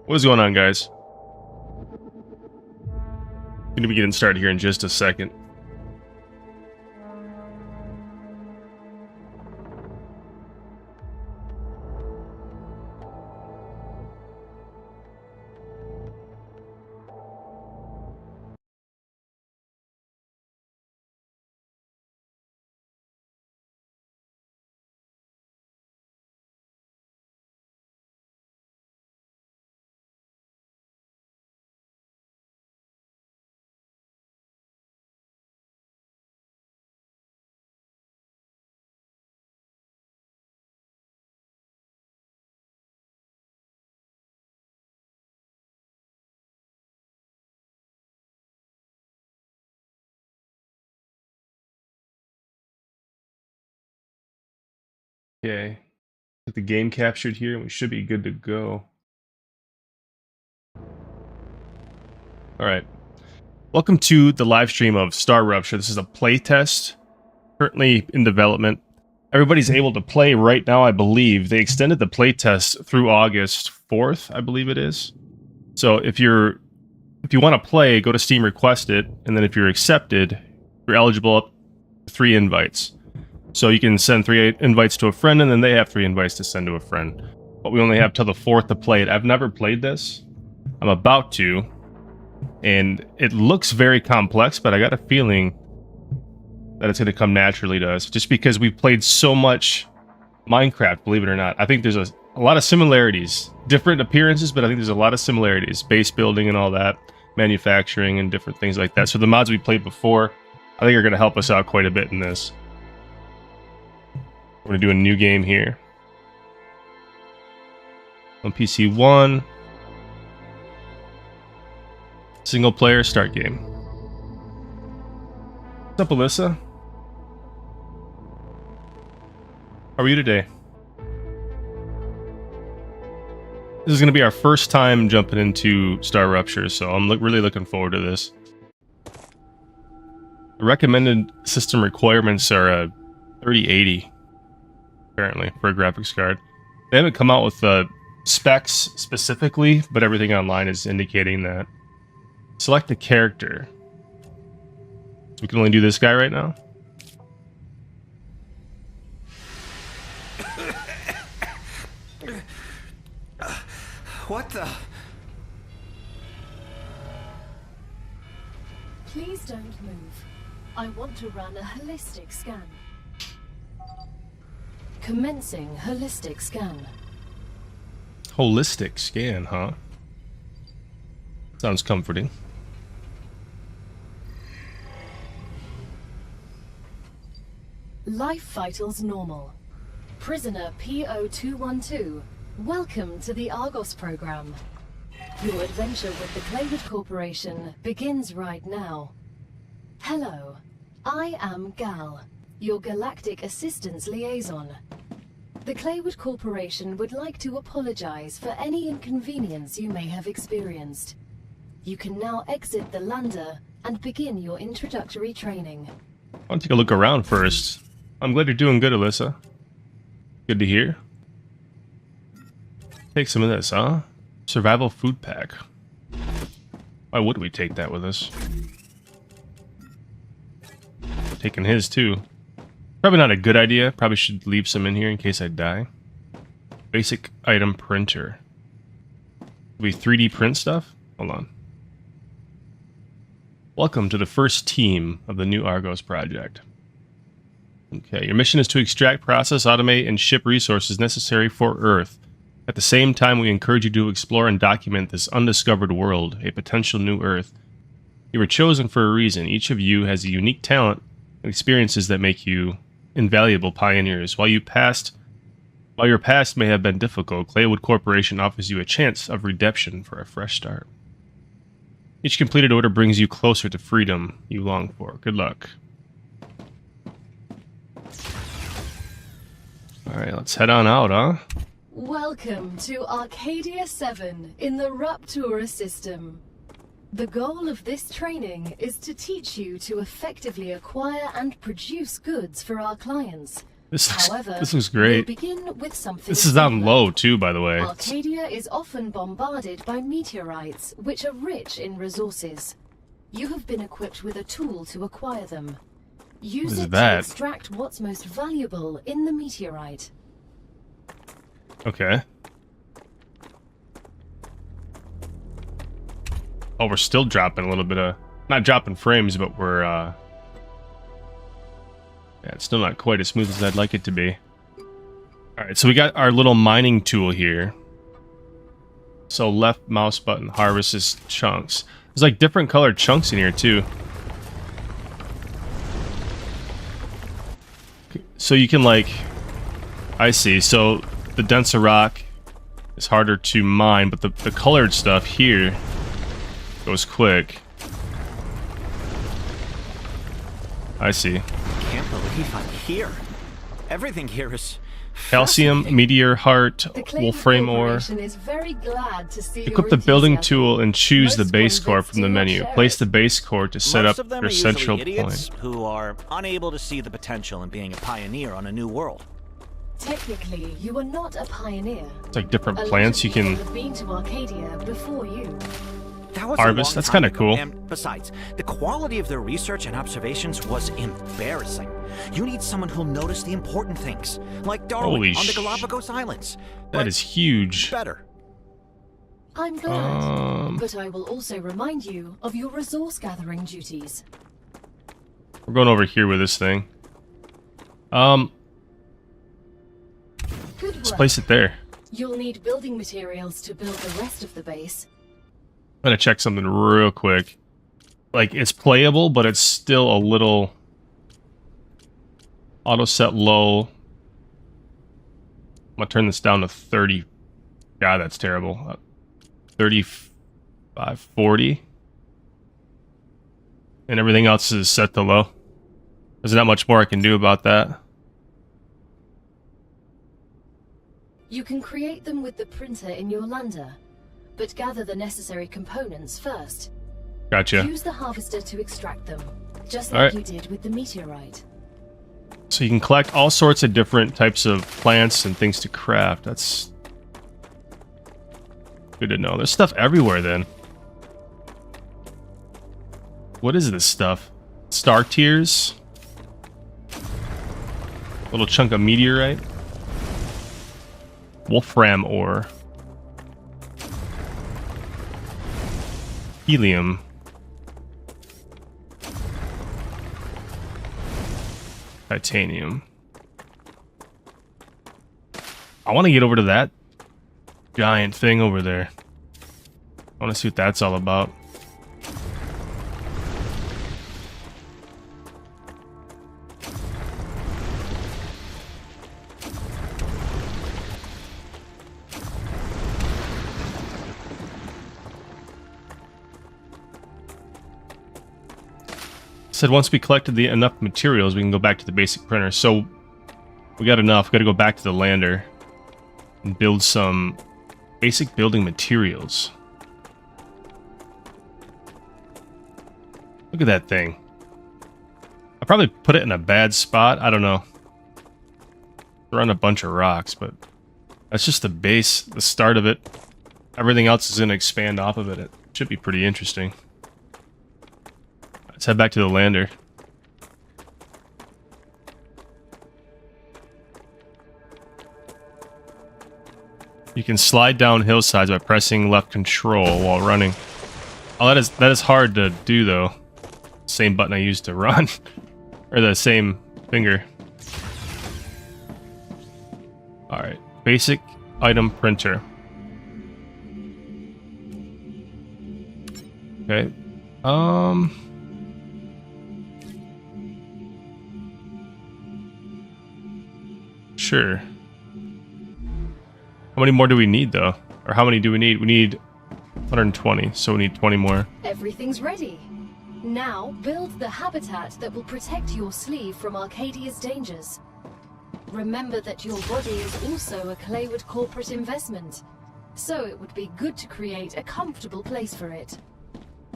What is going on, guys? Gonna be getting started here in just a second. Okay, get the game captured here, and we should be good to go. All right, welcome to the live stream of Star Rupture. This is a playtest currently in development. Everybody's able to play right now, I believe. They extended the playtest through August 4th, I believe it is. So if you want to play, go to Steam, request it, and then if you're accepted, you're eligible up to 3 invites. So you can send 3 invites to a friend, and then they have 3 invites to send to a friend. But we only have till the 4th to play it. I've never played this. I'm about to. And it looks very complex, but I got a feeling that it's going to come naturally to us. Just because we've played so much Minecraft, believe it or not. I think there's a lot of similarities. Different appearances, but I think there's a lot of similarities. Base building and all that. Manufacturing and different things like that. So the mods we played before, I think are going to help us out quite a bit in this. We're going to do a new game here. LonePC 1. Single player start game. What's up, Alyssa? How are you today? This is going to be our first time jumping into Star Rupture, so I'm really looking forward to this. The recommended system requirements are 3080, apparently, for a graphics card. They haven't come out with the specs specifically, but everything online is indicating that. Select a character. We can only do this guy right now. What the? Please don't move. I want to run a holistic scan. Commencing holistic scan. Holistic scan, huh? Sounds comforting. Life vitals normal. Prisoner PO212, welcome to the Argos program. Your adventure with the Claywood Corporation begins right now. Hello, I am Gal, your galactic assistance liaison. The Claywood Corporation would like to apologize for any inconvenience you may have experienced. You can now exit the lander and begin your introductory training. I want to take a look around first. I'm glad you're doing good, Alyssa. Good to hear. Take some of this, huh? Survival food pack. Why would we take that with us? Taking his, too. Probably not a good idea. Probably should leave some in here in case I die. Basic item printer. Do we 3D print stuff? Hold on. Welcome to the first team of the new Argos project. Okay, your mission is to extract, process, automate, and ship resources necessary for Earth. At the same time, we encourage you to explore and document this undiscovered world, a potential new Earth. You were chosen for a reason. Each of you has a unique talent and experiences that make you invaluable pioneers. While your past may have been difficult, Claywood Corporation offers you a chance of redemption for a fresh start. Each completed order brings you closer to freedom you long for. Good luck. Alright, let's head on out, huh? Welcome to Arcadia 7 in the Raptura system. The goal of this training is to teach you to effectively acquire and produce goods for our clients, However, this looks we'll great. begin with something This is on simpler. low too, by the way. Arcadia is often bombarded by meteorites, which are rich in resources. You have been equipped with a tool to acquire them. Use What is it that? to extract what's most valuable in the meteorite. Okay. Oh, we're still dropping a little bit of... Not dropping frames, but we're, Yeah, it's still not quite as smooth as I'd like it to be. Alright, so we got our little mining tool here. So left mouse button harvests chunks. There's like different colored chunks in here, too. So you can, like... I see. So the denser rock is harder to mine, but the colored stuff here goes quick. I see. Can't believe I'm here. Everything here is Calcium, fascinating. meteor heart, The Claymore wolfram ore. Corporation is very glad to see Equip your the building enthusiasm. tool and choose the Most base core convicts from the do not menu. share Place it. the base core to set Most up of them your are usually central idiots point. who are unable to see the potential in being a pioneer on a new world. Technically, you are not a pioneer. It's like different A lot plants of you people can... have been to Arcadia before you. That was a Harvest, long that's time kinda ago, cool. And besides, the quality of their research and observations was embarrassing. You need someone who'll notice the important things, like Darwin Holy on the sh- Galapagos Islands. That But is huge. better. I'm glad, but I will also remind you of your resource gathering duties. We're going over here with this thing. Good Let's work. place it there. You'll need building materials to build the rest of the base. I'm gonna check something real quick. Like, it's playable, but it's still a little... Auto set low. I'm gonna turn this down to 30. God, that's terrible. 35, 40. And everything else is set to low. There's not much more I can do about that. You can create them with the printer in your lander, but gather the necessary components first. Gotcha. Use the harvester to extract them, just All like right. you did with the meteorite. So you can collect all sorts of different types of plants and things to craft. That's good to know. There's stuff everywhere then. What is this stuff? Star tears? Little chunk of meteorite? Wolfram ore. Helium. Titanium. I want to get over to that giant thing over there. I want to see what that's all about. Said once we collected enough materials, we can go back to the basic printer. So we got enough. We got to go back to the lander and build some basic building materials. Look at that thing. I probably put it in a bad spot. I don't know. We're on a bunch of rocks, but that's just the base, the start of it. Everything else is going to expand off of it. It should be pretty interesting. Let's head back to the lander. You can slide down hillsides by pressing left control while running. Oh, that is hard to do though. Same button I used to run. Or the same finger. Alright. Basic item printer. Okay. Sure. How many more do we need, though? Or how many do we need? We need 120, so we need 20 more. Everything's ready. Now, build the habitat that will protect your sleeve from Arcadia's dangers. Remember that your body is also a Claywood corporate investment, so it would be good to create a comfortable place for it.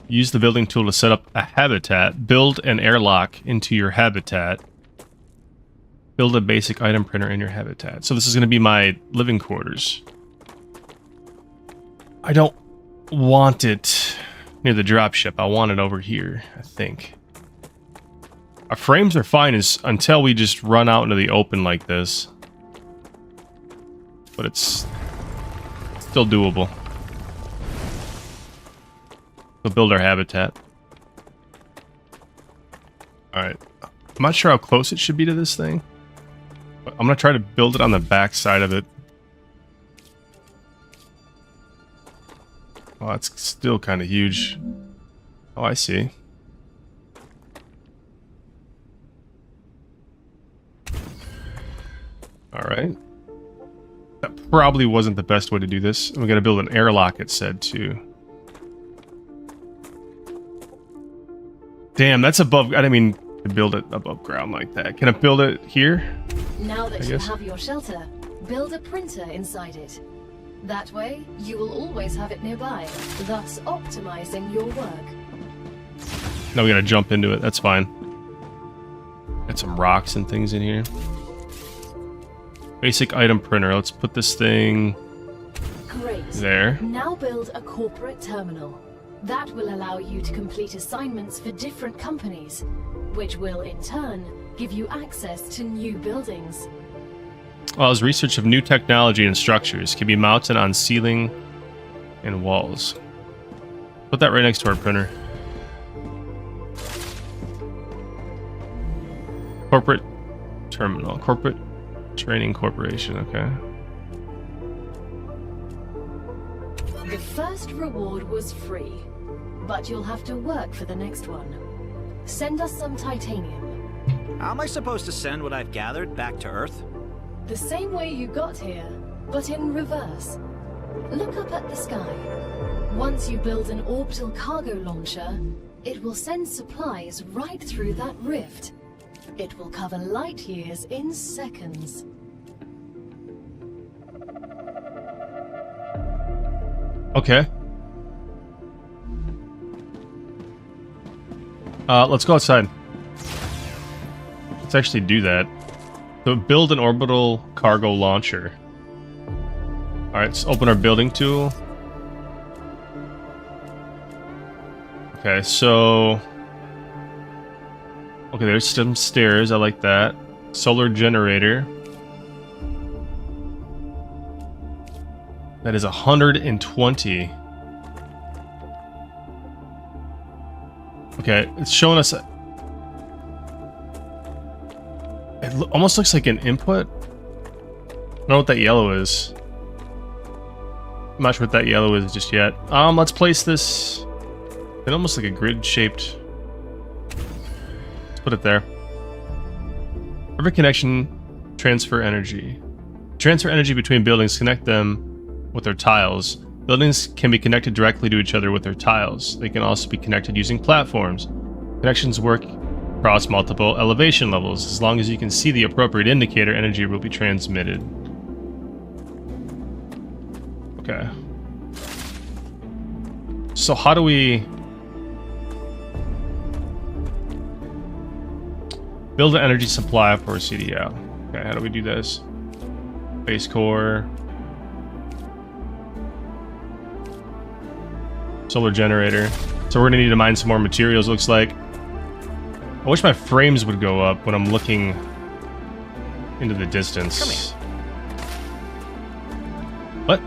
Use the building tool to set up a habitat. Build an airlock into your habitat. Build a basic item printer in your habitat. So this is going to be my living quarters. I don't want it near the dropship. I want it over here, I think. Our frames are fine until we just run out into the open like this. But it's still doable. We'll build our habitat. Alright. I'm not sure how close it should be to this thing. But I'm going to try to build it on the back side of it. Oh, it's still kind of huge. Oh, I see. Alright. That probably wasn't the best way to do this. We got to build an airlock, it said, too. Damn, that's above... I didn't mean to build it above ground like that. Can I build it here? Now that you have your shelter, build a printer inside it. That way, you will always have it nearby, thus optimizing your work. Now we gotta jump into it. That's fine. Got some rocks and things in here. Basic item printer. Let's put this thing... Great. There. Now build a corporate terminal. That will allow you to complete assignments for different companies, which will, in turn, give you access to new buildings. Allows research of new technology and structures. Can be mounted on ceiling and walls. Put that right next to our printer. Corporate terminal. Corporate training corporation. Okay. The first reward was free, but you'll have to work for the next one. Send us some titanium. How am I supposed to send what I've gathered back to Earth? The same way you got here, but in reverse. Look up at the sky. Once you build an orbital cargo launcher, it will send supplies right through that rift. It will cover light years in seconds. Okay. Let's go outside. Let's actually do that. So build an orbital cargo launcher. Alright, let's open our building tool. Okay, so... Okay, there's some stairs. I like that. Solar generator. That is 120. Okay, it's showing us... It almost looks like an input. I don't know what that yellow is. I'm not sure what that yellow is just yet. Let's place this in almost like a grid-shaped... Let's put it there. Every connection, transfer energy. Transfer energy between buildings, connect them with their tiles. Buildings can be connected directly to each other with their tiles. They can also be connected using platforms. Connections work across multiple elevation levels. As long as you can see the appropriate indicator, energy will be transmitted. Okay. So how do we... Build an energy supply for CDL. Okay, how do we do this? Base core... Solar generator. So we're gonna need to mine some more materials, looks like. I wish my frames would go up when I'm looking into the distance. Come here. What?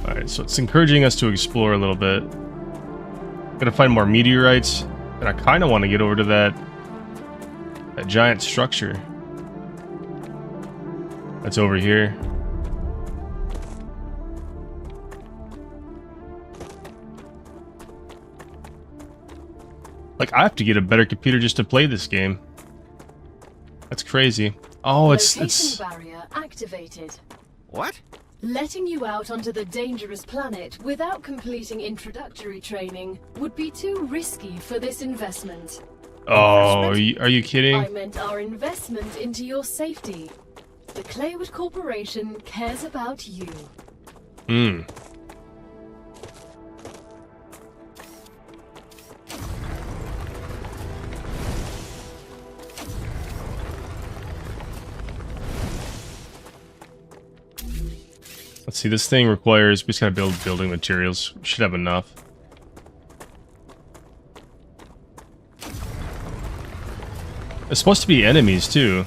Alright, so it's encouraging us to explore a little bit. Gotta find more meteorites, and I kind of want to get over to that giant structure that's over here. Like, I have to get a better computer just to play this game. That's crazy. Oh, it's Location barrier activated. What? Letting you out onto the dangerous planet without completing introductory training would be too risky for this investment. Oh, are you kidding? I meant our investment into your safety. The Claywood Corporation cares about you. Hmm. Let's see, this thing requires, we just gotta build building materials. We should have enough. There's supposed to be enemies too.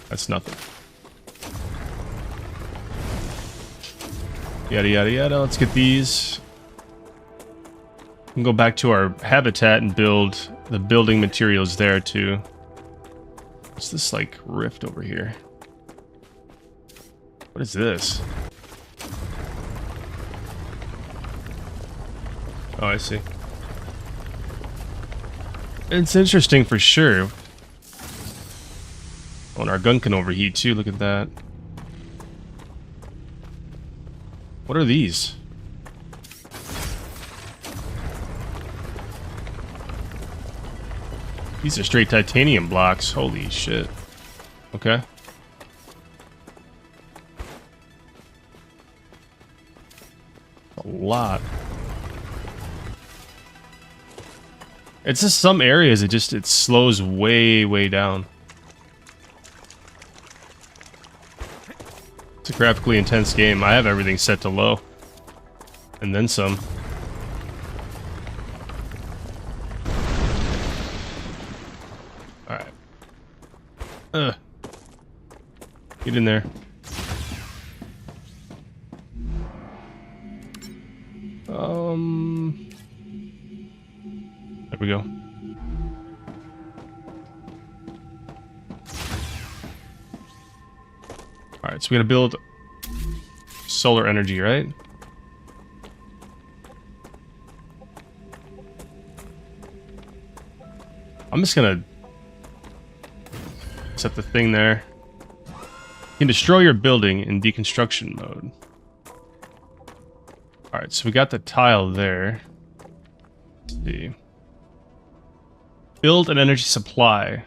That's nothing. Yada yada yada, let's get these. We can go back to our habitat and build the building materials there too. What's this like rift over here? What is this? Oh, I see. It's interesting for sure. Oh, and our gun can overheat too, look at that. What are these? These are straight titanium blocks. Holy shit. Okay. A lot. It's just some areas it slows way down. It's a graphically intense game. I have everything set to low. And then some. Alright. Get in there. There we go. Alright, so we gotta build solar energy, right? I'm just gonna set the thing there. You can destroy your building in deconstruction mode. Alright, so we got the tile there. Let's see. Build an energy supply.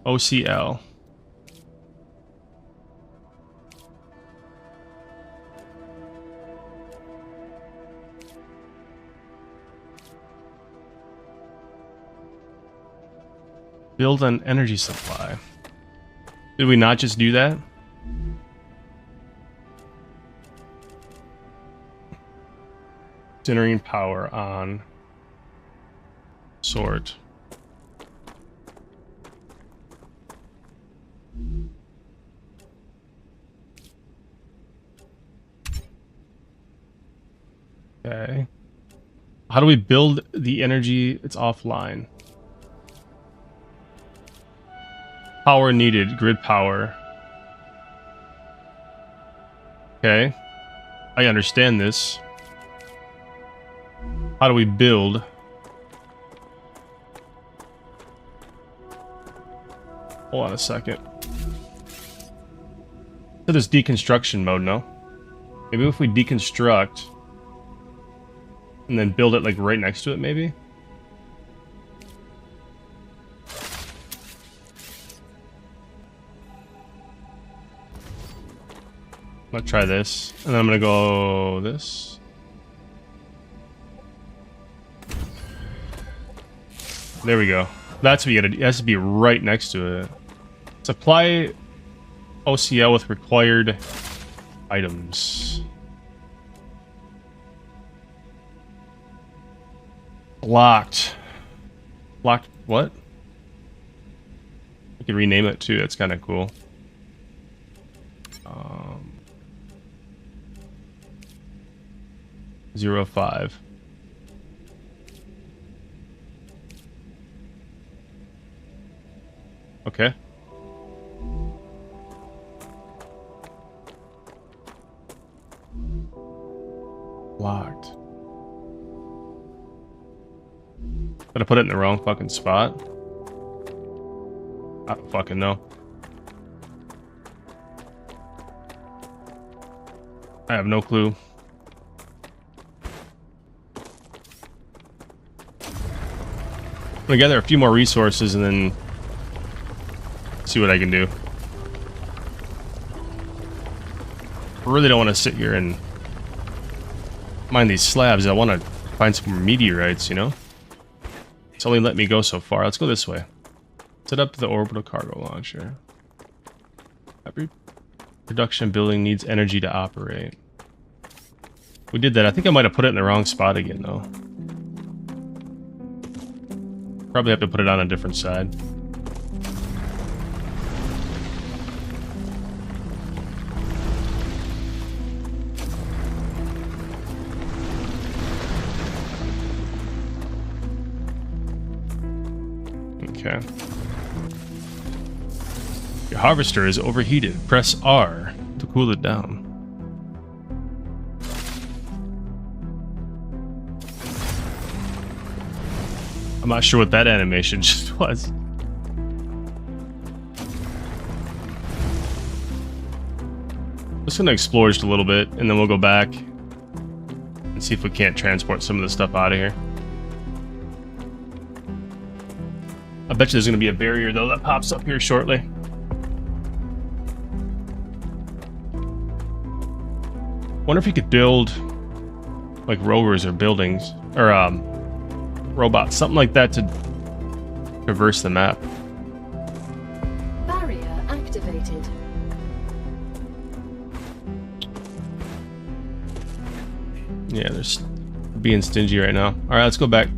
OCL. Build an energy supply. Did we not just do that? Generating power on. Sort. Okay. How do we build the energy? It's offline. Power needed, grid power. Okay. I understand this. How do we build? Hold on a second. So there's deconstruction mode, no? Maybe if we deconstruct and then build it like right next to it, maybe? I'm gonna try this, and then I'm gonna go this. There we go. That's what you gotta do. It has to be right next to it. Supply OCL with required items. Blocked. Blocked what? I could rename it too, that's kinda cool. 05. Okay. Locked. Did I put it in the wrong fucking spot? I don't fucking know. I have no clue. gonna gather a few more resources and then see what I can do. I really don't want to sit here and mine these slabs. I want to find some more meteorites, you know? It's only let me go so far. Let's go this way. Set up the orbital cargo launcher. Every production building needs energy to operate. We did that. I think I might have put it in the wrong spot again, though. Probably have to put it on a different side. Okay. Your harvester is overheated. Press R to cool it down. I'm not sure what that animation just was. Just gonna explore just a little bit, and then we'll go back and see if we can't transport some of the stuff out of here. I bet you there's gonna be a barrier though that pops up here shortly. Wonder if you could build like rovers or buildings or robots, something like that to traverse the map. Barrier activated. Yeah, they're being stingy right now. All right, let's go back.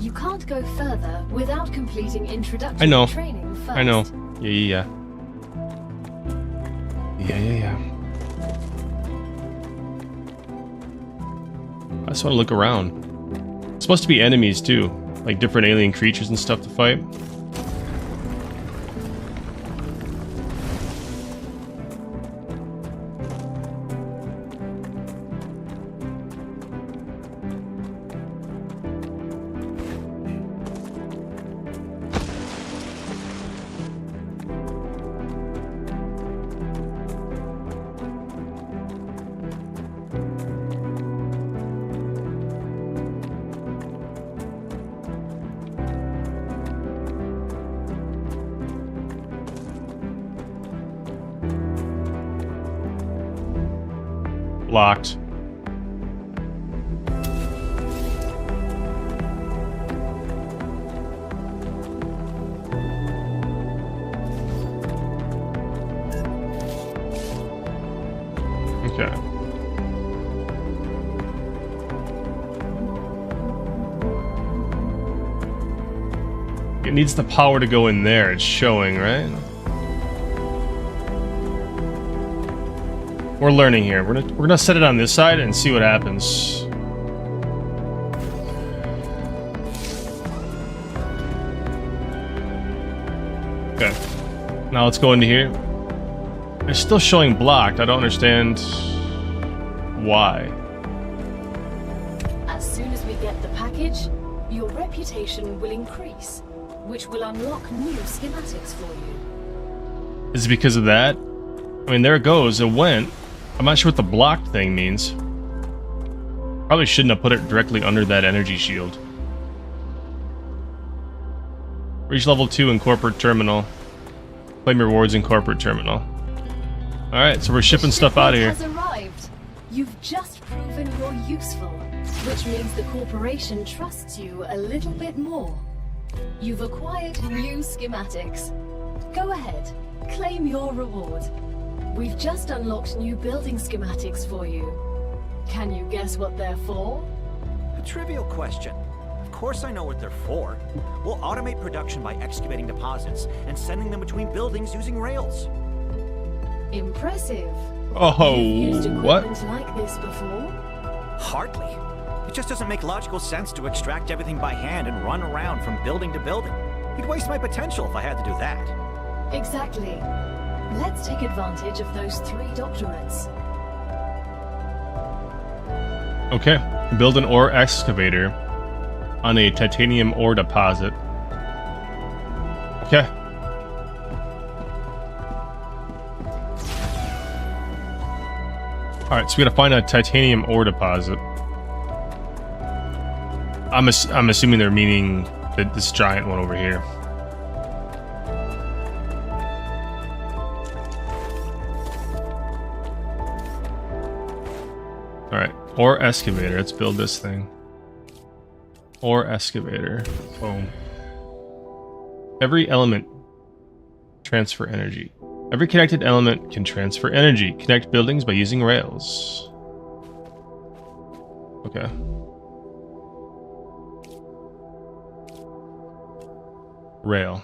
You can't go further without completing introductory I know. training first. I know. Yeah. I just want to look around. It's supposed to be enemies too, like different alien creatures and stuff to fight. Locked. Okay. It needs the power to go in there, it's showing, right? We're learning here. We're gonna set it on this side and see what happens. Okay. Now let's go into here. It's still showing blocked. I don't understand why. As soon as we get the package, your reputation will increase, which will unlock new schematics for you. Is it because of that? I mean, there it goes. It went. I'm not sure what the blocked thing means. Probably shouldn't have put it directly under that energy shield. Reach level 2 in corporate terminal. Claim rewards in corporate terminal. Alright, so we're shipping stuff out of here. Has arrived. You've just proven you're useful, which means the corporation trusts you a little bit more. You've acquired new schematics. Go ahead, claim your reward. We've just unlocked new building schematics for you. Can you guess what they're for? A trivial question. Of course I know what they're for. We'll automate production by excavating deposits and sending them between buildings using rails. Impressive. Oh, You've used what? equipment like this before? Hardly. It just doesn't make logical sense to extract everything by hand and run around from building to building. You'd waste my potential if I had to do that. Exactly. Let's take advantage of those 3 doctorates. Okay. Build an ore excavator on a titanium ore deposit. Okay. Alright, so we gotta find a titanium ore deposit. I'm assuming they're meaning this giant one over here. All right, ore excavator. Let's build this thing. Ore excavator. Boom. Every element transfer energy. Every connected element can transfer energy. Connect buildings by using rails. Okay. Rail.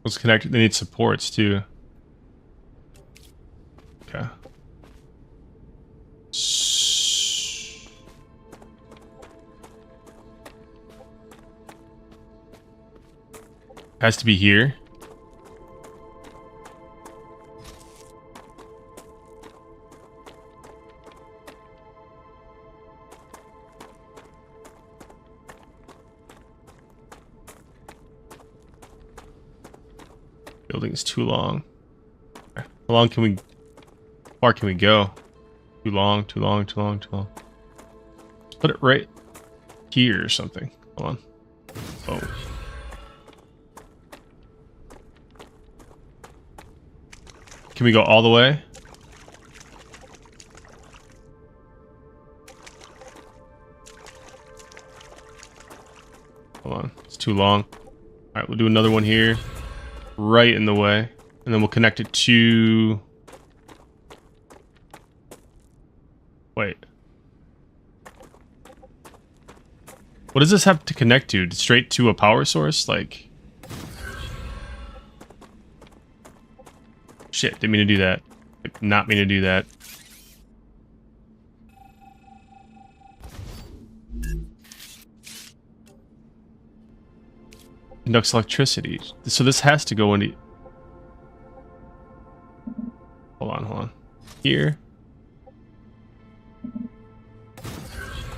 Let's connect it. They need supports too. Okay. Has to be here. Building is too long. How long can we... How far can we go? Too long, too long, too long, too long. Let's put it right here or something. Hold on. Oh. Can we go all the way? Hold on. It's too long. Alright, we'll do another one here. Right in the way. And then we'll connect it to... Wait. What does this have to connect to? Straight to a power source? Like... Shit, didn't mean to do that. Did not mean to do that. Conducts electricity. So this has to go into... Hold on, hold on. Here.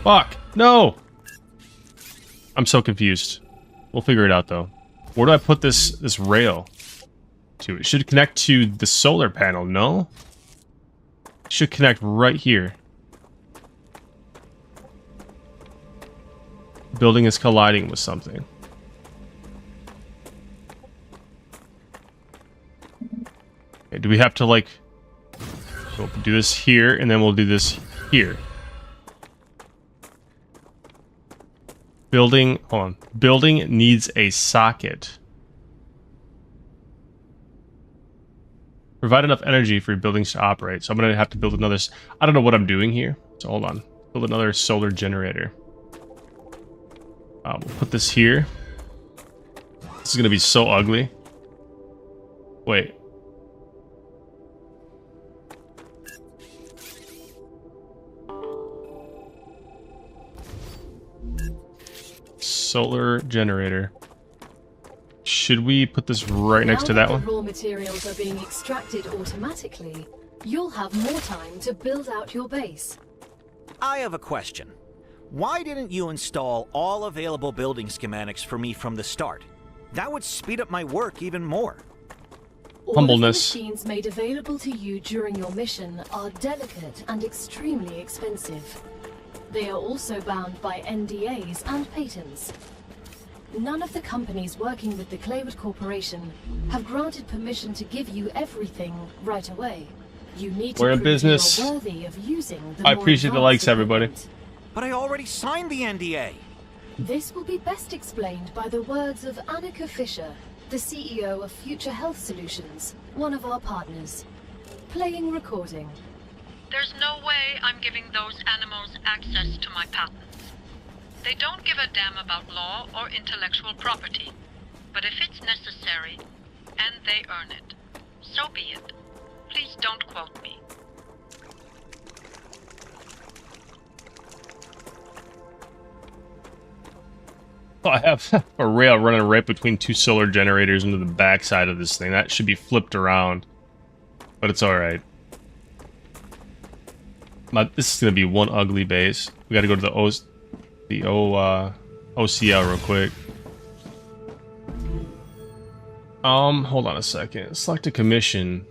Fuck! No! I'm so confused. We'll figure it out though. Where do I put this rail? To it should connect to the solar panel, no? It should connect right here. Building is colliding with something. Okay, do we have to like we'll do this here and then we'll do this here? Building, hold on. Building needs a socket. Provide enough energy for your buildings to operate. So I'm gonna have to build another. I don't know what I'm doing here. So hold on. Build another solar generator. We'll put this here. This is gonna be so ugly. Wait. Solar generator. Should we put this right next to that one? Now that the raw materials are being extracted automatically, you'll have more time to build out your base. I have a question. Why didn't you install all available building schematics for me from the start? That would speed up my work even more. Humbleness. All of the machines made available to you during your mission are delicate and extremely expensive. They are also bound by NDAs and patents. None of the companies working with the Claywood Corporation have granted permission to give you everything right away. You need to We're in prove business. you're worthy of using the I more appreciate the likes, advanced everybody. equipment. But I already signed the NDA. This will be best explained by the words of Annika Fisher, the CEO of Future Health Solutions, one of our partners. Playing recording. There's no way I'm giving those animals access to my patents. They don't give a damn about law or intellectual property. But if it's necessary, and they earn it, so be it. Please don't quote me. Oh, I have a rail running right between two solar generators into the backside of this thing. That should be flipped around. But it's alright. This is going to be one ugly base. We got to go to the OCL real quick. Hold on a second. Select a commission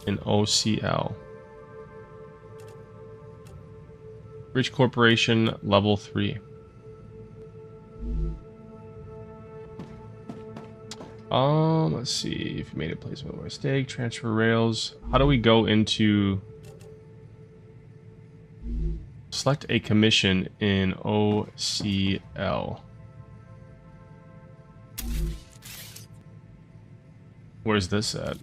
in OCL. Rich Corporation, level 3. Let's see if you made a placement or mistake. Transfer rails. How do we go into... Select a commission in OCL. Where's this at?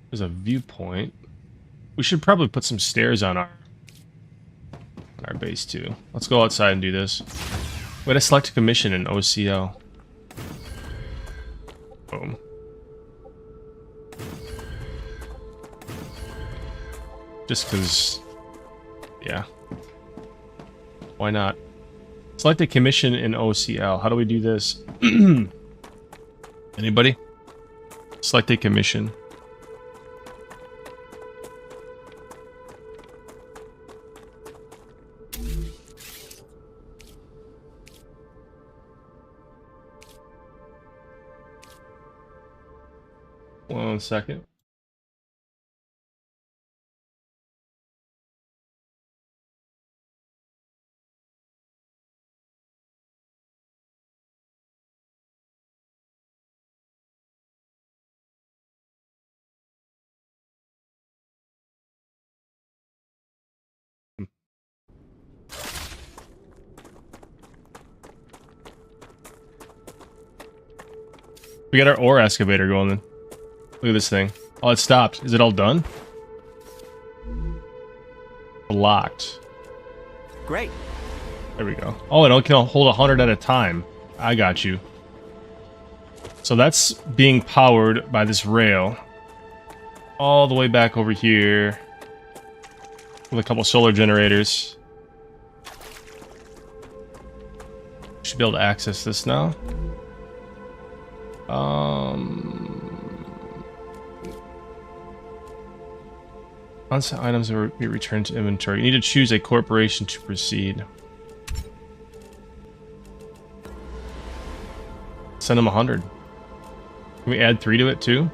There's a viewpoint. We should probably put some stairs on our base too. Let's go outside and do this. We gotta select a commission in OCL. Boom. Just because, yeah. Why not? Select a commission in OCL. How do we do this? Anybody? Select a commission. One second. We got our ore excavator going then. Look at this thing. Oh, it stopped. Is it all done? Blocked. Great. There we go. Oh, it can hold 100 at a time. I got you. So that's being powered by this rail. All the way back over here. With a couple solar generators. Should be able to access this now. Once items will be returned to inventory, you need to choose a corporation to proceed. Send them 100. Can we add 3 to it too?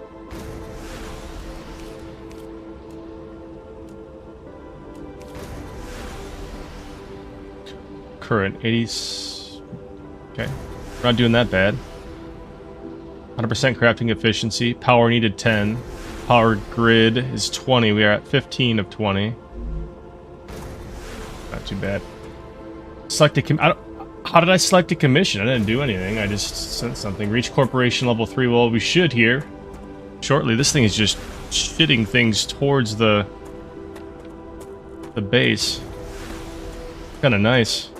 Current 80s. Okay, we're not doing that bad. 100% crafting efficiency. Power needed 10. Power grid is 20. We are at 15 of 20. Not too bad. Select a how did I select a commission? I didn't do anything. I just sent something. Reach corporation level 3. Well, we should here shortly. This thing is just shitting things towards the base. Kind of nice.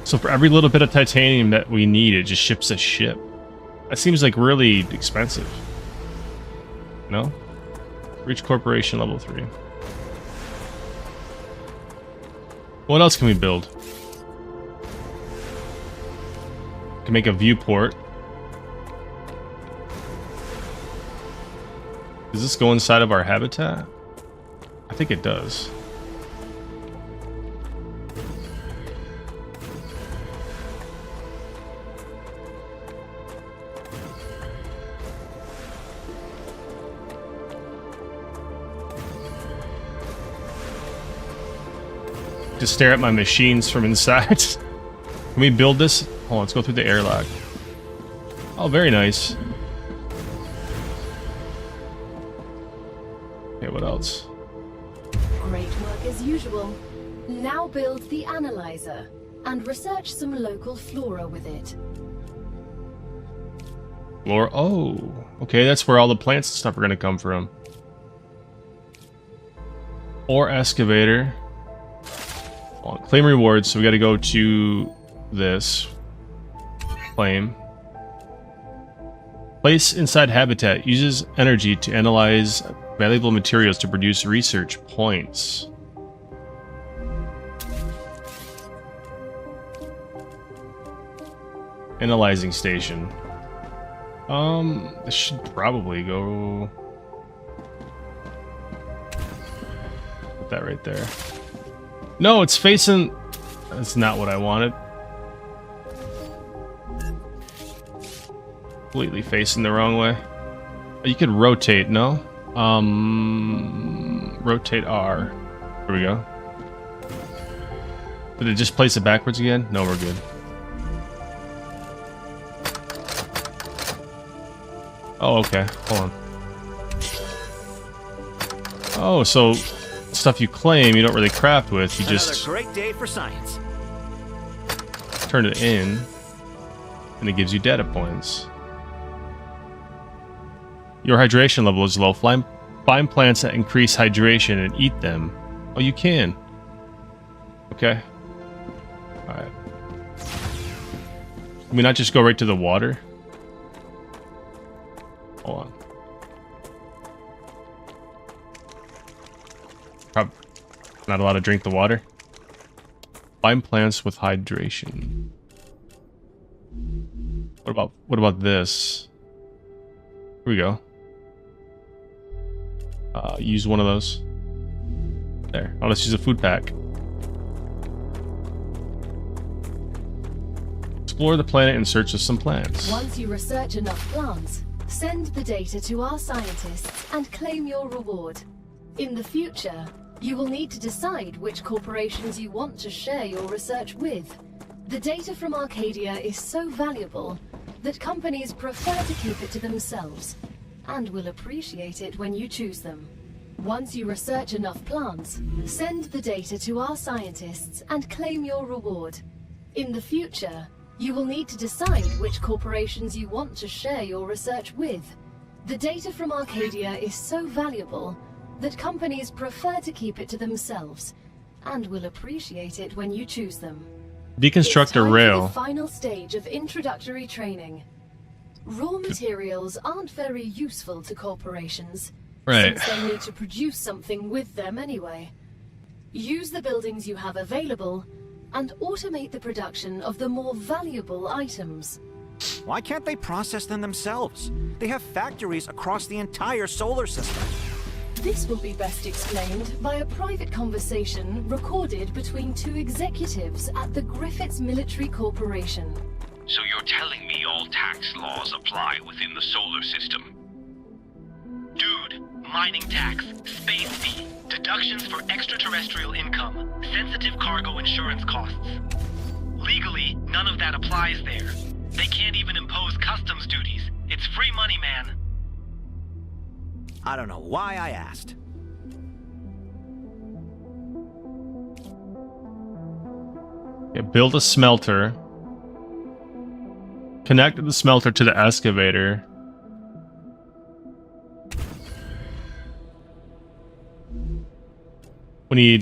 So for every little bit of titanium that we need, it just ships a ship. That seems like really expensive. No? Reach corporation level 3. What else can we build? Can make a viewport. Does this go inside of our habitat? I think it does. To stare at my machines from inside. Can we build this? Hold on, let's go through the airlock. Oh, very nice. Okay, what else? Great work as usual. Now build the analyzer and research some local flora with it. Flora. Oh, okay, that's where all the plants and stuff are going to come from. Ore excavator. Claim rewards, so we got to go to this. Claim. Place inside habitat. Uses energy to analyze valuable materials to produce research points. Analyzing station. This should probably go... Put that right there. No, it's facing... That's not what I wanted. Completely facing the wrong way. You could rotate, no? Rotate R. Here we go. Did it just place it backwards again? No, we're good. Oh, okay. Hold on. Oh, so stuff you claim you don't really craft with, you just Another great day for science. turn it in, and it gives you data points. Your hydration level is low. Find plants that increase hydration and eat them. Oh, you can. Okay. Alright. Can we not just go right to the water? Hold on. Probably not allowed to drink the water. Find plants with hydration. What about this? Here we go. Use one of those. There. Oh, let's use a food pack. Explore the planet in search of some plants. Once you research enough plants, send the data to our scientists and claim your reward. In the future, you will need to decide which corporations you want to share your research with. The data from Arcadia is so valuable that companies prefer to keep it to themselves, and will appreciate it when you choose them. Once you research enough plants, send the data to our scientists and claim your reward. In the future, you will need to decide which corporations you want to share your research with. The data from Arcadia is so valuable that companies prefer to keep it to themselves, and will appreciate it when you choose them. Deconstruct It's time a for rail. the final stage of introductory training. Raw materials aren't very useful to corporations, Right. since they need to produce something with them anyway. Use the buildings you have available and automate the production of the more valuable items. Why can't they process them themselves? They have factories across the entire solar system. This will be best explained by a private conversation recorded between two executives at the Griffiths Military Corporation. So you're telling me all tax laws apply within the solar system? Dude, mining tax, space fee, deductions for extraterrestrial income, sensitive cargo insurance costs. Legally, none of that applies there. They can't even impose customs duties. It's free money, man. I don't know why I asked. Yeah, build a smelter. Connect the smelter to the excavator. We need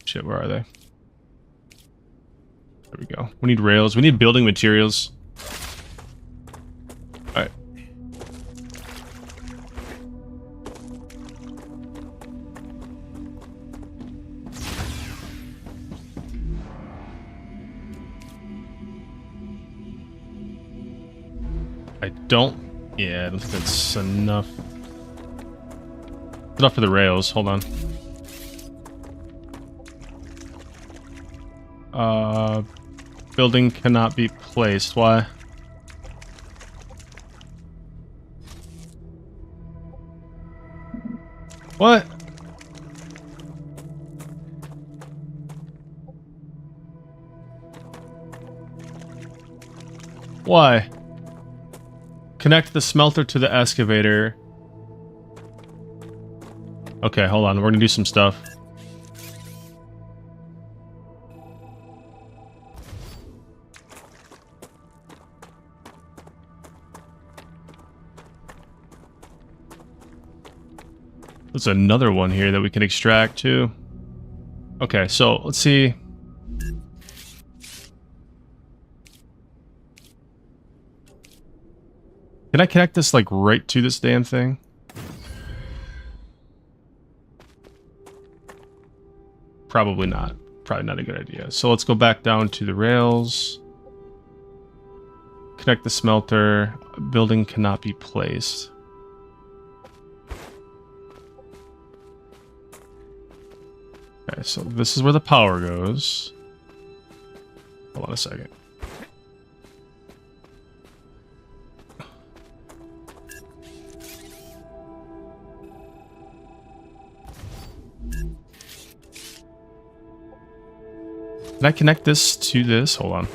shit, where are they? There we go. We need rails. We need building materials. Alright. Yeah, I don't think that's enough. Enough for the rails. Hold on. Building cannot be placed. Why? What? Why? Connect the smelter to the excavator. Okay, hold on. We're gonna do some stuff. There's another one here that we can extract too. Okay, so let's see. Can I connect this like right to this damn thing? Probably not. Probably not a good idea. So let's go back down to the rails. Connect the smelter. Building cannot be placed. Okay, so this is where the power goes. Hold on a second. Can I connect this to this? Hold on.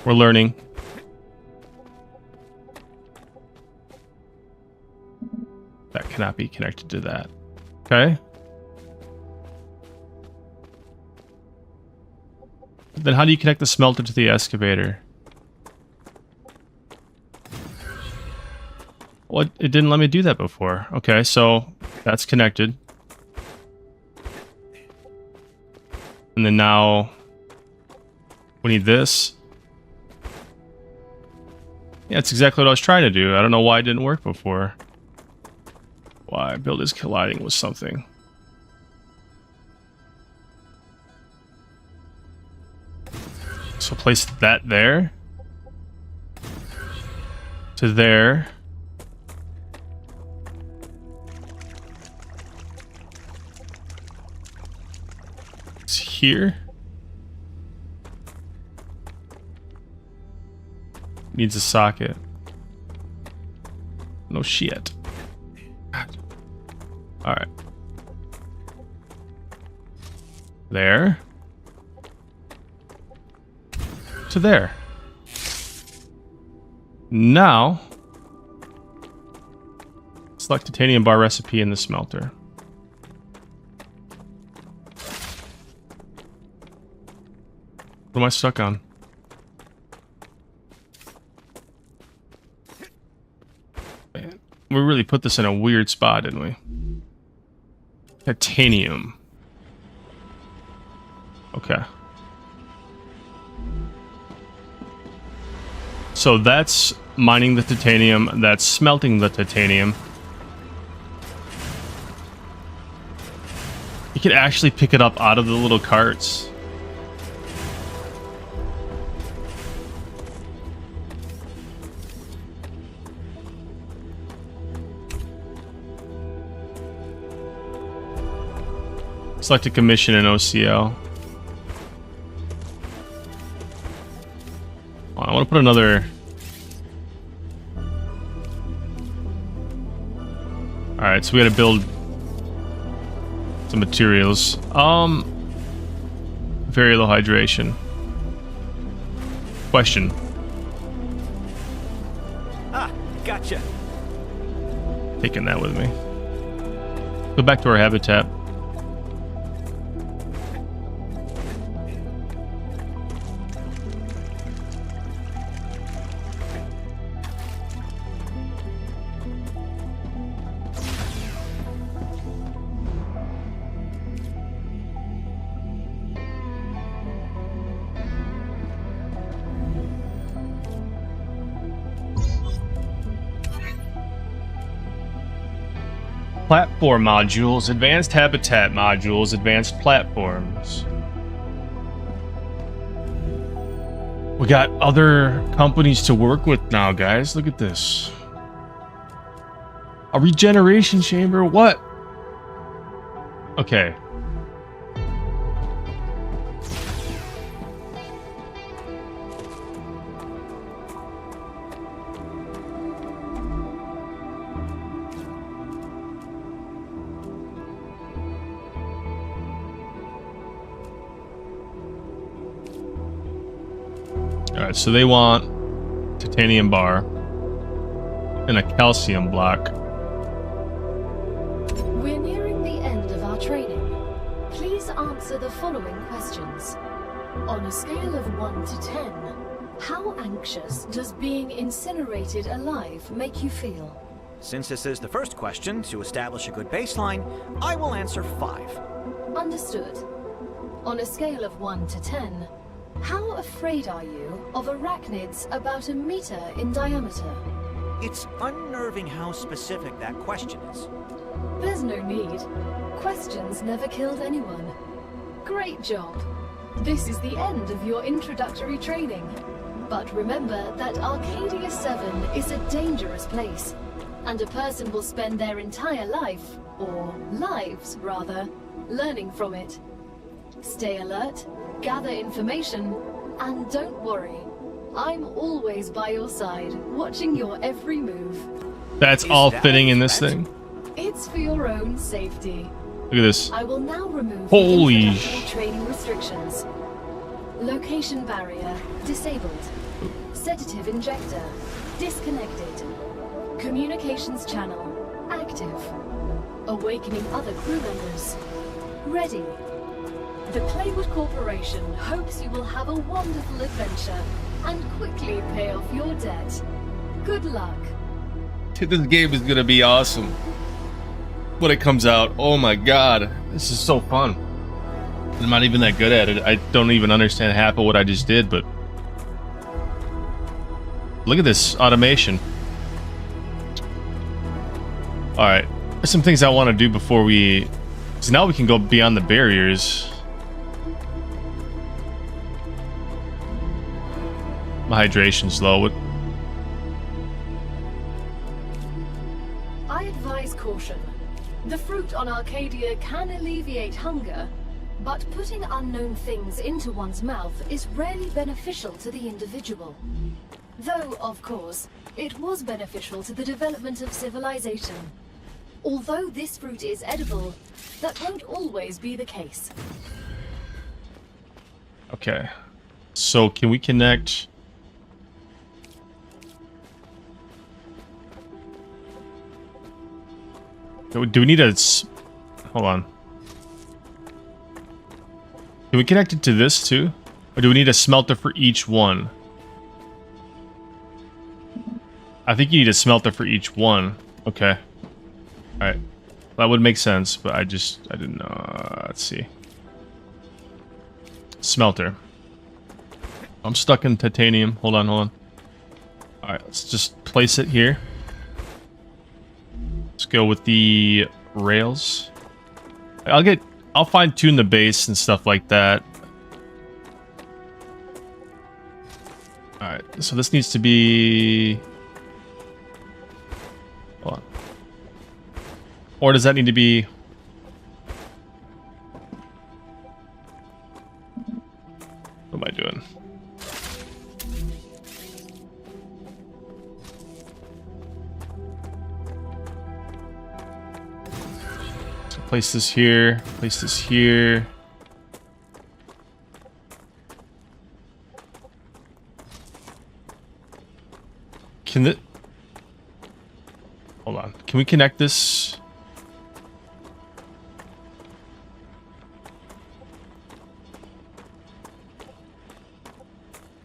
We're learning. That cannot be connected to that. Okay. Then how do you connect the smelter to the excavator? Well, it didn't let me do that before. Okay, so that's connected. And then now we need this. Yeah, that's exactly what I was trying to do. I don't know why it didn't work before. Why? Build is colliding with something. So place that there. To there. It's here. Needs a socket. No shit. God. All right. There. To there. Now, select titanium bar recipe in the smelter. What am I stuck on? Man, we really put this in a weird spot, didn't we? Titanium. Okay. So that's mining the titanium, that's smelting the titanium. You can actually pick it up out of the little carts. Select a commission in OCL. I want to put another. Alright, so we gotta build some materials. Very low hydration. Question. Ah, gotcha. Taking that with me. Go back to our habitat. Platform modules, advanced habitat modules, advanced platforms. We got other companies to work with now, guys. Look at this. A regeneration chamber? What? Okay. Alright, so they want titanium bar and a calcium block. We're nearing the end of our training. Please answer the following questions. On a scale of 1 to 10, how anxious does being incinerated alive make you feel? Since this is the first question, to establish a good baseline, I will answer 5. Understood. On a scale of 1 to 10, how afraid are you of arachnids about 1 meter in diameter? It's unnerving how specific that question is. There's no need. Questions never killed anyone. Great job. This is the end of your introductory training. But remember that Arcadia 7 is a dangerous place, and a person will spend their entire life, or lives rather, learning from it. Stay alert, gather information, And don't worry, I'm always by your side, watching your every move. That's Is all that fitting in this that? thing. It's for your own safety. Look at this. I will now remove Holy the introductory training restrictions. Location barrier disabled. Sedative injector disconnected. Communications channel active. Awakening other crew members. Ready. The Claywood Corporation hopes you will have a wonderful adventure and quickly pay off your debt. Good luck. This game is gonna be awesome when it comes out. Oh my god, this is so fun. I'm not even that good at it. I don't even understand half of what I just did, but look at this automation. All right, there's some things I want to do before we, so now we can go beyond the barriers. My hydration's low. I advise caution. The fruit on Arcadia can alleviate hunger, but putting unknown things into one's mouth is rarely beneficial to the individual. Though, of course, it was beneficial to the development of civilization. Although this fruit is edible, that won't always be the case. Okay, so can we connect? Do we need a... Hold on. Can we connect it to this too? Or do we need a smelter for each one? I think you need a smelter for each one. Okay. Alright. That would make sense, but I didn't know. Let's see. Smelter. I'm stuck in titanium. Hold on, hold on. Alright, let's just place it here. Let's go with the rails. I'll fine tune the base and stuff like that. Alright, so this needs to be... Hold on. Or does that need to be... What am I doing? Place this here. Place this here. Can it... Hold on. Can we connect this?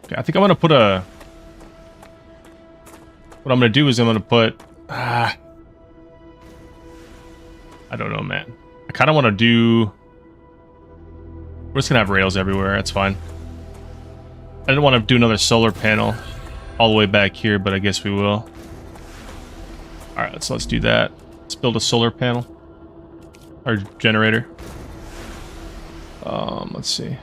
Okay, I think I'm gonna put a... What I'm gonna do is I'm gonna put... I don't know, man. I kind of want to do... We're just gonna have rails everywhere. That's fine. I didn't want to do another solar panel all the way back here, but I guess we will. All right, let's do that. Let's build a solar panel or generator. Let's see.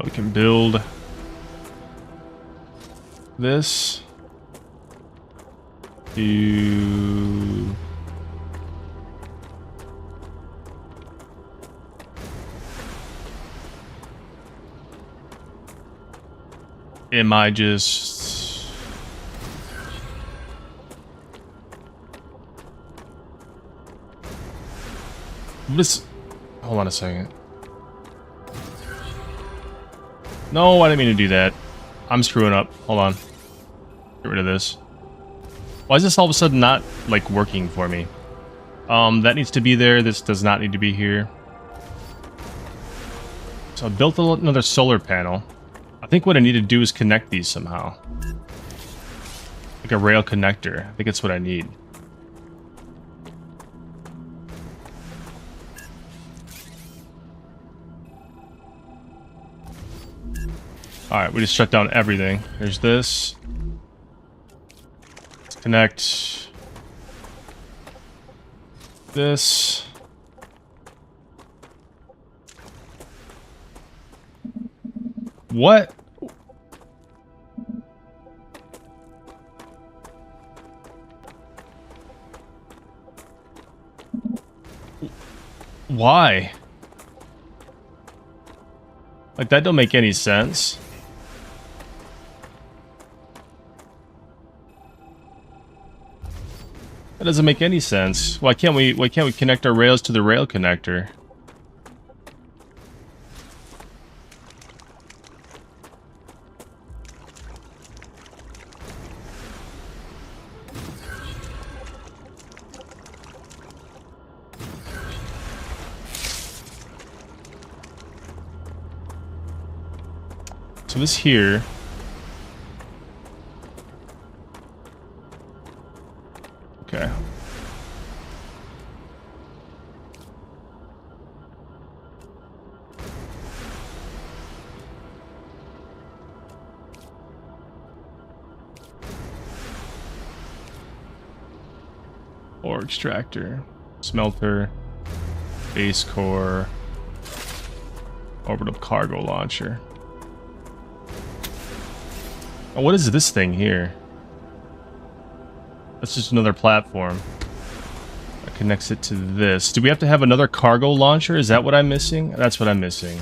We can build this to am I just this hold on a second. No, I didn't mean to do that. I'm screwing up. Hold on. Get rid of this. Why is this all of a sudden not, like, working for me? That needs to be there. This does not need to be here. So I built another solar panel. I think what I need to do is connect these somehow. Like a rail connector. I think that's what I need. Alright, we just shut down everything. There's this. Let's connect this. What? Why? Like, that don't make any sense. That doesn't make any sense. Why can't we connect our rails to the rail connector? So this here. Okay. Ore extractor, smelter, base core, orbital cargo launcher. Oh, what is this thing here? That's just another platform that connects it to this. Do we have to have another cargo launcher? Is that what I'm missing? That's what I'm missing.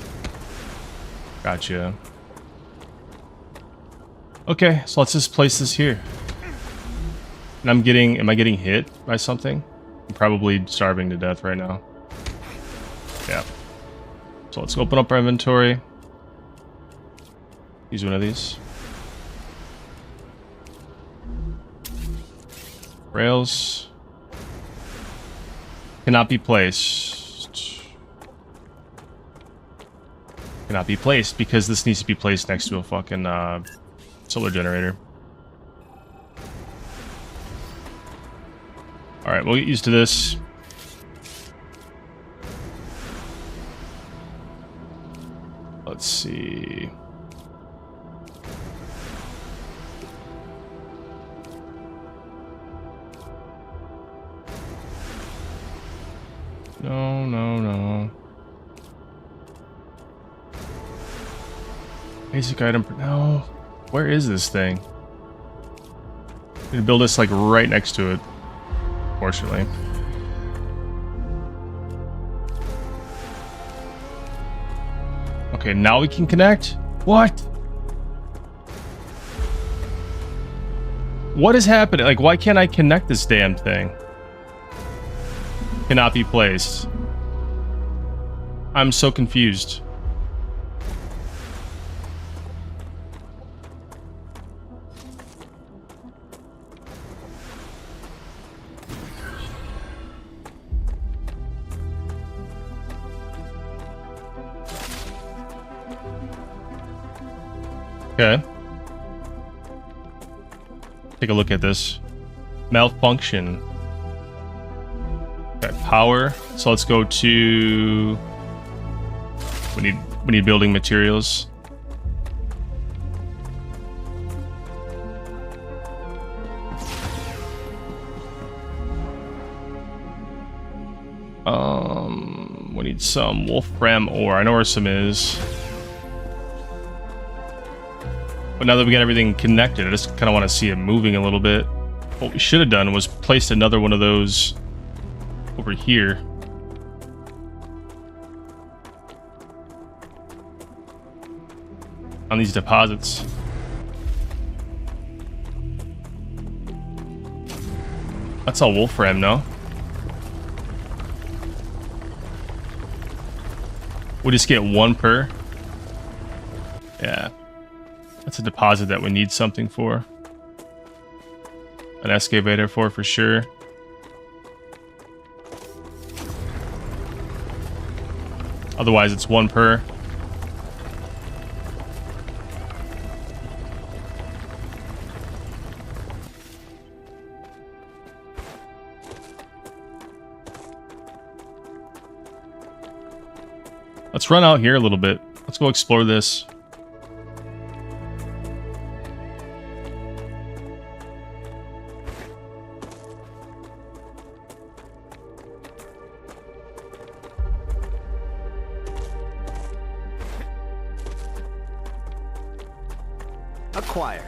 Gotcha. Okay, so let's just place this here. And am I getting hit by something? I'm probably starving to death right now. Yeah. So let's open up our inventory. Use one of these. Rails cannot be placed. Cannot be placed because this needs to be placed next to a fucking solar generator. Alright, we'll get used to this. Let's see. No. Basic item. No. Where is this thing? I'm gonna build this like right next to it. Fortunately. Okay, now we can connect? What? What is happening? Like, why can't I connect this damn thing? Cannot be placed. I'm so confused. Okay. Take a look at this. Malfunction. Okay, power. So let's go to... We need building materials. We need some wolfram ore. I know where some is. But now that we got everything connected, I just kind of want to see it moving a little bit. What we should have done was placed another one of those over here. On these deposits. That's all wolfram, no? We just get one per. Yeah. That's a deposit that we need something for. An excavator for sure. Otherwise, it's one per. Let's run out here a little bit. Let's go explore this. Acquired.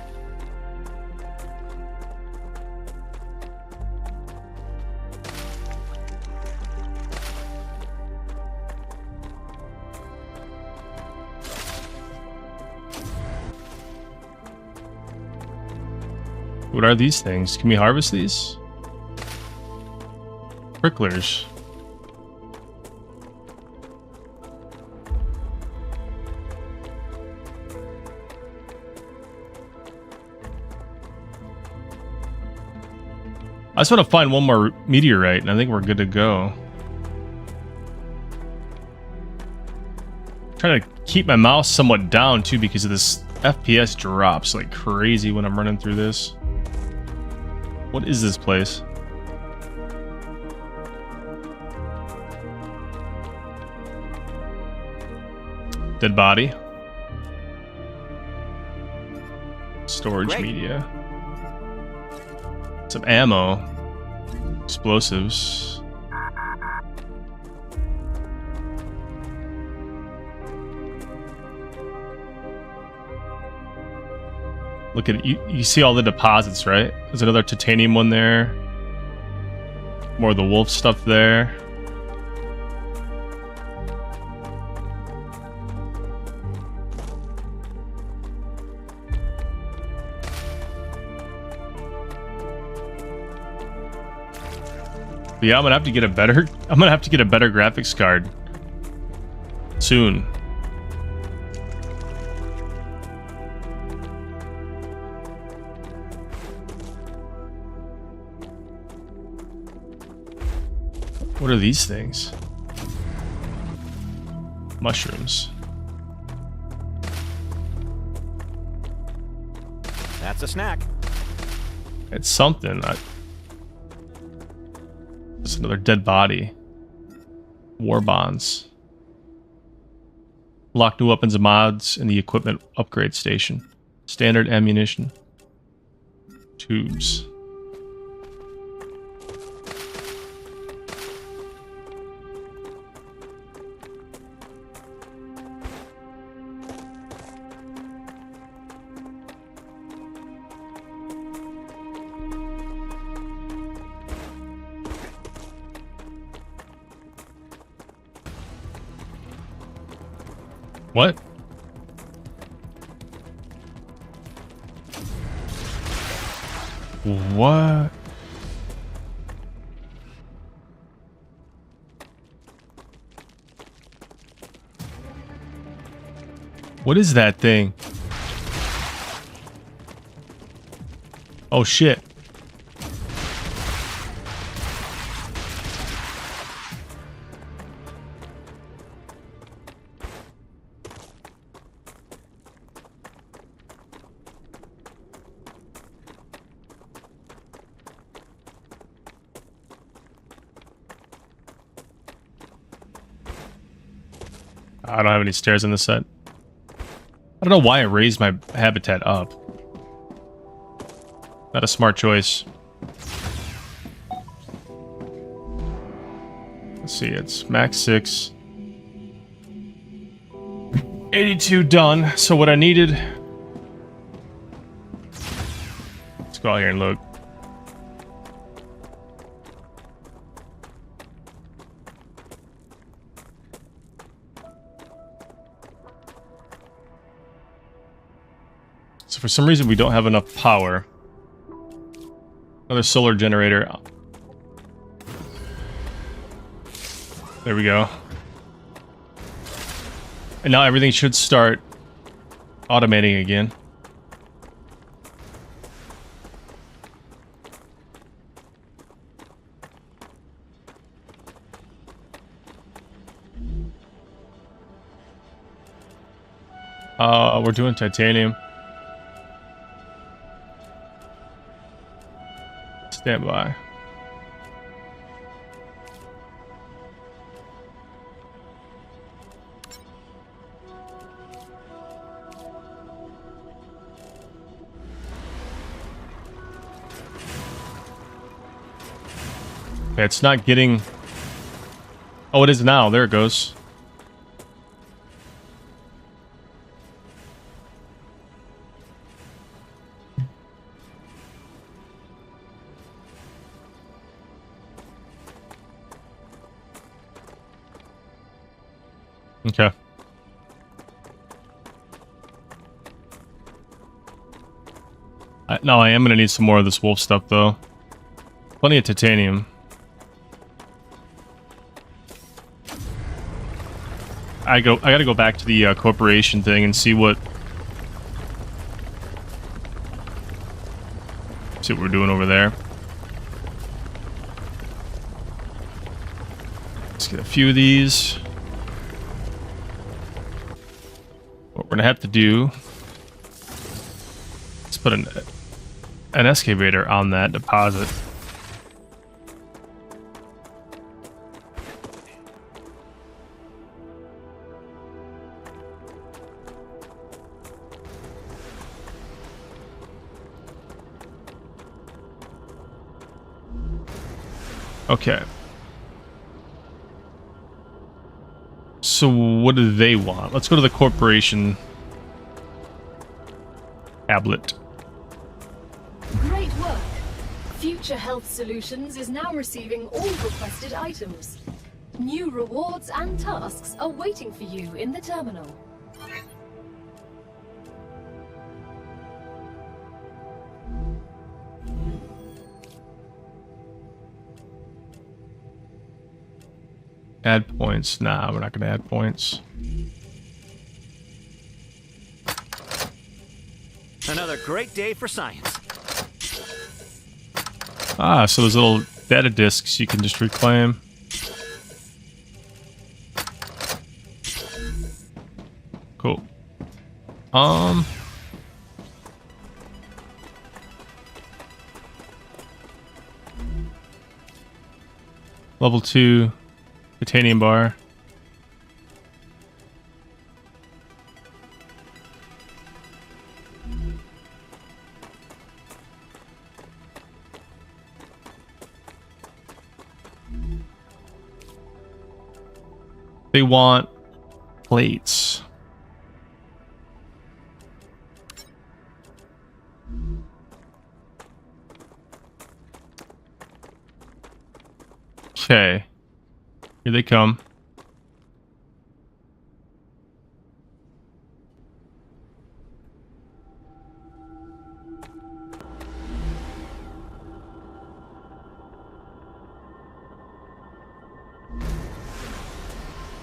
What are these things? Can we harvest these? Pricklers. I just want to find one more meteorite, and I think we're good to go. I'm trying to keep my mouse somewhat down, too, because of this FPS drops like crazy when I'm running through this. What is this place? Dead body. Storage Great. media. Some ammo. Explosives. Look at it. You see all the deposits, right? There's another titanium one there. More of the wolf stuff there. But yeah, I'm gonna have to get a better graphics card soon. What are these things? Mushrooms. That's a snack. It's something. There's another dead body. War bonds. Lock new weapons and mods in the equipment upgrade station. Standard ammunition. Tubes. What? What? What is that thing? Oh shit. I don't have any stairs in this set. I don't know why I raised my habitat up. Not a smart choice. Let's see, it's max 6. 82 done. So what I needed... Let's go out here and look. So for some reason we don't have enough power. Another solar generator. There we go. And now everything should start automating again. We're doing titanium. Stand by. Okay, it's not getting... Oh, it is now. There it goes. Okay. I No, I am gonna need some more of this wolf stuff though. Plenty of titanium. I gotta go back to the corporation thing and see what we're doing over there. Let's get a few of these. What we're gonna have to do is put an excavator on that deposit. Okay. So what do they want? Let's go to the corporation tablet. Great work. Future Health Solutions is now receiving all requested items. New rewards and tasks are waiting for you in the terminal. Add points. Nah, we're not going to add points. Another great day for science. Ah, so those little data disks you can just reclaim. Cool. Level 2 titanium bar. They want plates. Okay. Here they come.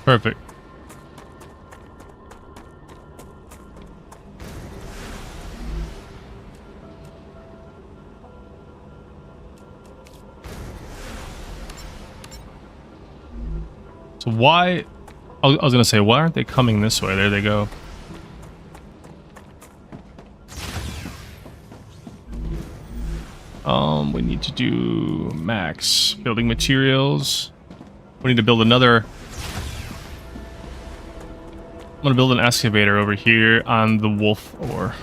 Perfect. So why... I was gonna say, why aren't they coming this way? There they go. We need to do max building materials. We need to build another... I'm gonna build an excavator over here on the wolf ore.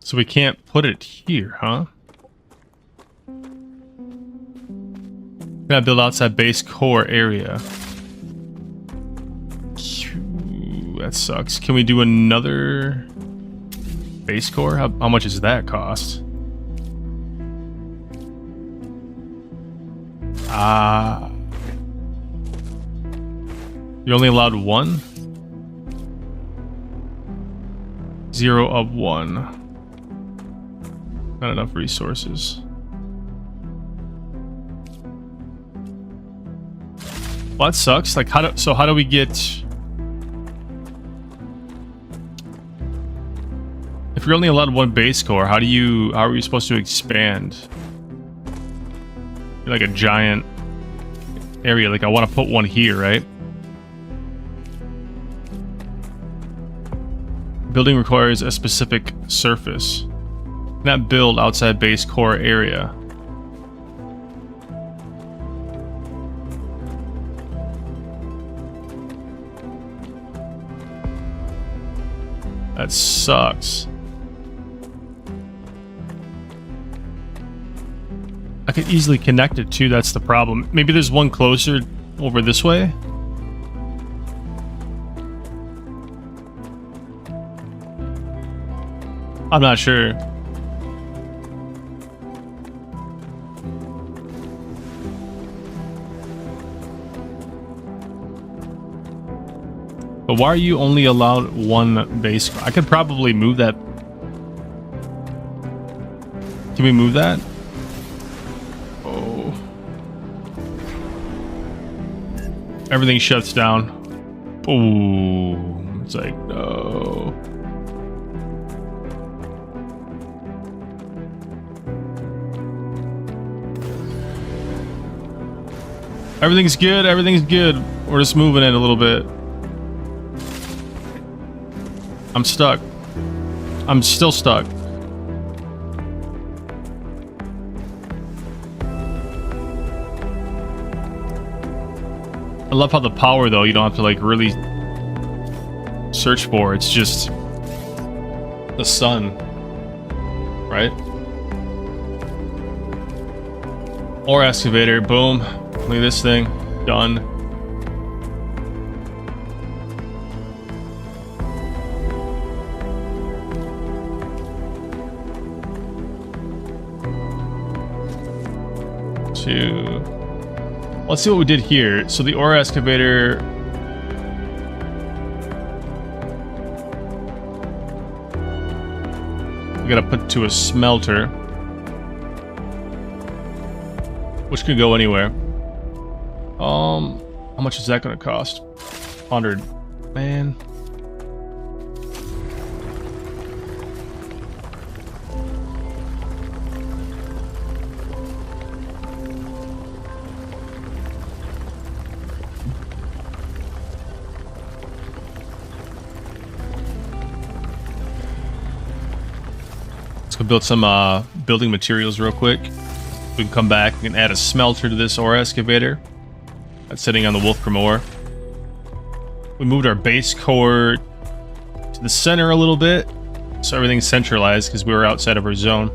So we can't put it here, huh? Gotta build outside base core area. That sucks. Can we do another base core? How much does that cost? Ah. You're only allowed one? 0 of 1. Not enough resources. Well, that sucks. Like, how do we get... If you're only allowed one base core, how are you supposed to expand? You're like a giant area. Like, I want to put one here, right? Building requires a specific surface. Not build outside base core area. That sucks. could easily connect it too, that's the problem. Maybe there's one closer over this way? I'm not sure. But why are you only allowed one base? I could probably move that. Can we move that? Oh. Everything shuts down. Oh. It's like, no. Everything's good. Everything's good. We're just moving it a little bit. I'm stuck. I'm still stuck. I love how the power, though, you don't have to, like, really search for. It's just the sun, right? Ore excavator, boom. Look at this thing. Done. Let's see what we did here. So the ore excavator. We gotta put to a smelter, which could go anywhere. How much is that gonna cost? 100. Man. Let's go build some building materials real quick. We can come back. We can add a smelter to this ore excavator. That's sitting on the Wolfram ore. We moved our base core to the center a little bit, so everything's centralized because we were outside of our zone.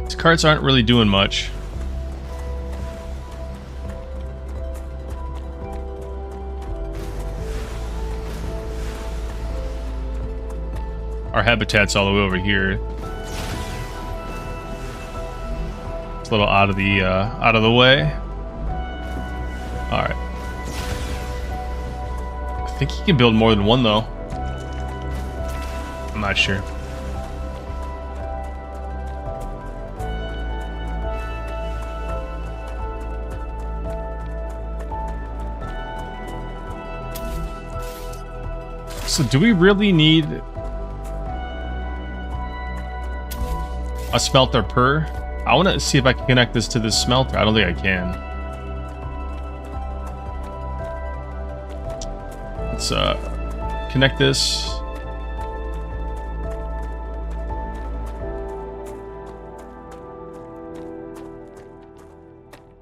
These carts aren't really doing much. Our habitat's all the way over here. It's a little out of the way. All right. I think he can build more than one, though. I'm not sure. So do we really need a smelter per? I want to see if I can connect this to this smelter. I don't think I can. Let's connect this.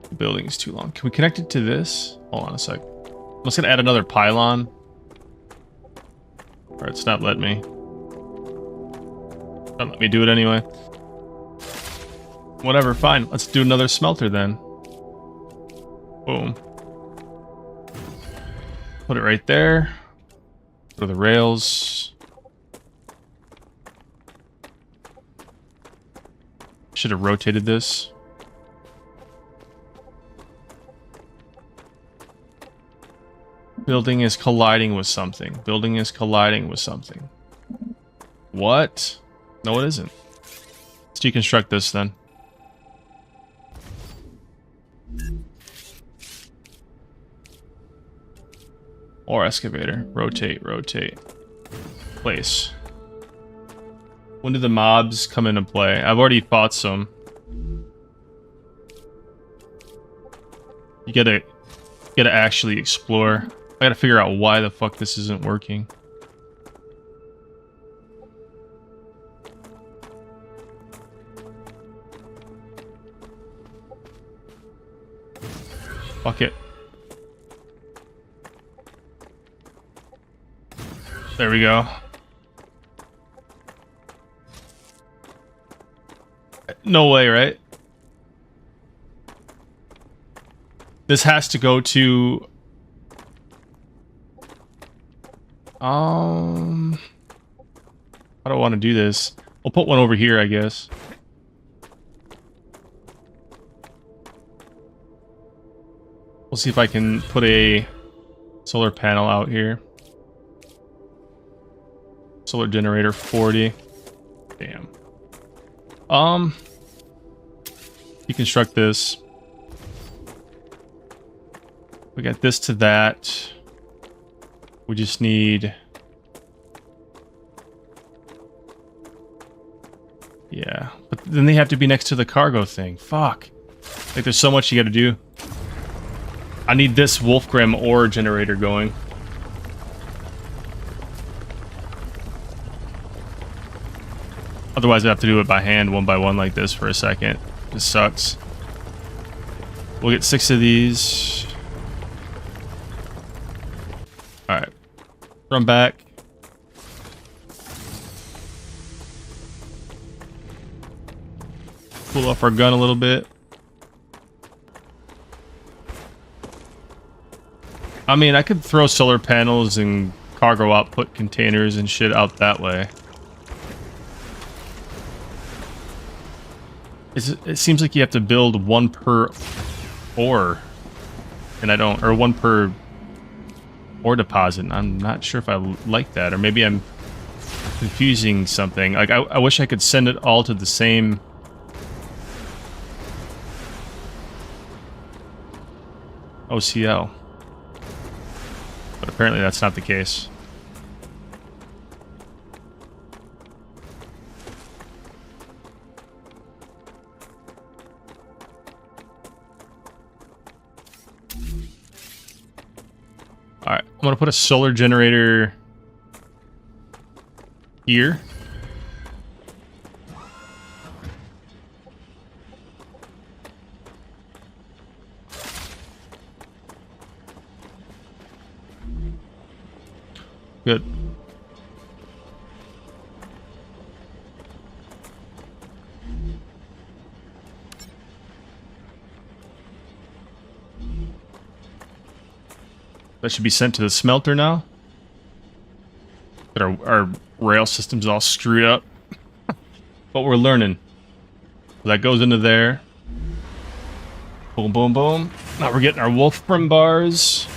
The building is too long. Can we connect it to this? Hold on a sec. I'm just gonna add another pylon. Alright, it's not letting me. Don't let me do it anyway. Whatever, fine. Let's do another smelter then. Boom. Put it right there. Go to the rails. Should have rotated this. Building is colliding with something. Building is colliding with something. What? No, it isn't. Let's deconstruct this then. Or excavator. Rotate, rotate. Place. When do the mobs come into play? I've already fought some. You gotta actually explore. I gotta figure out why the fuck this isn't working. Fuck it. There we go. No way, right? This has to go to... How do I want to do this? I'll put one over here, I guess. We'll see if I can put a solar panel out here. Solar generator 40. Damn. Deconstruct this. We got this to that. We just need... Yeah. But then they have to be next to the cargo thing. Fuck. Like, there's so much you gotta do. I need this Wolfgram ore generator going. Otherwise, I have to do it by hand, one by one, like this for a second. This sucks. We'll get 6 of these. Alright. Run back. Pull off our gun a little bit. I mean, I could throw solar panels and cargo output containers and shit out that way. It seems like you have to build one per ore. And I don't... Or one per ore deposit. I'm not sure if I like that. Or maybe I'm confusing something. Like, I wish I could send it all to the same... OCL. But apparently that's not the case. Alright, I'm gonna put a solar generator here. Good. That should be sent to the smelter now. But our rail system's all screwed up. But we're learning. That goes into there. Boom, boom, boom. Now we're getting our Wolfram bars.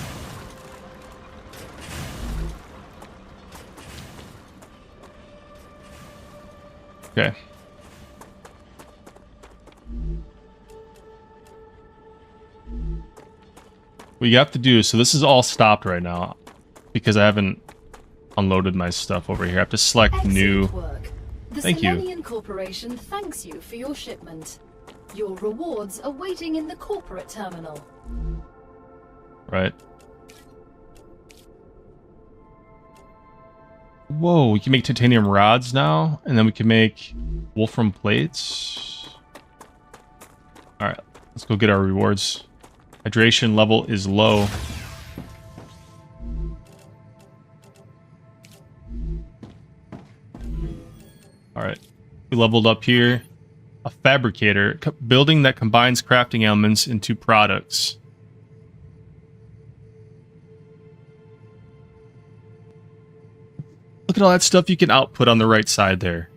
Okay. What you have to do, so this is all stopped right now because I haven't unloaded my stuff over here. I have to select Excellent new. Work. The Thank you. Selenian Corporation thanks you for your shipment. Your rewards are waiting in the corporate terminal. Right. Whoa, we can make titanium rods now, and then we can make wolfram plates. Alright, let's go get our rewards. Hydration level is low. Alright, we leveled up here. A fabricator, building that combines crafting elements into products. Look at all that stuff you can output on the right side there.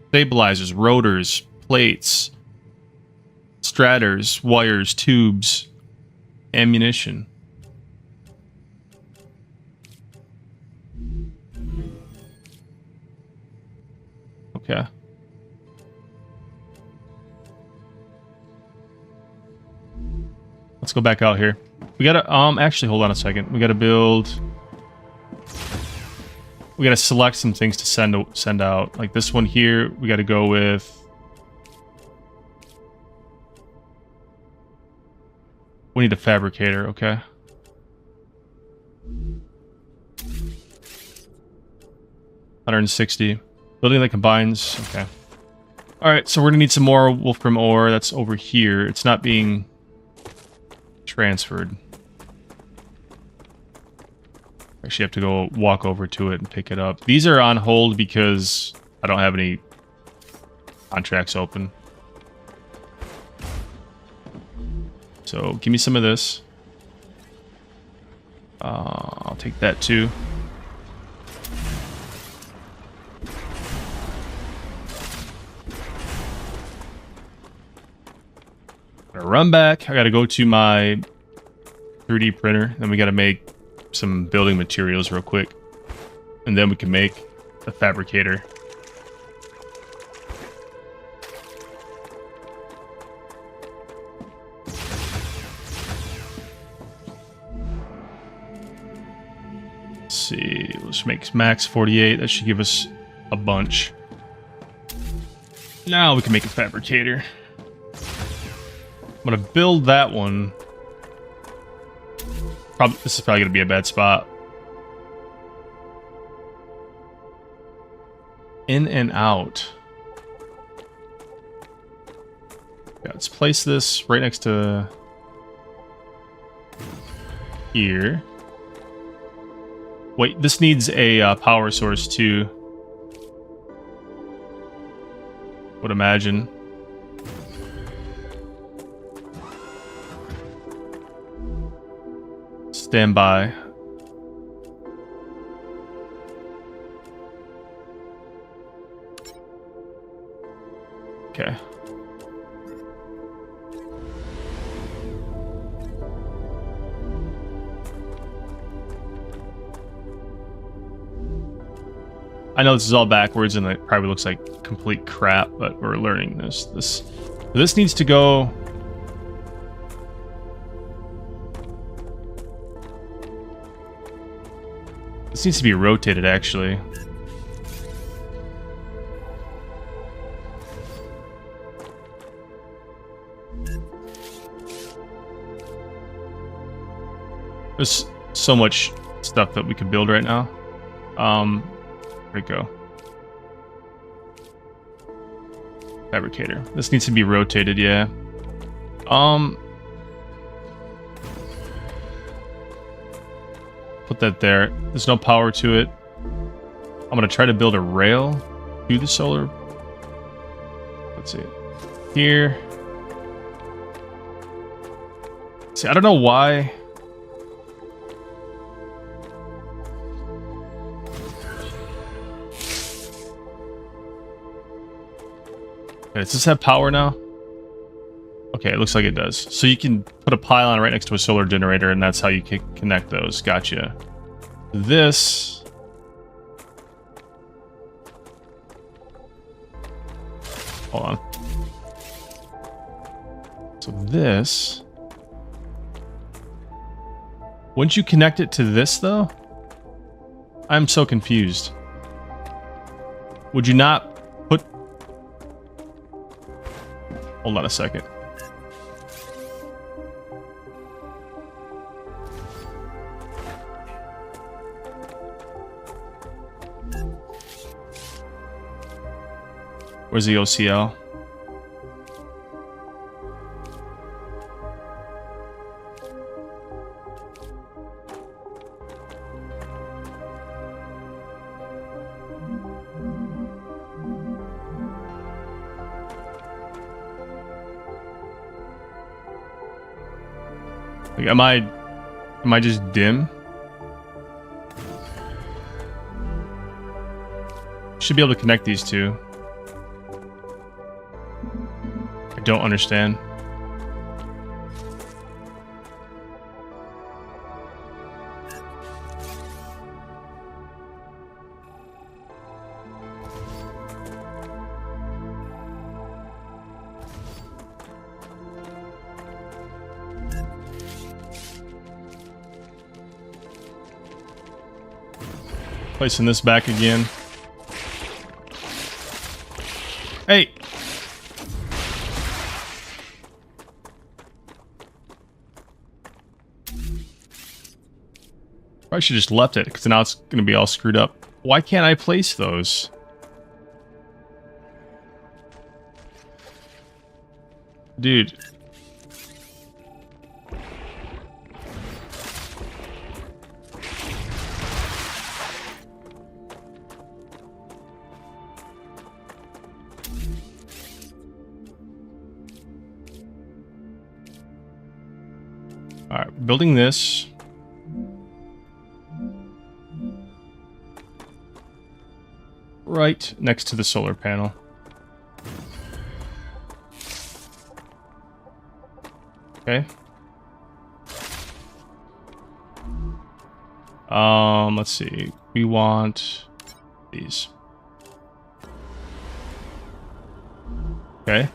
Stabilizers, rotors, plates, strators, wires, tubes, ammunition. Okay. Let's go back out here. We gotta, actually, hold on a second. We gotta build... We gotta select some things to send out. Like this one here, we gotta go with... We need a fabricator, okay. $160. Building that combines, okay. Alright, so we're gonna need some more Wolfram ore. That's over here. It's not being transferred. Actually have to go walk over to it and pick it up. These are on hold because I don't have any contracts open. So give me some of this. I'll take that too. Gonna run back. I gotta go to my 3D printer. Then we gotta make some building materials real quick. And then we can make the fabricator. Let's see, let's make max 48. That should give us a bunch. Now we can make a fabricator. I'm gonna build that one. This is probably gonna be a bad spot. In and out. Yeah, let's place this right next to here. Wait, this needs a power source too. Would imagine. Stand by. Okay. I know this is all backwards and it probably looks like complete crap, but we're learning this. This needs to go. This needs to be rotated, actually. There's so much stuff that we can build right now. There we go. Fabricator. This needs to be rotated, yeah. Put that there. There's no power to it. I'm gonna try to build a rail to the solar. Let's see. Here. See, I don't know why. Okay, does this have power now? Okay, it looks like it does. So you can put a pylon right next to a solar generator, and that's how you can connect those. Gotcha. This... Hold on. So this... Wouldn't you connect it to this, though? I'm so confused. Would you not put... Hold on a second. Where's the OCL? Like, am I just dim? Should be able to connect these two. I don't understand. Placing this back again. Hey! Probably should just left it, because now it's going to be all screwed up. Why can't I place those? Dude. Alright, building this. right next to the solar panel. Okay. Let's see. We want these. Okay.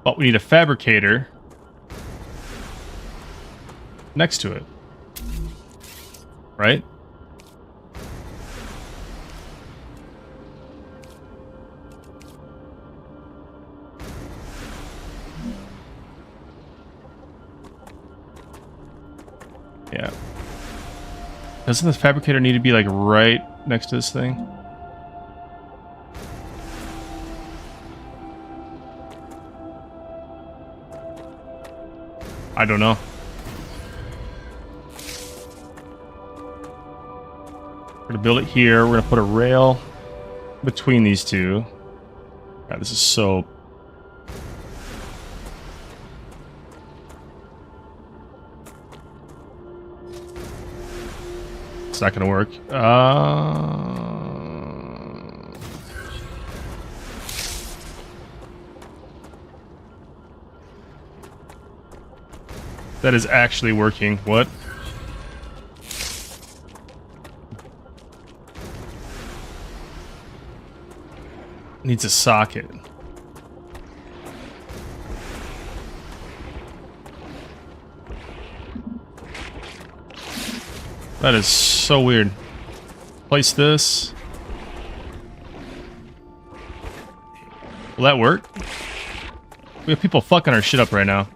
But we need a fabricator next to it. Right? Yeah. Doesn't the fabricator need to be like right next to this thing? I don't know. We're gonna build it here. We're gonna put a rail between these two. God, this is so... It's not gonna work. That is actually working. What? Needs a socket. That is so weird. Place this. Will that work? We have people fucking our shit up right now.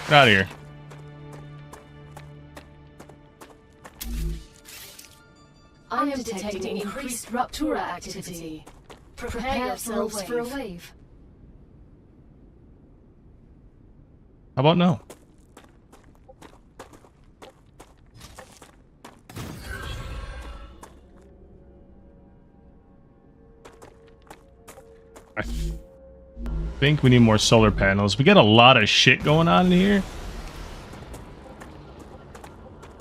Get out of here. I am detecting increased Ruptura activity. Prepare yourselves for a wave. How about no? I think we need more solar panels. We got a lot of shit going on in here.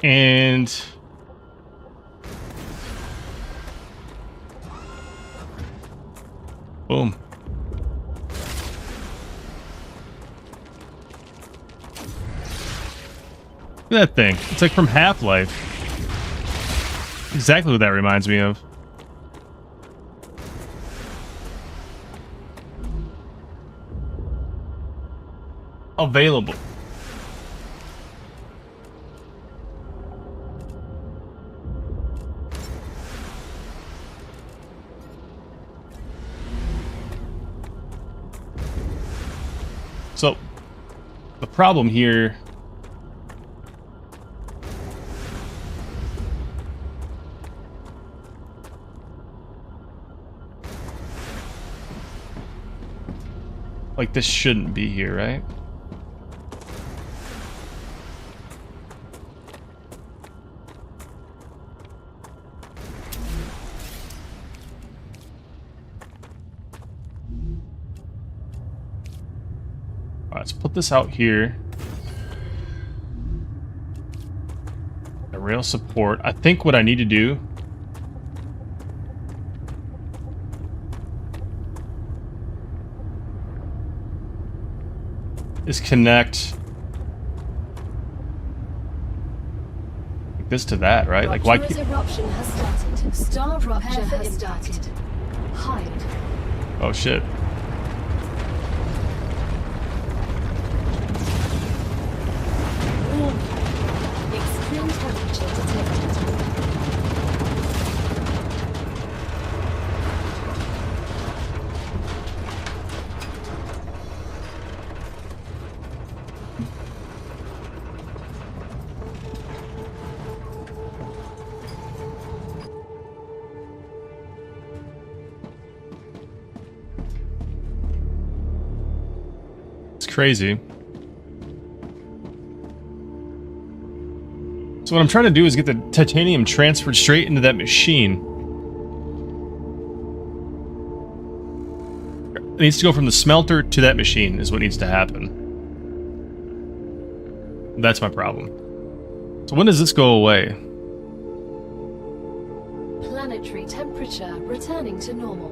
And... boom. Look at that thing. It's like from Half-Life. Exactly what that reminds me of. Available. So, the problem here... like, this shouldn't be here, right? Let's put this out here. The rail support. I think what I need to do is connect like this to that, right? Like why keep... eruption has started. Star Rupture has started. Hide. Oh shit. Extreme temperature detected. It's crazy. So what I'm trying to do is get the titanium transferred straight into that machine. It needs to go from the smelter to that machine is what needs to happen. That's my problem. So when does this go away? Planetary temperature returning to normal.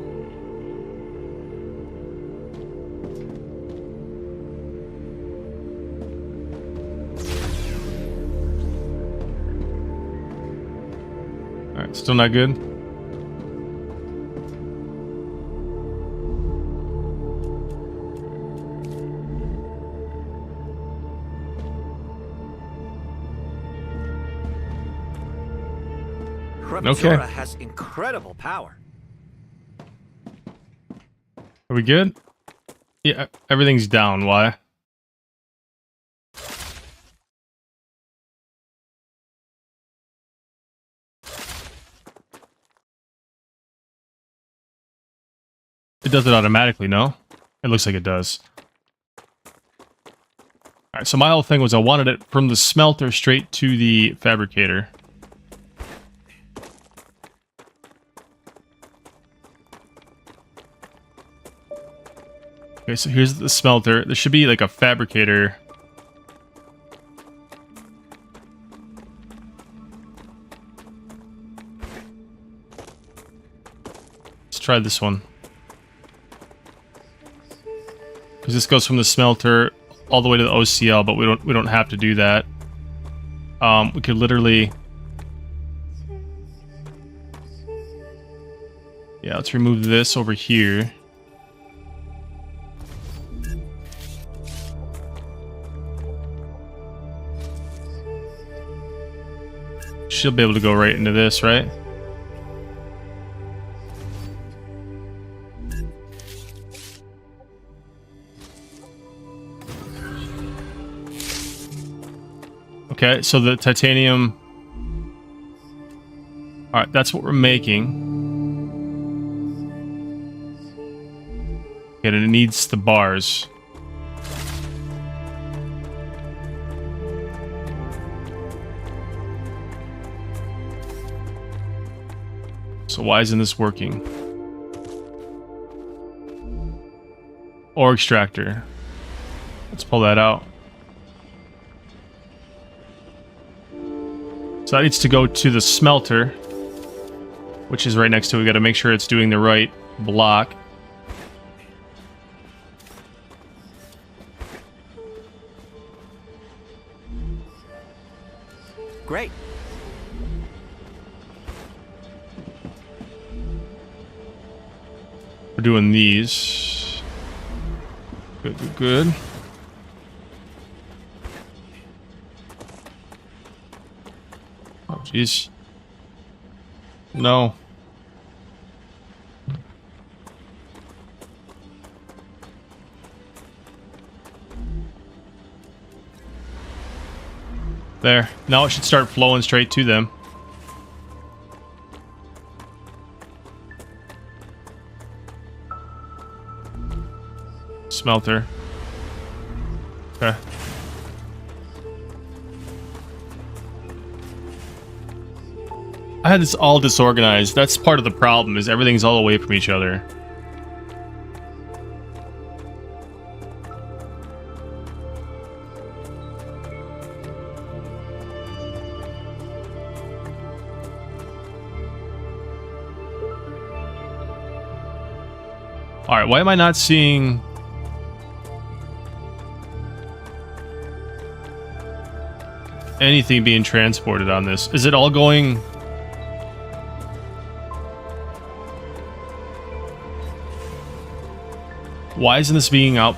Alright, still not good? Rupture Okay. has incredible power. Are we good? Yeah, everything's down. Why? It does it automatically, no? It looks like it does. Alright, so my whole thing was I wanted it from the smelter straight to the fabricator. Okay, so here's the smelter. There should be like a fabricator. Let's try this one. Because this goes from the smelter all the way to the OCL, but we don't have to do that. We could literally... Yeah, let's remove this over here. She'll be able to go right into this, right? Okay, so the titanium... Alright, that's what we're making. Okay, and it needs the bars. So why isn't this working? Ore extractor. Let's pull that out. So that needs to go to the smelter, which is right next to it. We got to make sure it's doing the right block. Great. We're doing these. Good, good, good. Oh, jeez. No. There. Now it should start flowing straight to them. Smelter. Okay. I had this all disorganized. That's part of the problem, is everything's all away from each other. Alright, why am I not seeing... anything being transported on this? Is it all going... Why isn't this being out?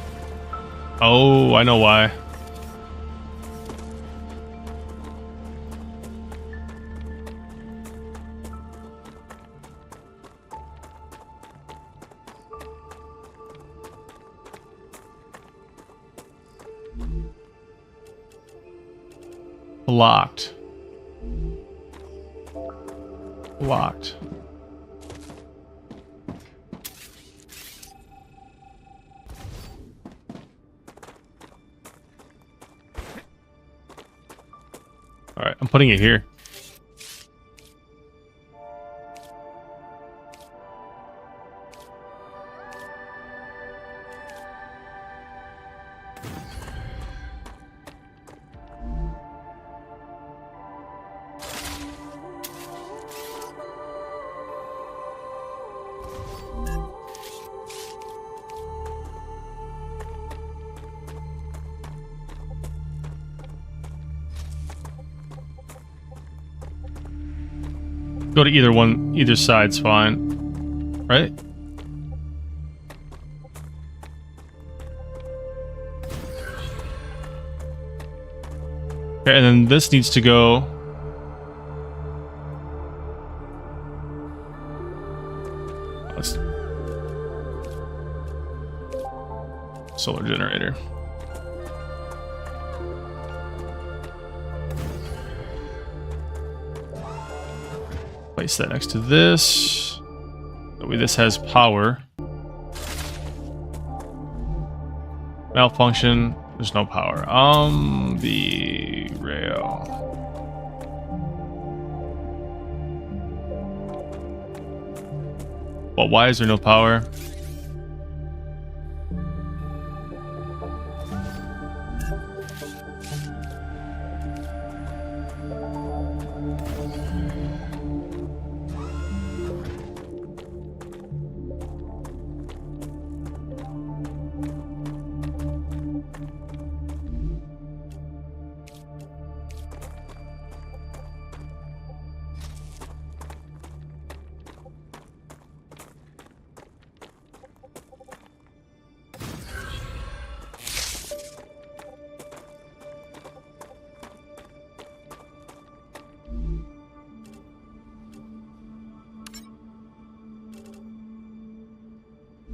Oh, I know why. Locked. Locked. Alright, I'm putting it here. Go to either one, either side's fine, right? Okay, and then this needs to go. Let's... Solar generator. Place that next to this. That way this has power. Malfunction. There's no power. The rail. Well, why is there no power?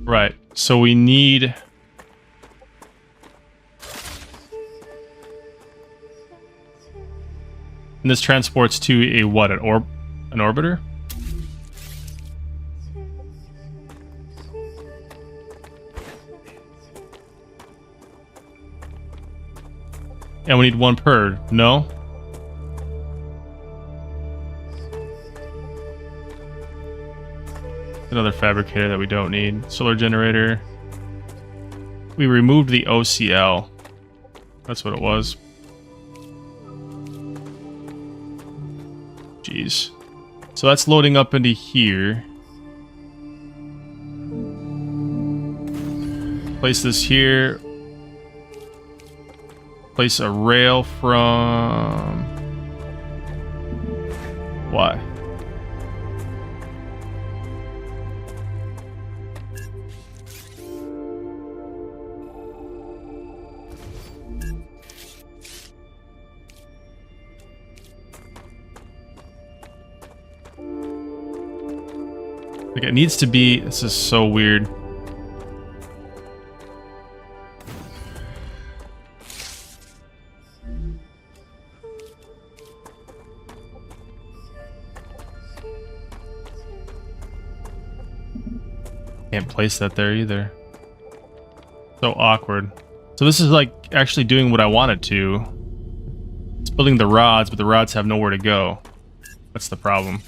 Right, so we need... And this transports to a what? An orbiter? And we need one per, no? Another fabricator that we don't need. Solar generator. We removed the OCL. That's what it was. Jeez. So that's loading up into here. Place this here. Place a rail from... Why? Like it needs to be... This is so weird. Can't place that there either. So awkward. So this is like actually doing what I wanted to. It's building the rods, but the rods have nowhere to go. That's the problem.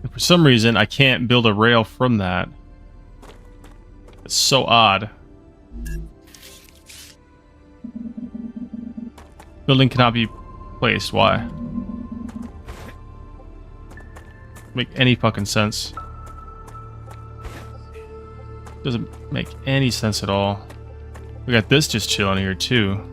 And for some reason, I can't build a rail from that. It's so odd. Building cannot be placed. Why? Make any fucking sense. Doesn't make any sense at all. We got this just chilling here too.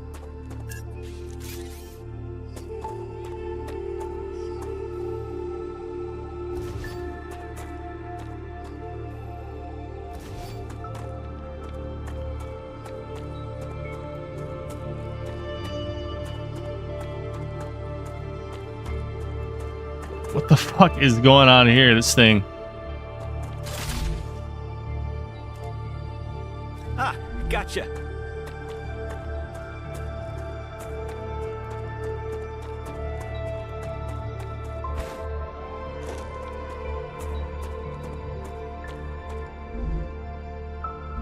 What the fuck is going on here? This thing. Ah, gotcha.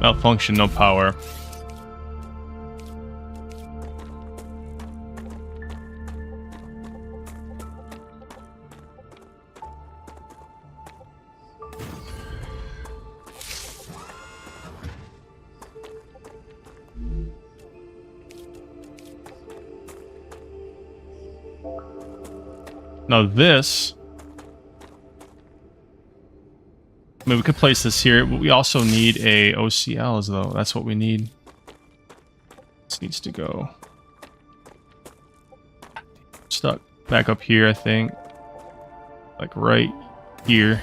Malfunction, no power. Now this, I mean, we could place this here, but we also need a OCL as though. That's what we need. This needs to go back up here, I think. Like right here.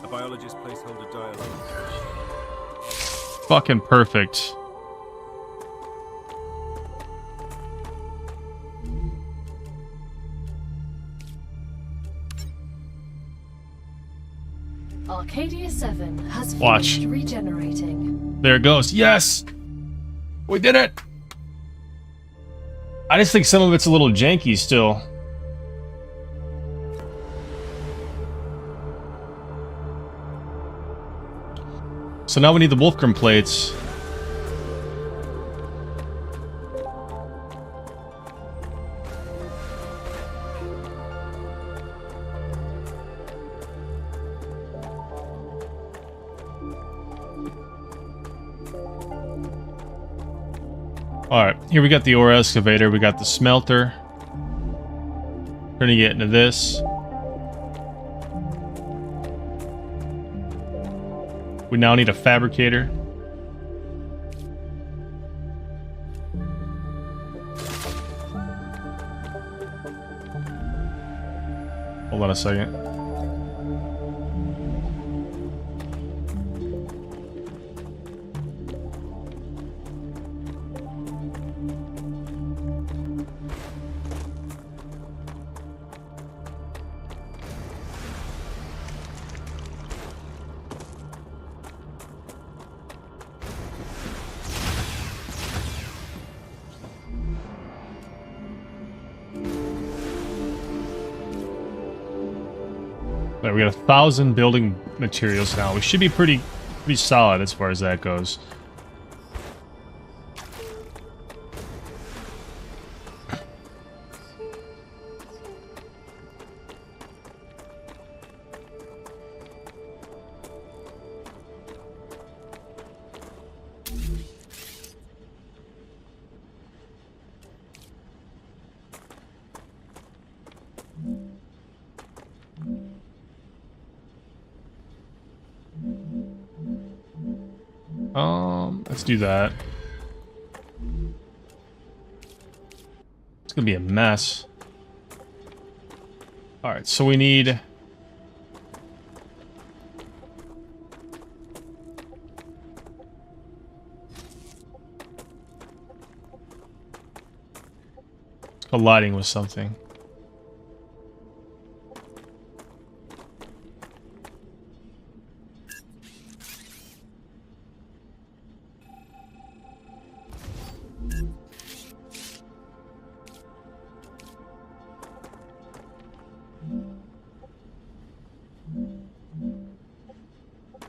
A biologist placeholder dialogue. Fucking perfect. Arcadia 7 has Watch. finished regenerating. There it goes. Yes! We did it! I just think some of it's a little janky still. So now we need the Wolfgram plates. Alright, here we got the ore excavator, we got the smelter. We're gonna get into this. We now need a fabricator. Hold on a second. Right, we got 1,000 building materials now. We should be pretty solid as far as that goes. Let's do that. It's gonna be a mess. Alright, so we need... colliding with something.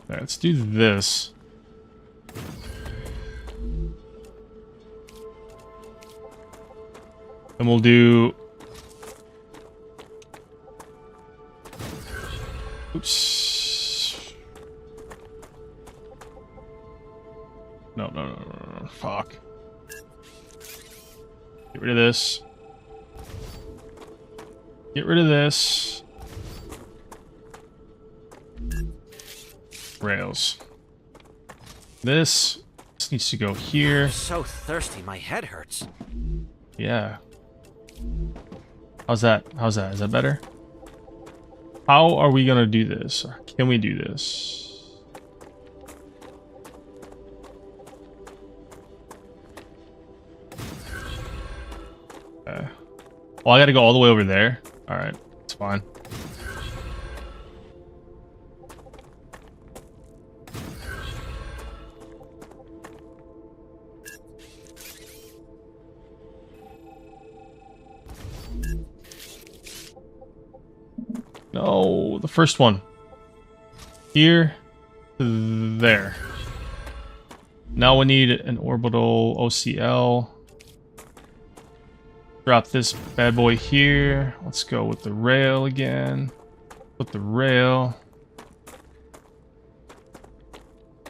Alright, let's do this. And we'll do... Oops. No. Fuck. Get rid of this. Get rid of this. Rails. This needs to go here. I'm so thirsty, my head hurts. Yeah. How's that? How's that? Is that better? How are we gonna do this? Or can we do this? Okay. Well, I gotta go all the way over there. Alright, it's fine. No, the first one. Here, there. Now we need an orbital OCL. Drop this bad boy here. Let's go with the rail again. Put the rail.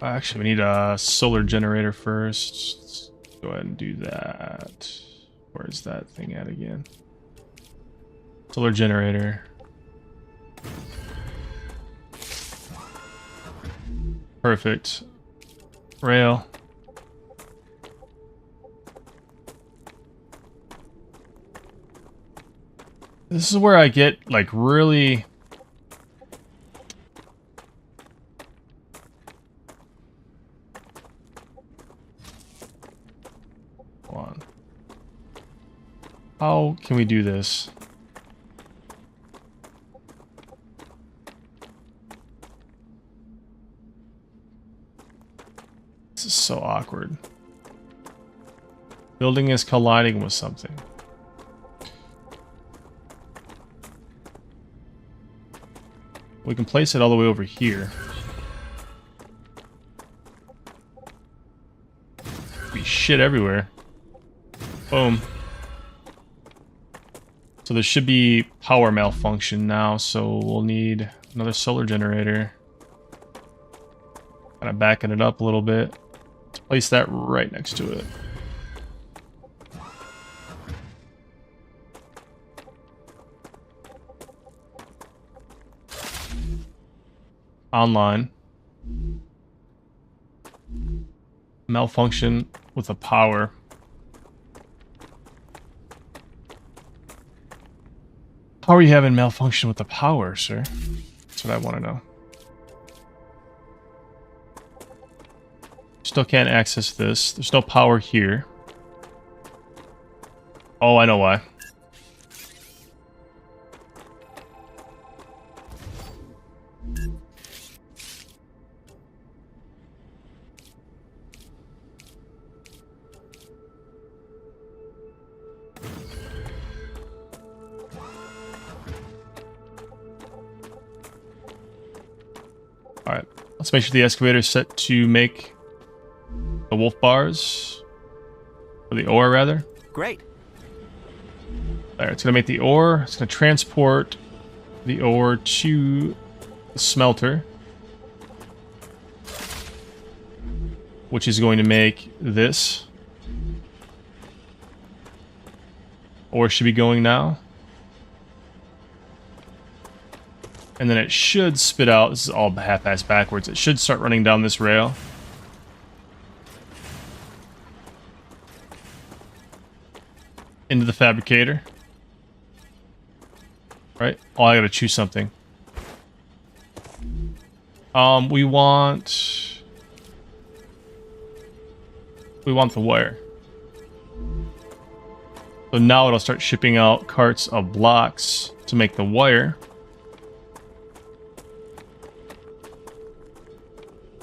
Actually, we need a solar generator first. Let's go ahead and do that. Where's that thing at again? Solar generator. Perfect. Rail. This is where I get, like, really... Hold on. How can we do this? This is so awkward. Building is colliding with something. We can place it all the way over here. Be shit everywhere. Boom. So there should be power malfunction now, so we'll need another solar generator. Kind of backing it up a little bit. Let's place that right next to it. Online. Malfunction with the power. How are you having malfunction with the power, sir? That's what I want to know. Still can't access this. There's no power here. Oh, I know why. Alright, let's make sure the excavator is set to make the wolf bars. Or the ore, rather. Great. There, it's going to make the ore. It's going to transport the ore to the smelter. Which is going to make this. Ore should be going now. And then it should spit out. This is all half-assed backwards. It should start running down this rail. Into the fabricator. Right? Oh, I gotta choose something. We want the wire. So now it'll start shipping out carts of blocks to make the wire.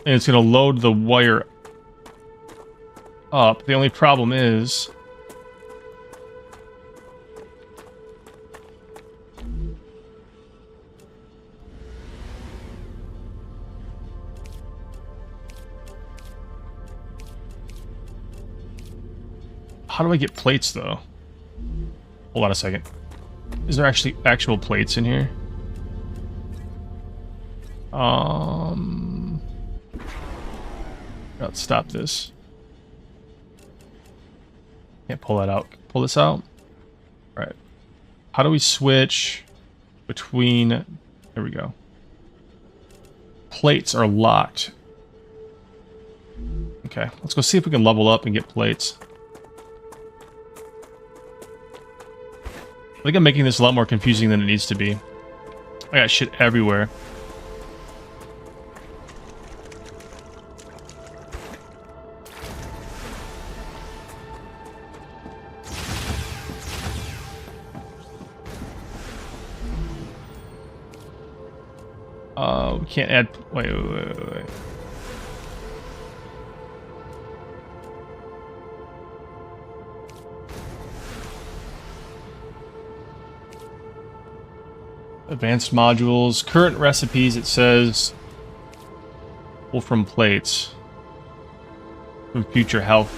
And it's going to load the wire up. The only problem is... How do I get plates, though? Hold on a second. Is there actually actual plates in here? Let's stop this. Can't pull that out. Pull this out. All right. How do we switch between... There we go. Plates are locked. Okay, let's go see if we can level up and get plates. I think I'm making this a lot more confusing than it needs to be. I got shit everywhere. We can't add... Wait. Advanced modules. Current recipes, it says... Wolfram plates. From future health.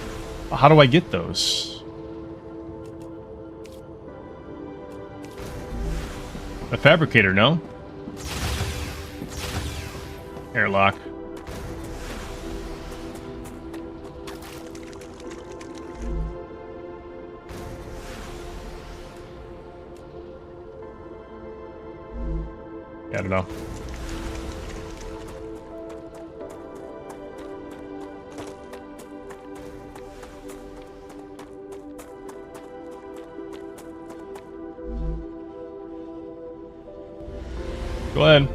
How do I get those? A fabricator, no? Airlock. I don't know. Go ahead.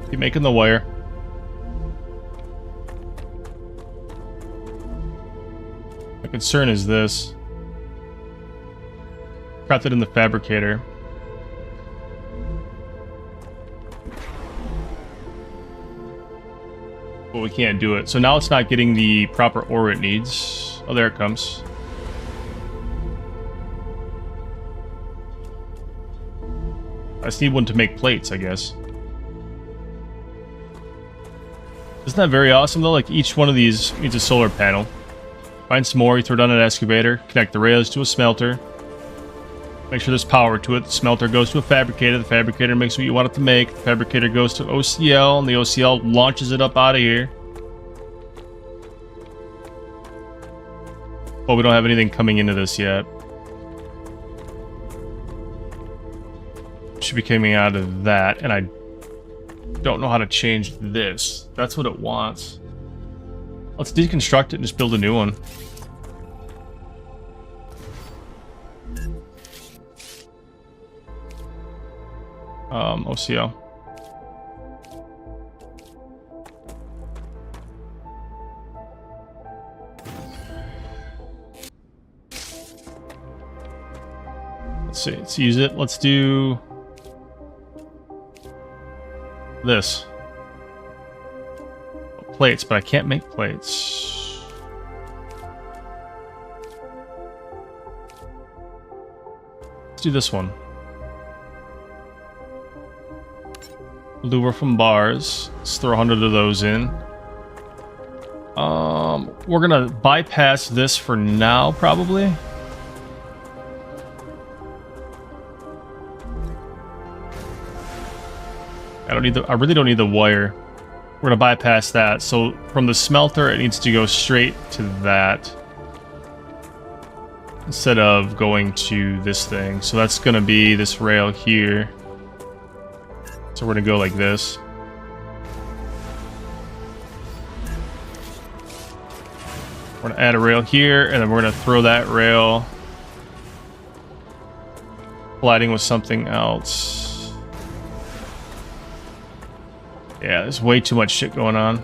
Keep making the wire. My concern is this. Craft it in the fabricator. But we can't do it. So now it's not getting the proper ore it needs. Oh, there it comes. I just need one to make plates, I guess. Isn't that very awesome, though? Like, each one of these needs a solar panel. Find some more, you throw it down an excavator, connect the rails to a smelter. Make sure there's power to it. The smelter goes to a fabricator. The fabricator makes what you want it to make. The fabricator goes to OCL, and the OCL launches it up out of here. Well, we don't have anything coming into this yet. Should be coming out of that, and I don't know how to change this. That's what it wants. Let's deconstruct it and just build a new one. OCL. Let's see, let's use it. Let's do this. Plates, but I can't make plates. Let's do this one. Lure from bars. Let's throw 100 of those in. We're gonna bypass this for now, probably. I really don't need the wire. We're gonna bypass that. So from the smelter, it needs to go straight to that instead of going to this thing. So that's gonna be this rail here. So we're gonna go like this. We're gonna add a rail here, and then we're gonna throw that rail colliding with something else. Yeah, there's way too much shit going on.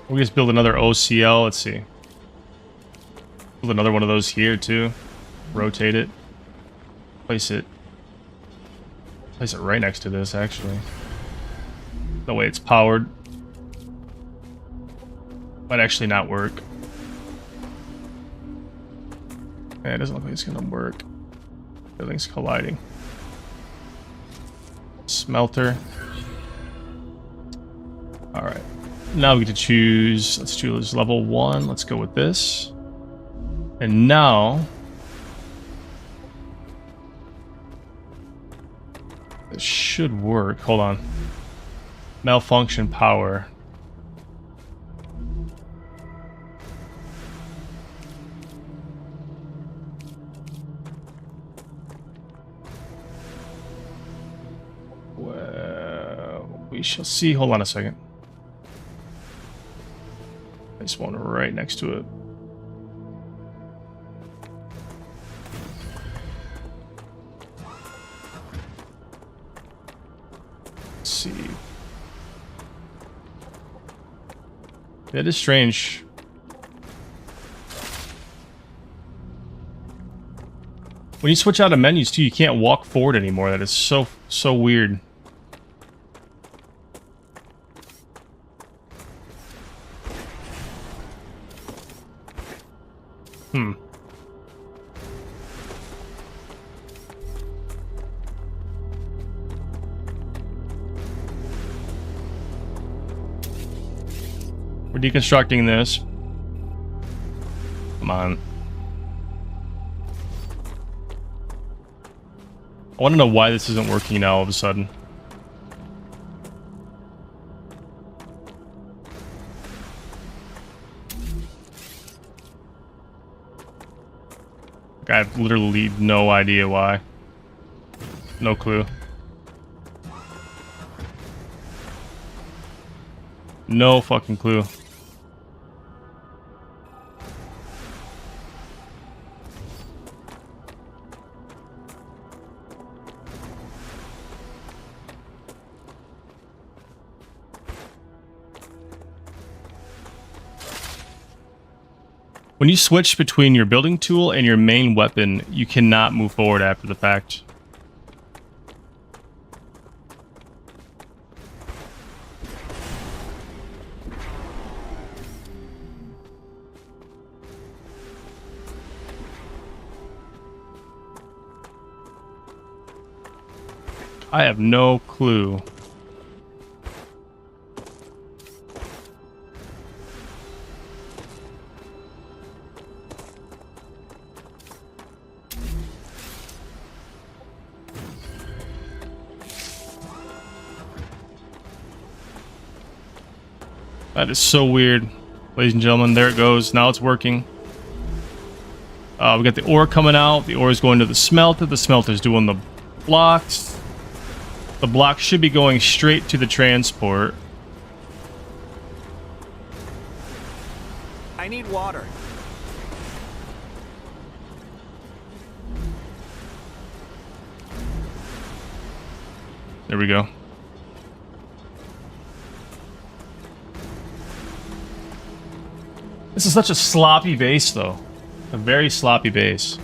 We just build another OCL. Let's see. Build another one of those here too. Rotate it. Place it right next to this, actually. The way it's powered. Might actually not work. Yeah, it doesn't look like it's gonna work. Everything's colliding. Smelter. Alright. Now we get to choose, let's choose level 1. Let's go with this. And now this should work. Hold on. Malfunction power. Well, we shall see. Hold on a second. There's one right next to it. Let's see. That is strange. When you switch out of menus too, you can't walk forward anymore. That is so weird. We're deconstructing this. Come on. I want to know why this isn't working now all of a sudden. I have literally no idea why. No clue. No fucking clue. When you switch between your building tool and your main weapon, you cannot move forward after the fact. I have no clue. That is so weird, ladies and gentlemen. There it goes. Now it's working. We got the ore coming out. The ore is going to the smelter. The smelter's doing the blocks. The block should be going straight to the transport. I need water. There we go. This is such a sloppy base, though. A very sloppy base.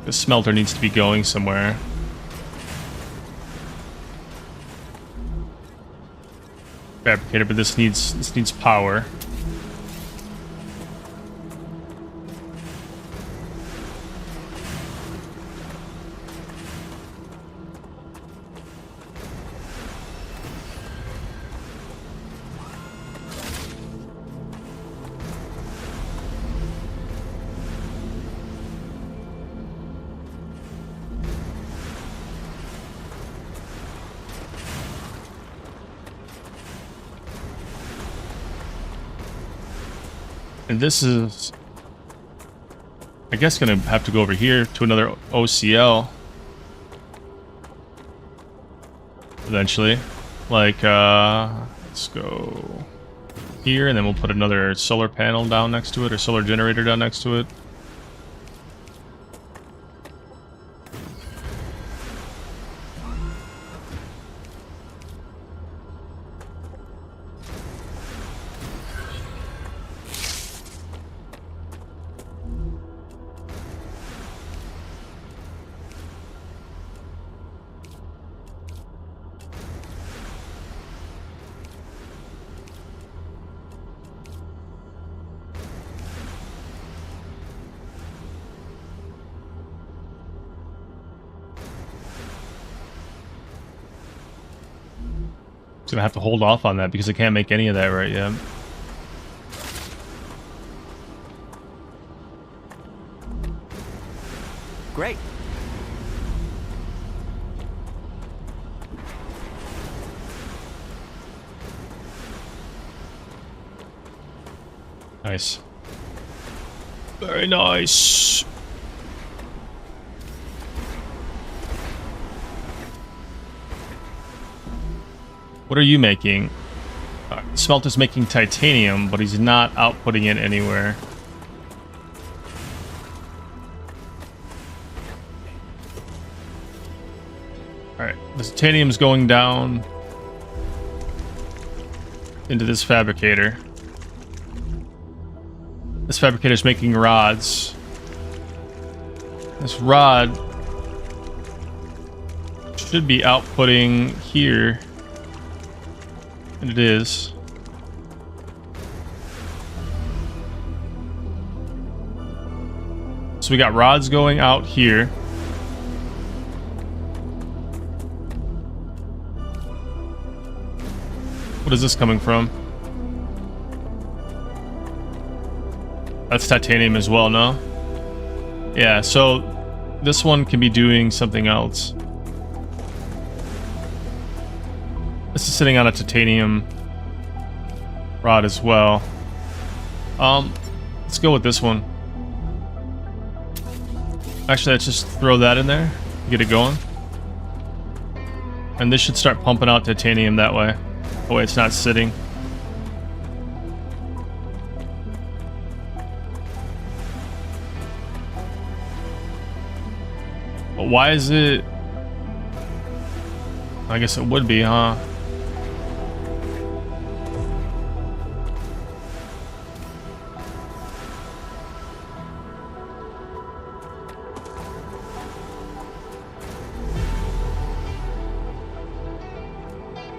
The smelter needs to be going somewhere. Fabricator, but this needs power. And this is, I guess, gonna have to go over here to another OCL eventually. Like, let's go here, and then we'll put another solar panel down next to it, or solar generator down next to it. Gonna have to hold off on that because I can't make any of that right yet. Great. Nice. Very nice. What are you making? Smelter's making titanium, but he's not outputting it anywhere. Alright, the titanium's going down into this fabricator. This fabricator's making rods. This rod should be outputting here. And it is. So we got rods going out here. What is this coming from? That's titanium as well, no? Yeah, so this one can be doing something else. This is sitting on a titanium rod as well. Let's go with this one. Actually, let's just throw that in there, get it going. And this should start pumping out titanium that way. Oh, it's not sitting. Why is it? I guess it would be, huh?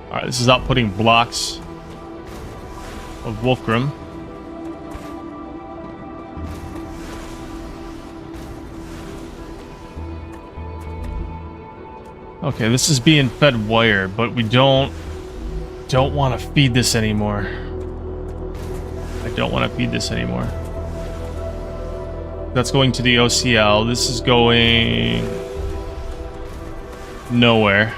Alright, this is outputting blocks of Wolfgram. Okay, this is being fed wire, but we don't want to feed this anymore. I don't want to feed this anymore. That's going to the OCL. This is going nowhere.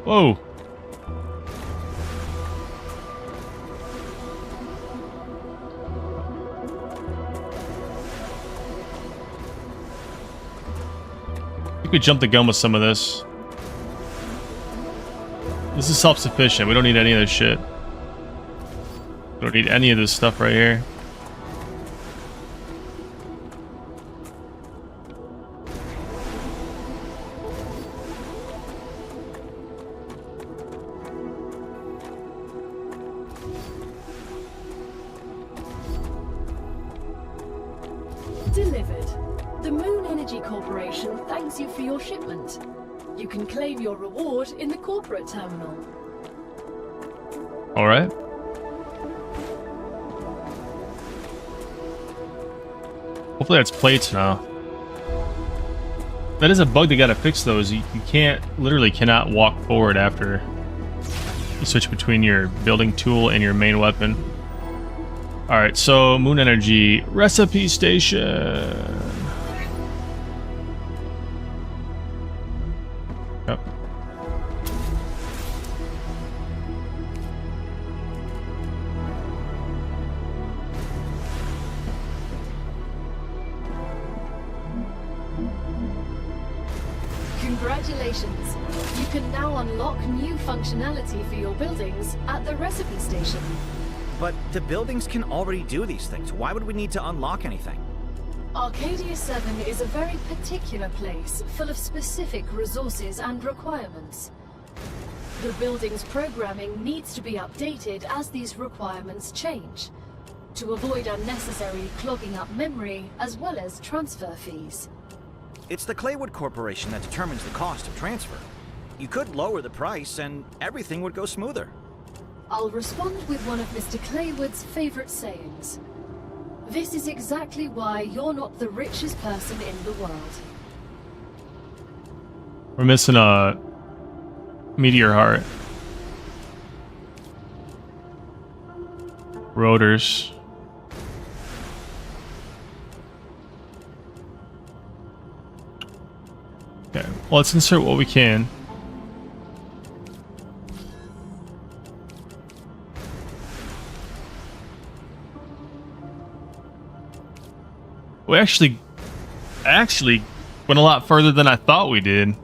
Whoa. I think we jumped the gun with some of this. This is self-sufficient. We don't need any of this shit. We don't need any of this stuff right here. Delivered. The Moon Energy Corporation thanks you for your shipment. You can claim your reward in the corporate terminal. All right. Hopefully that's plates now. That is a bug they gotta fix though, is you can't, literally cannot walk forward after you switch between your building tool and your main weapon. Alright, so Moon Energy Recipe Station. Yep. Congratulations! You can now unlock new functionality for your buildings at the Recipe Station. But the buildings can already do these things. Why would we need to unlock anything? Arcadia 7 is a very particular place, full of specific resources and requirements. The building's programming needs to be updated as these requirements change, to avoid unnecessarily clogging up memory as well as transfer fees. It's the Claywood Corporation that determines the cost of transfer. You could lower the price and everything would go smoother. I'll respond with one of Mr. Claywood's favorite sayings. This is exactly why you're not the richest person in the world. We're missing a meteor heart. Rotors. Okay, well, let's insert what we can. We actually went a lot further than I thought we did.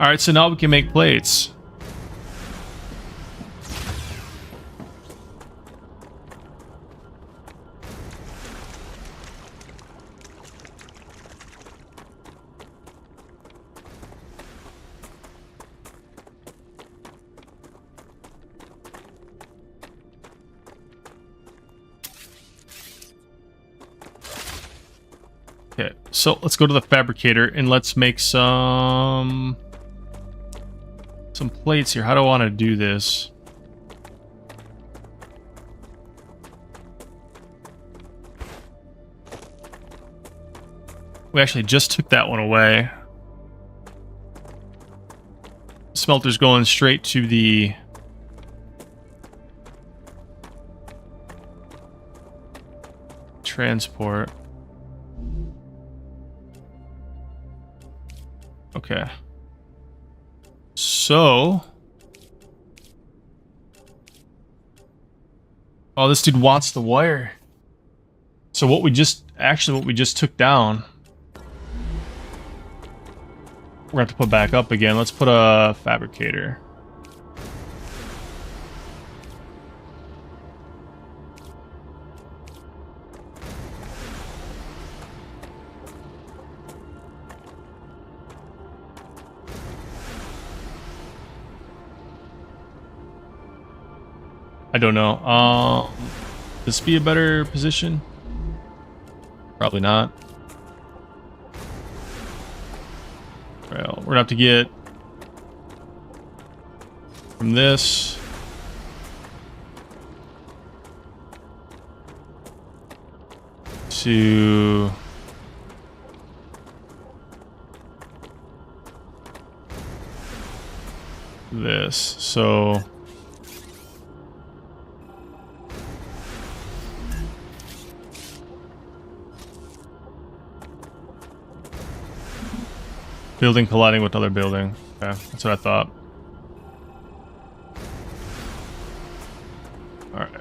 Alright, so now we can make plates. Okay, so let's go to the fabricator and let's make some plates here. How do I want to do this? We actually just took that one away. Smelter's going straight to the transport. Okay. So... oh, this dude wants the wire. So what we just took down, we're gonna have to put back up again. Let's put a fabricator. I don't know. This be a better position? Probably not. Well, we're gonna have to get from this to this. So building colliding with other building. Okay, that's what I thought. Alright.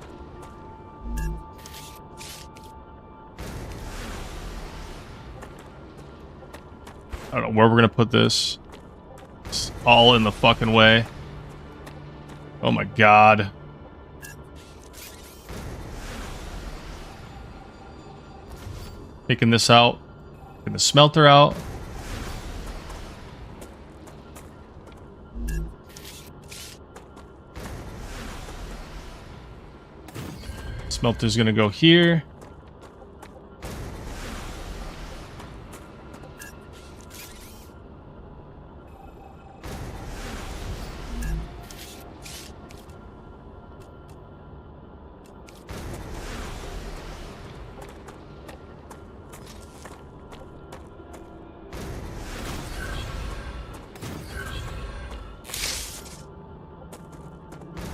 I don't know where we're gonna put this. It's all in the fucking way. Oh my god. Taking this out. Taking the smelter out. Smelter's gonna go here.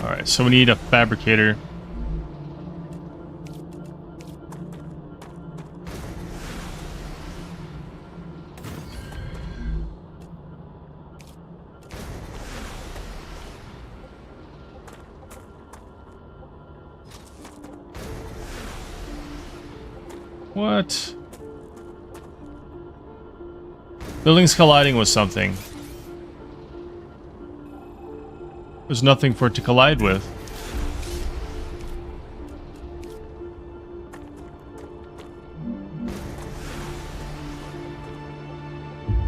All right, so we need a fabricator. What? Buildings colliding with something. There's nothing for it to collide with.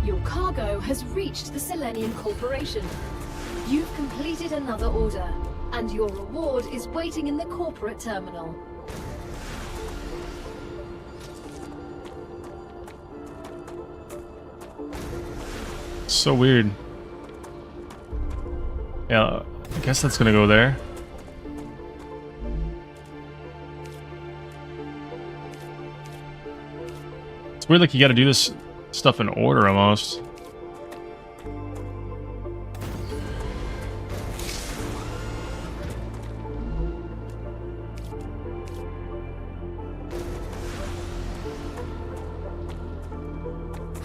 Your cargo has reached the Selenium Corporation. You've completed another order, and your reward is waiting in the corporate terminal. So weird. Yeah, I guess that's gonna go there. It's weird, like you gotta do this stuff in order almost.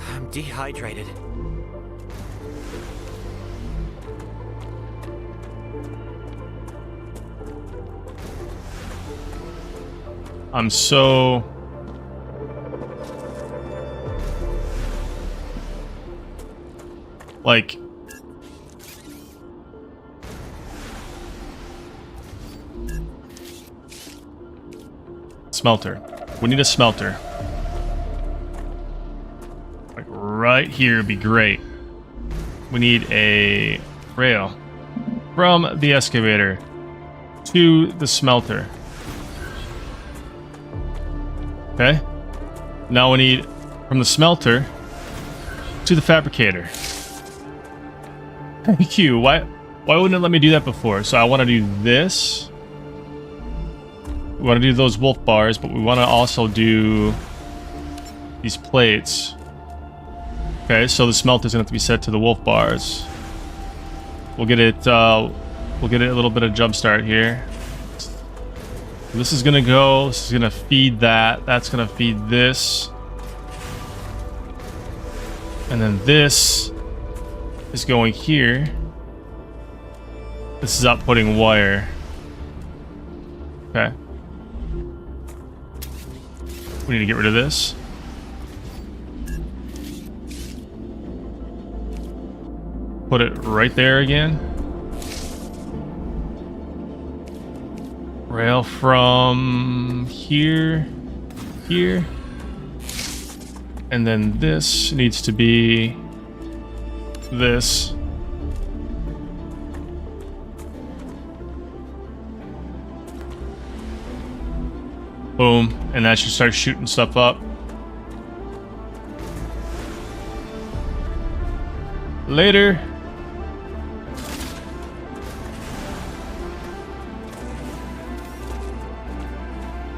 I'm dehydrated. I'm so... like... smelter. We need a smelter. Like right here would be great. We need a rail from the excavator to the smelter. Okay. Now we need from the smelter to the fabricator. Thank you. Why wouldn't it let me do that before? So I want to do this. We want to do those wolf bars, but we want to also do these plates. Okay, so the smelter's gonna have to be set to the wolf bars. We'll get it a little bit of jump start here. This is gonna go, this is gonna feed that, that's gonna feed this. And then this is going here. This is outputting wire. Okay. We need to get rid of this. Put it right there again. Rail from here, here. And then this needs to be this. Boom. And that should start shooting stuff up. Later.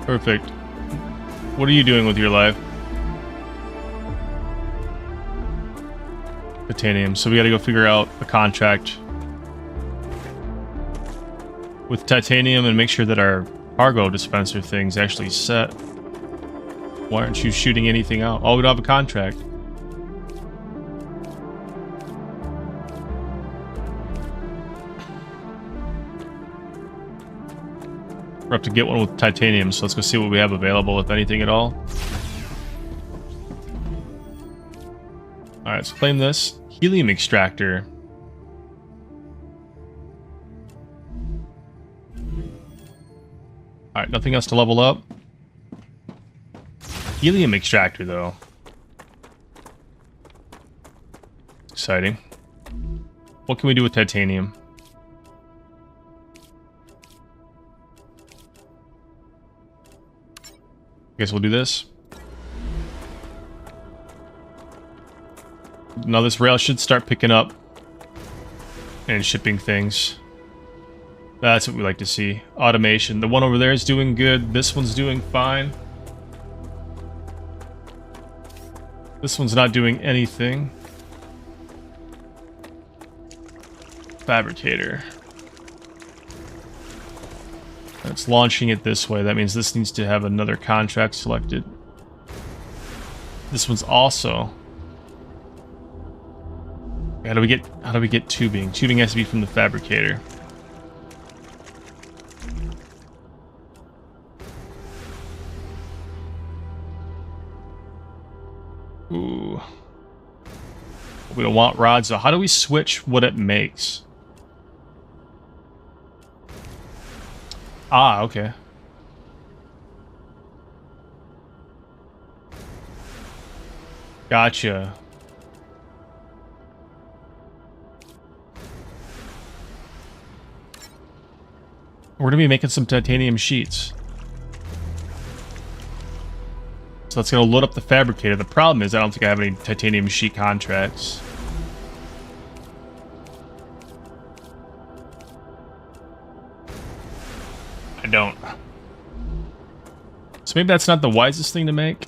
Perfect. What are you doing with your life? Titanium. So we gotta go figure out a contract with titanium and make sure that our cargo dispenser thing's actually set. Why aren't you shooting anything out? Oh, we don't have a contract. We're up to get one with titanium, so let's go see what we have available, if anything at all. Alright, let's claim this. Helium extractor. Alright, nothing else to level up. Helium extractor, though. Exciting. What can we do with titanium? Guess we'll do this. Now this rail should start picking up and shipping things. That's what we like to see. Automation. The one over there is doing good. This one's doing fine. This one's not doing anything. Fabricator. It's launching it this way. That means this needs to have another contract selected. This one's also. How do we get tubing? Tubing has to be from the fabricator. Ooh. We don't want rods, so how do we switch what it makes? Ah, okay. Gotcha. We're gonna be making some titanium sheets. So that's gonna load up the fabricator. The problem is I don't think I have any titanium sheet contracts. I don't. So maybe that's not the wisest thing to make.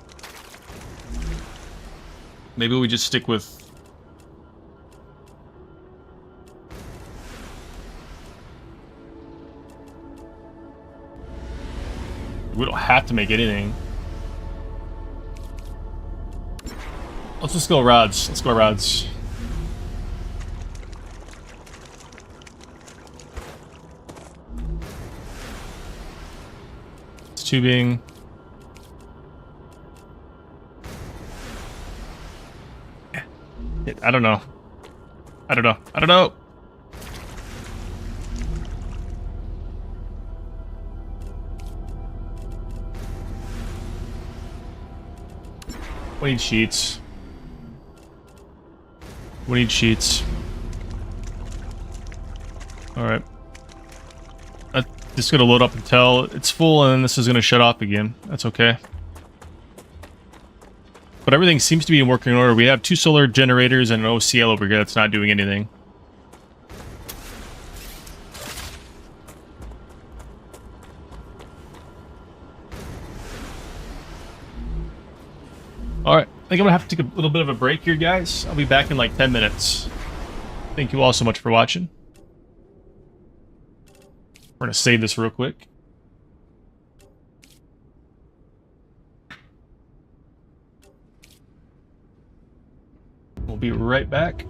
Maybe we just stick with... We don't have to make anything. Let's just go rods. Let's go rods. It's tubing. I don't know. I don't know. I don't know. We need sheets. We need sheets. Alright. That's just gonna load up until it's full, and then this is gonna shut off again. That's okay. But everything seems to be in working order. We have 2 solar generators and an OCL over here that's not doing anything. Alright, I think I'm gonna have to take a little bit of a break here, guys. I'll be back in like 10 minutes. Thank you all so much for watching. We're gonna save this real quick. We'll be right back.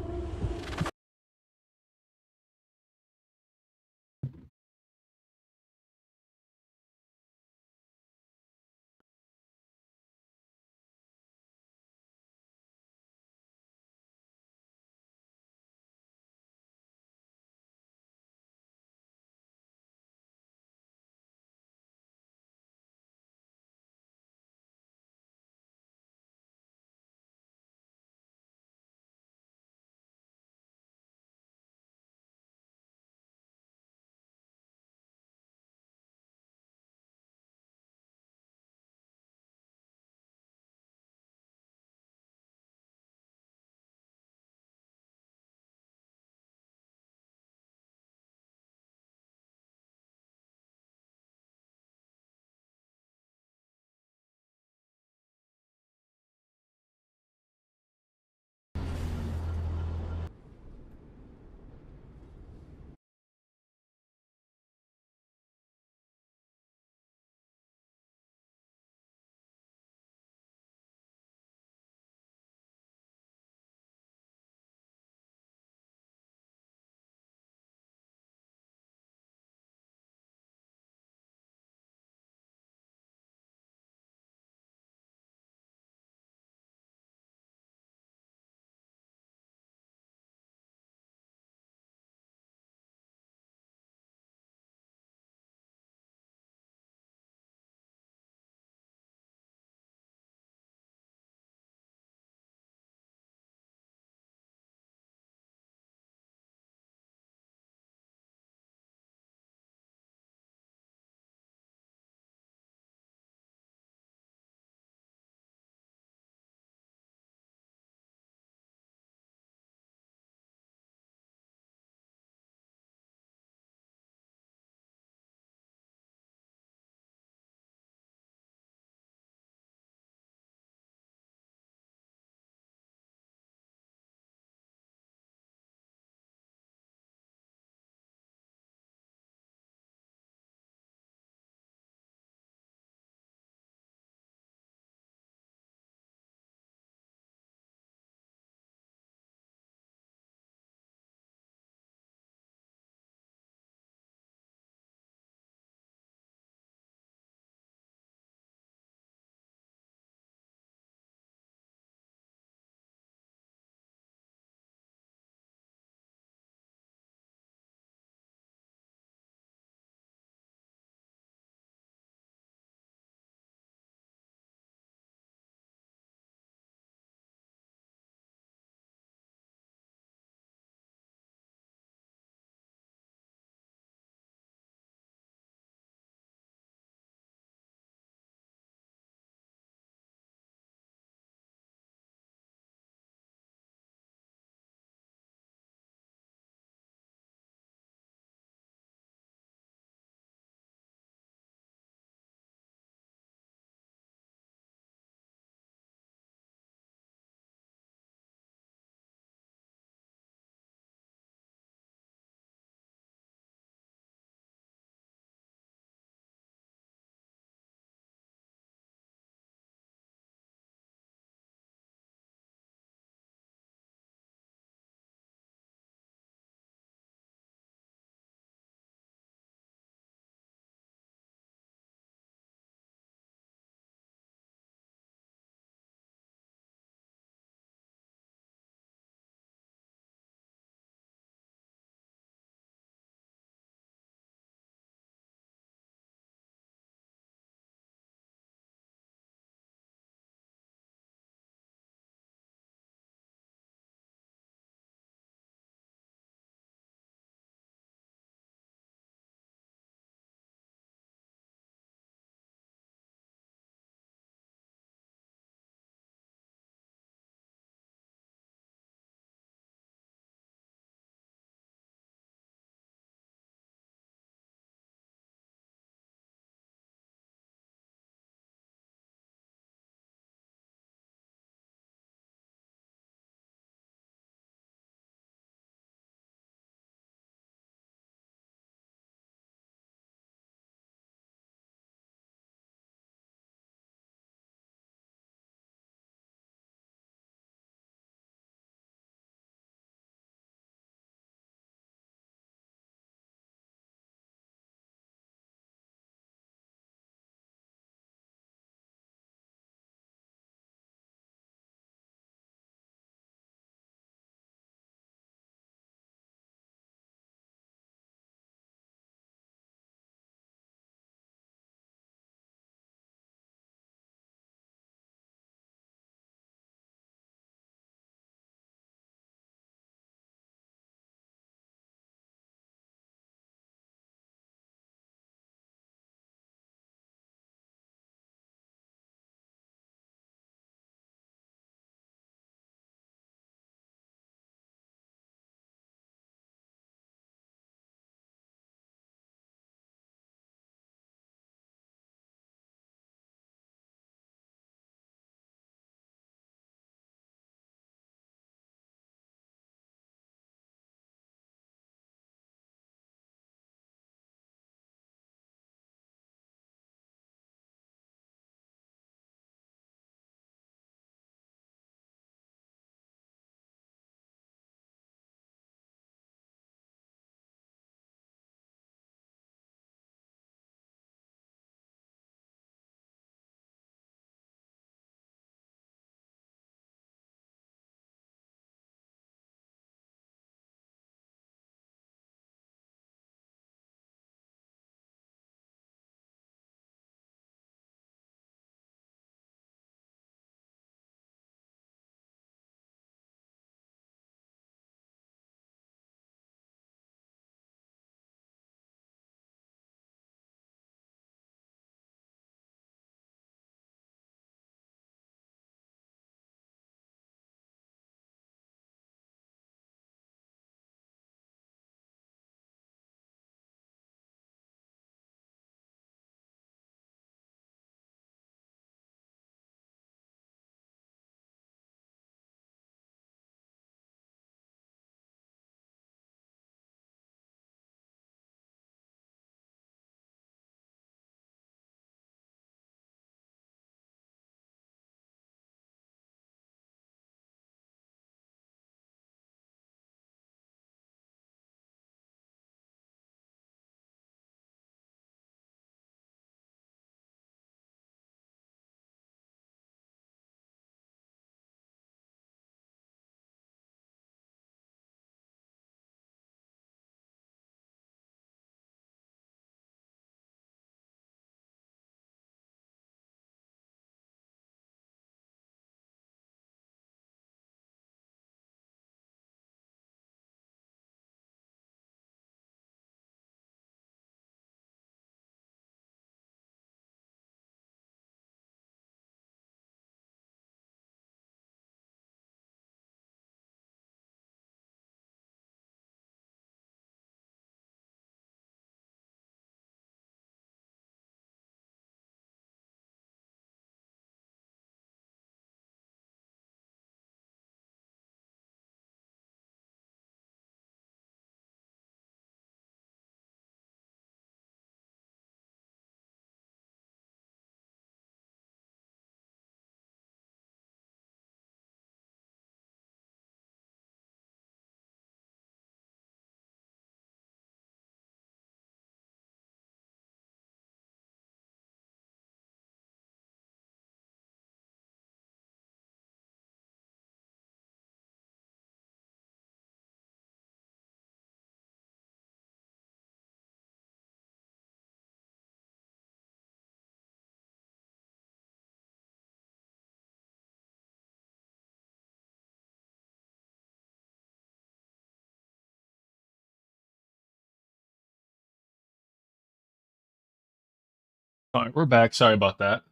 All right, we're back. Sorry about that.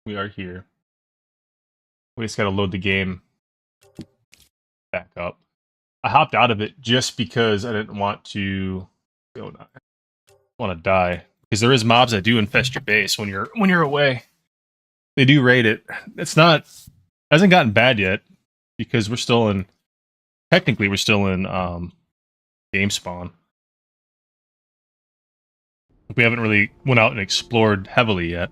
We are here. We just got to load the game back up. I hopped out of it just because I didn't want to die. Because there is mobs that do infest your base when you're away. They do raid it. Hasn't gotten bad yet because we're still in game spawn. We haven't really went out and explored heavily yet.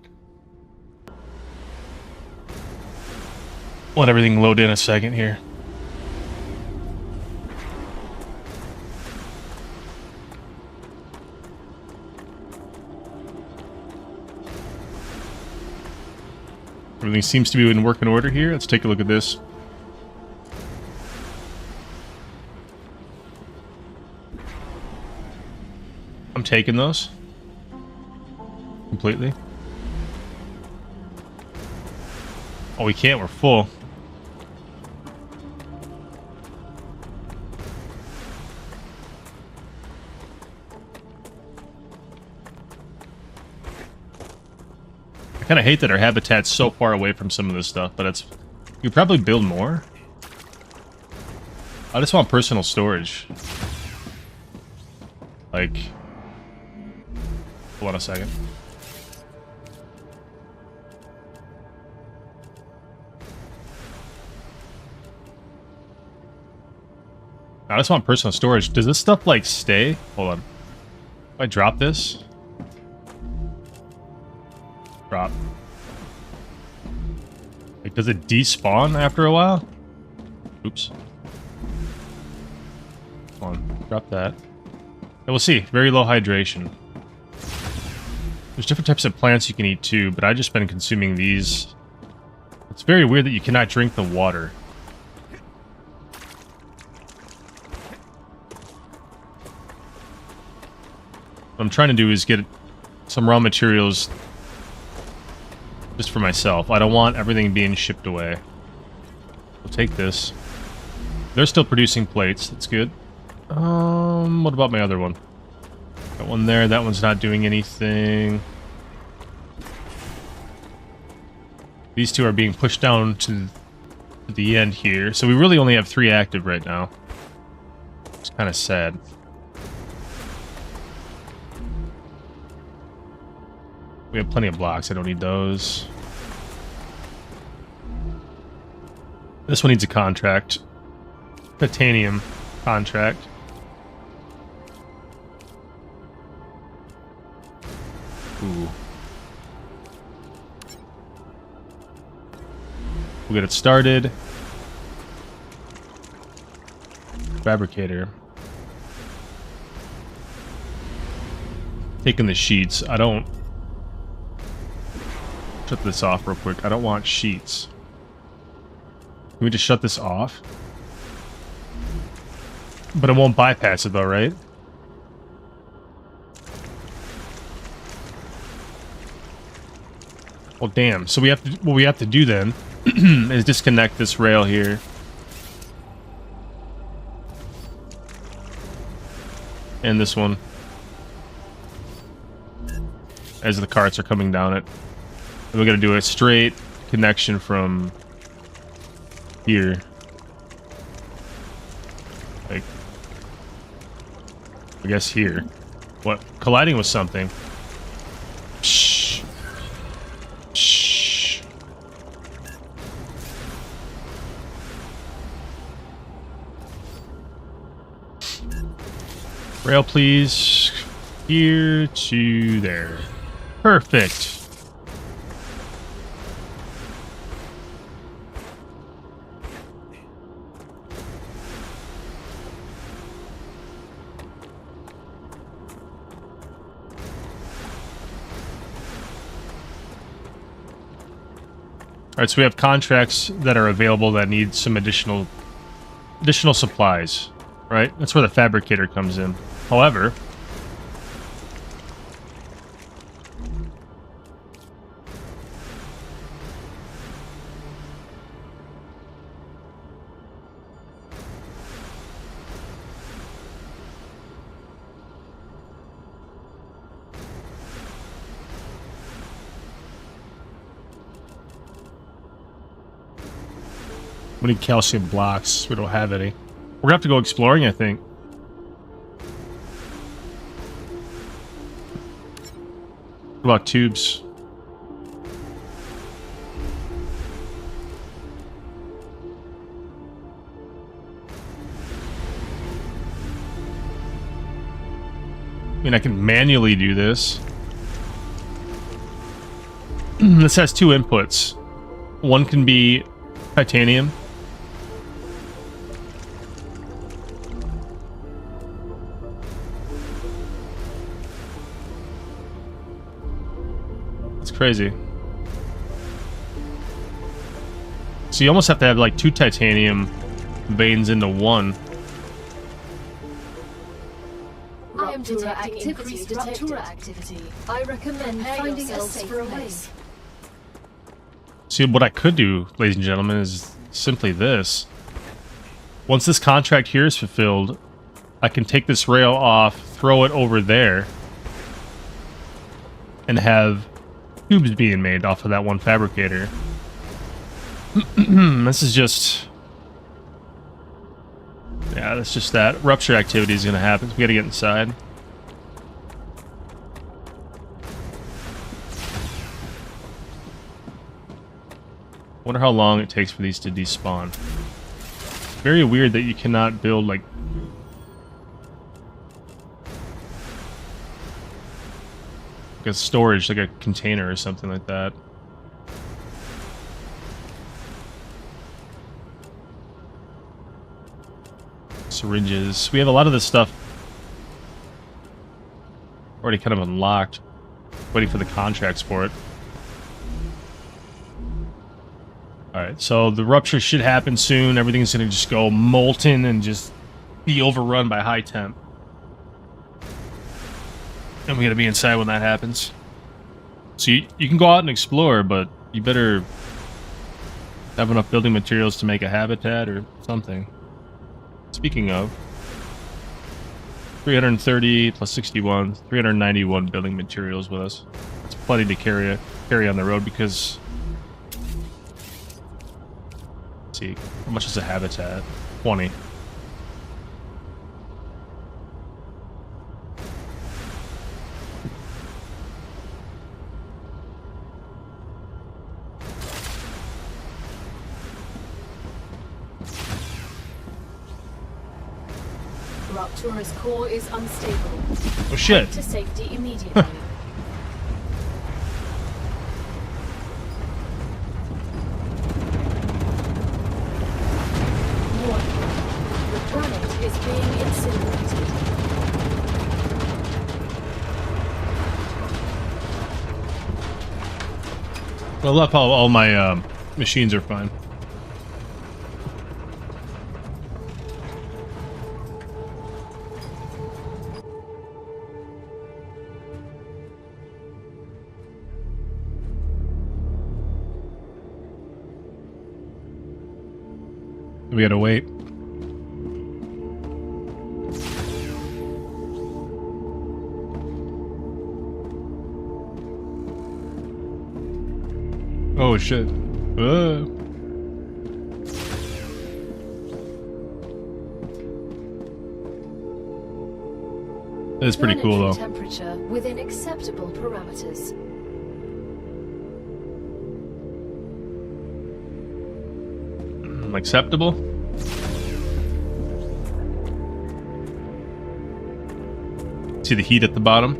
Let everything load in a second here. Everything seems to be in working order here. Let's take a look at this. I'm taking those. Completely. Oh, we can't. We're full. I kind of hate that our habitat's so far away from some of this stuff, but it's... You could probably build more. I just want personal storage. Like... Hold on a second. I just want personal storage. Does this stuff, like, stay? Hold on. If I drop this... Drop. Like, does it despawn after a while? Oops. Come on, drop that. And we'll see. Very low hydration. There's different types of plants you can eat too, but I've just been consuming these. It's very weird that you cannot drink the water. What I'm trying to do is get some raw materials just for myself. I don't want everything being shipped away. We'll take this. They're still producing plates. That's good. What about my other one? Got one there. That one's not doing anything. These two are being pushed down to the end here. So we really only have 3 active right now. It's kind of sad. We have plenty of blocks. I don't need those. This one needs a contract. Titanium contract. Ooh. We'll get it started. Fabricator. Taking the sheets. I don't... Shut this off real quick. I don't want sheets. Can we just shut this off? But it won't bypass it though, right? Well, damn. So we have to... What we have to do then is disconnect this rail here. And this one. As the carts are coming down it. And we're going to do a straight connection from here. Like, I guess here. What? Colliding with something. Shh. Shh. Rail, please. Here to there. Perfect. Alright, so we have contracts that are available that need some additional supplies, right? That's where the fabricator comes in. However, We need calcium blocks. We don't have any. We're gonna have to go exploring, I think. What about tubes? I mean, I can manually do this. This has two inputs. One can be titanium. That's crazy. So you almost have to have like two titanium veins into one. I am detecting increased Raptura activity. I recommend finding a safer place. See, what I could do, ladies and gentlemen, is simply this. Once this contract here is fulfilled, I can take this rail off, throw it over there, and have tubes being made off of that one fabricator. This is just... yeah, that's just that. Rupture activity is going to happen. We got to get inside. Wonder how long it takes for these to despawn. Very weird that you cannot build like a storage, like a container or something like that. Syringes. We have a lot of this stuff already kind of unlocked. Waiting for the contracts for it. Alright, so the rupture should happen soon. Everything's going to just go molten and just be overrun by high temp. And we got to be inside when that happens. So you can go out and explore, but you better have enough building materials to make a habitat or something. Speaking of, 330 plus 61, 391 building materials with us. That's plenty to carry on the road because... let's see, how much is a habitat? 20. Raptura's core is unstable. Oh shit! Head to safety immediately. Warning. The planet is being incinerated. Well, up all my machines are fine. We gotta wait. Oh shit. That's pretty cool though. Temperature within acceptable parameters. Acceptable? See the heat at the bottom?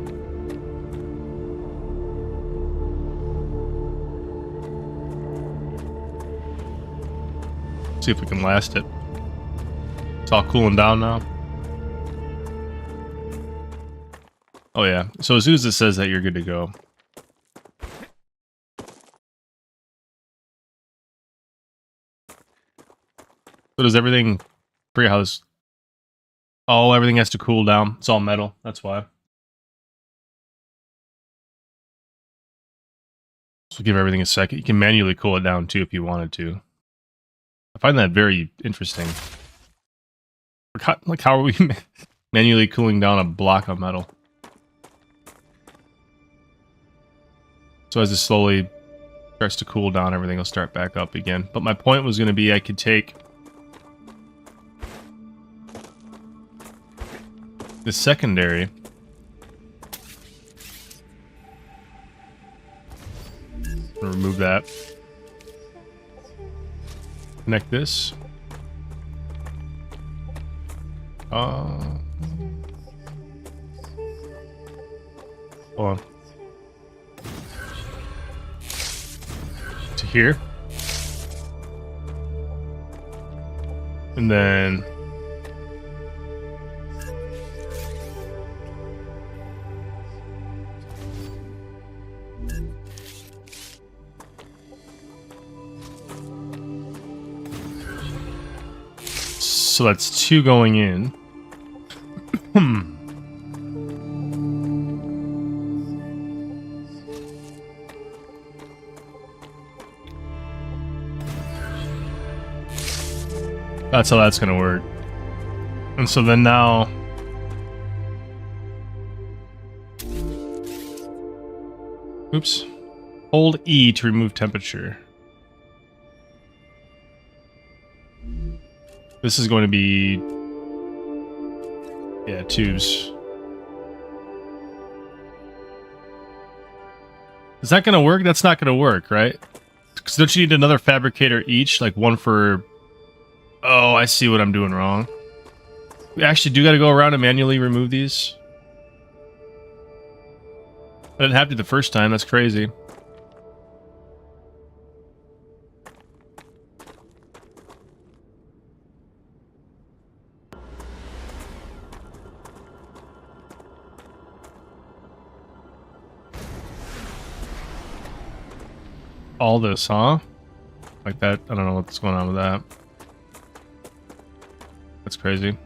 See if we can last it. It's all cooling down now. Oh yeah, so as soon as it says that, you're good to go. So does everything... forget how this... oh, everything has to cool down. It's all metal, that's why. So give everything a second. You can manually cool it down too if you wanted to. I find that very interesting. Like how are we manually cooling down a block of metal? So as it slowly starts to cool down, everything will start back up again. But my point was going to be I could take the secondary. Remove that. Connect this. Hold on. To here. And then so that's 2 going in. That's how that's gonna work. And so then now oops. Hold E to remove temperature. This is going to be, yeah, tubes. Is that going to work? That's not going to work, right? Because don't you need another fabricator each? Like one for... Oh, I see what I'm doing wrong. We actually do got to go around and manually remove these. I didn't have to the first time. That's crazy. All this, huh? Like that? I don't know what's going on with that. That's crazy.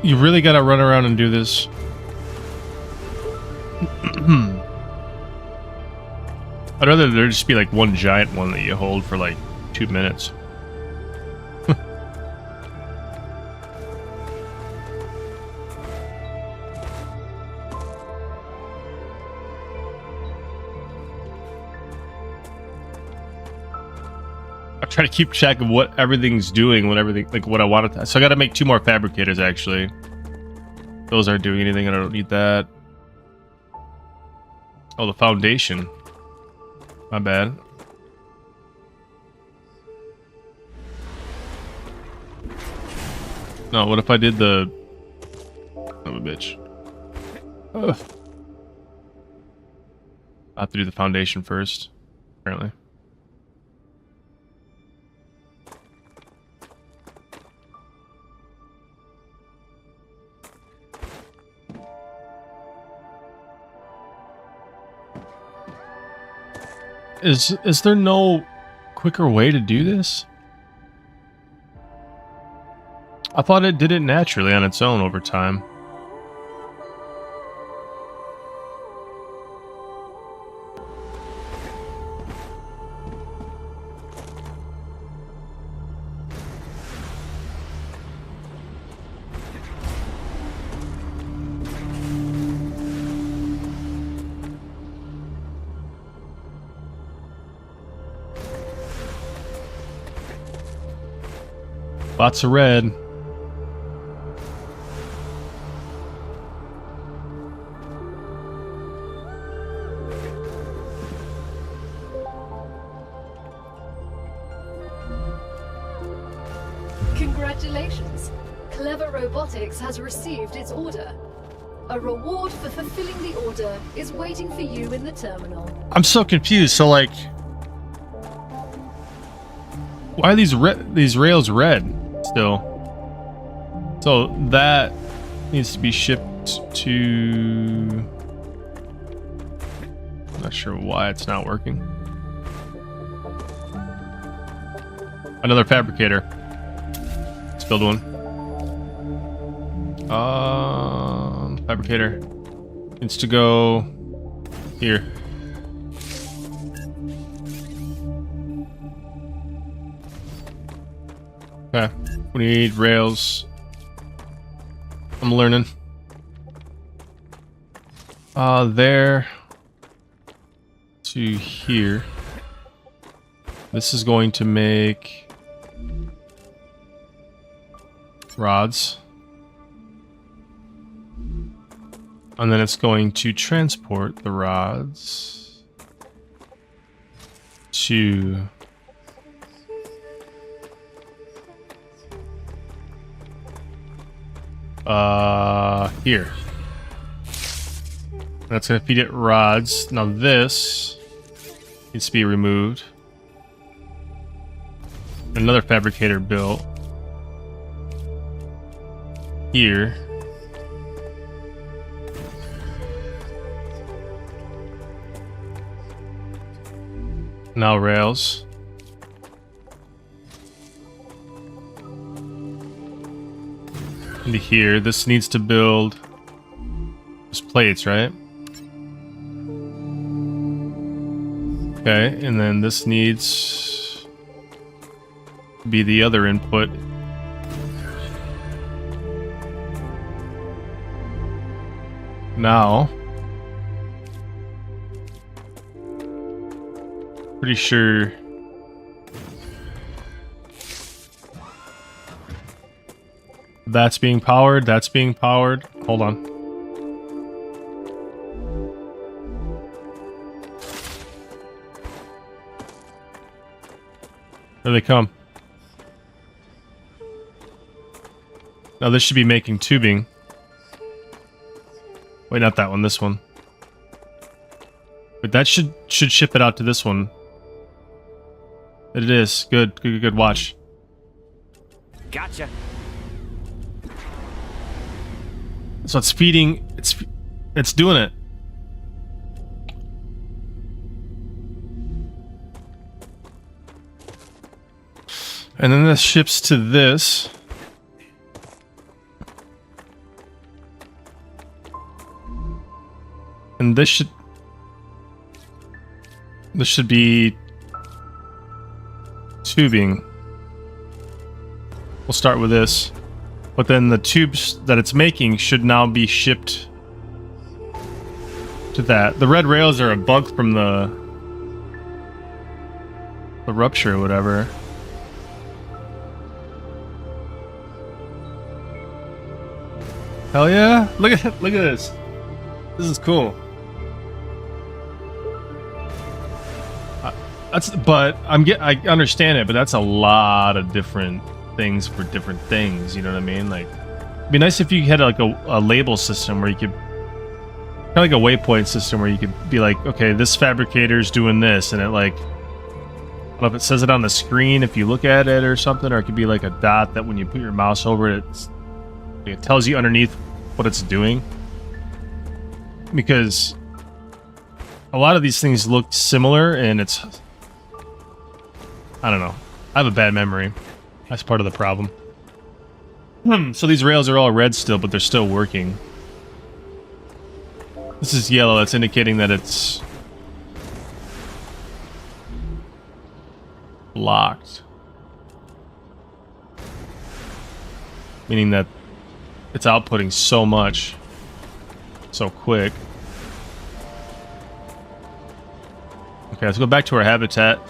You really gotta run around and do this. I'd rather there just be like one giant one that you hold for like 2 minutes. I try to keep track of what everything's doing, what everything, like what I wanted to. So I got to make 2 more fabricators actually. Those aren't doing anything. I don't need that. Oh, the foundation. My bad. No, what if I did the... Son of a bitch. Ugh. I have to do the foundation first, apparently. Is there no quicker way to do this? I thought it did it naturally on its own over time. Lots of red. Congratulations! Clever Robotics has received its order. A reward for fulfilling the order is waiting for you in the terminal. I'm so confused. So like, why are these rails red still? So that needs to be shipped to... I'm not sure why it's not working. Another fabricator. Let's build one. Fabricator needs to go here. Okay, we need rails. I'm learning. There to here. This is going to make rods. And then it's going to transport the rods to here. That's gonna feed it rods. Now this needs to be removed. Another fabricator built here. Now rails. Into here. This needs to build those plates, right? Okay, and then this needs to be the other input. Now, pretty sure that's being powered. That's being powered. Hold on. There they come. Now this should be making tubing. Wait, not that one. This one. But that should ship it out to this one. It is. Good. Good. Good. Watch. Gotcha. So it's feeding. It's doing it. And then this ships to this. And this should be tubing. We'll start with this. But then the tubes that it's making should now be shipped to that. The red rails are a bug from the rupture or whatever. Hell yeah! Look at this. This is cool. I understand it, but that's a lot of different things for different things. You know what I mean? Like, it'd be nice if you had like a label system where you could, kind of like a waypoint system where you could be like, okay, this fabricator's doing this, and it like, I don't know if it says it on the screen if you look at it or something, or it could be like a dot that when you put your mouse over it, it tells you underneath what it's doing. Because a lot of these things look similar, and it's, I don't know. I have a bad memory. That's part of the problem. So these rails are all red still, but they're still working. This is yellow. That's indicating that it's locked. Meaning that it's outputting so much so quick. Okay, let's go back to our habitat.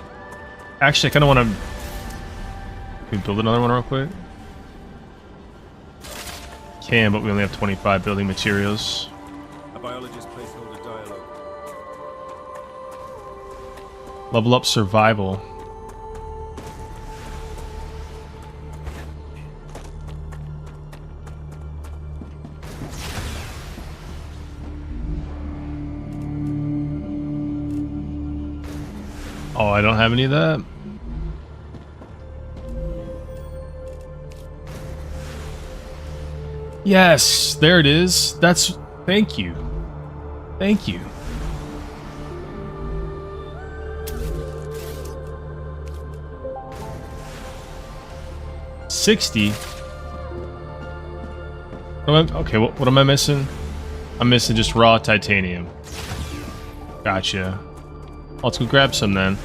Actually, I kind of want to... Can we build another one real quick? Can, but we only have 25 building materials. A biologist placeholder dialogue. Level up survival. Oh, I don't have any of that. Yes, there it is. That's... Thank you. Thank you. 60. Okay, what am I missing? I'm missing just raw titanium. Gotcha. Let's go grab some then.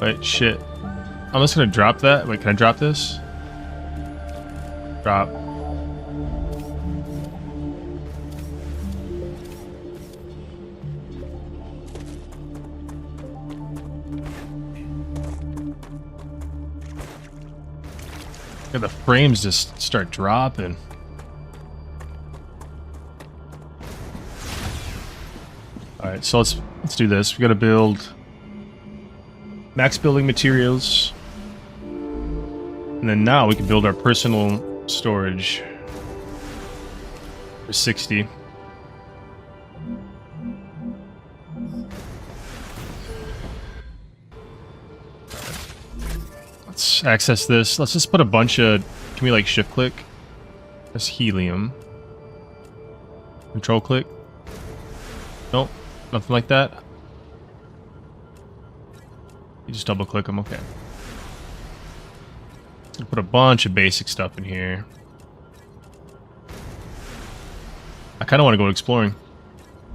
Wait, shit. I'm just gonna drop that. Wait, can I drop this? Drop. Yeah, the frames just start dropping. Alright, so let's do this. We gotta build max building materials. And then now we can build our personal storage for 60. Let's access this. Let's just put a bunch of... Can we like shift click? That's helium. Control click. Nope, nothing like that. You just double click them, okay. Put a bunch of basic stuff in here. I kind of want to go exploring.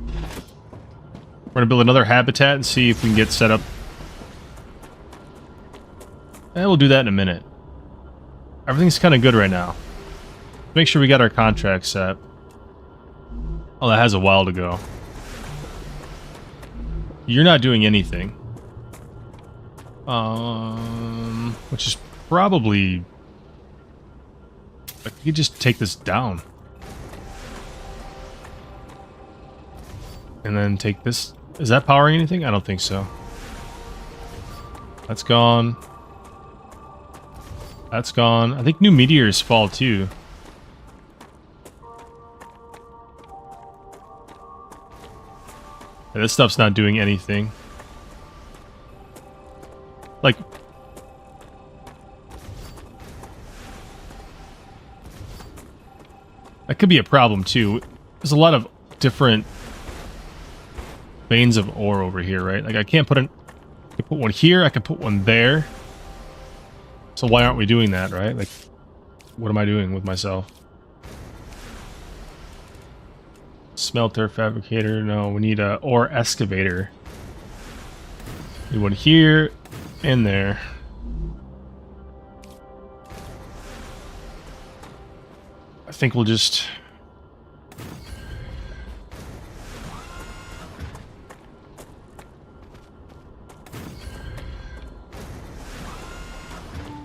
We're going to build another habitat and see if we can get set up. And we'll do that in a minute. Everything's kind of good right now. Make sure we got our contract set. Oh, that has a while to go. You're not doing anything. Which is probably... Like, you could just take this down. And then take this... Is that powering anything? I don't think so. That's gone. That's gone. I think new meteors fall too. Yeah, this stuff's not doing anything. Like... That could be a problem too. There's a lot of different veins of ore over here, right? Like I can't put I can put one here, I can put one there. So why aren't we doing that, right? Like, what am I doing with myself? Smelter, fabricator, no, we need a ore excavator. Need one here and there. I think we'll just...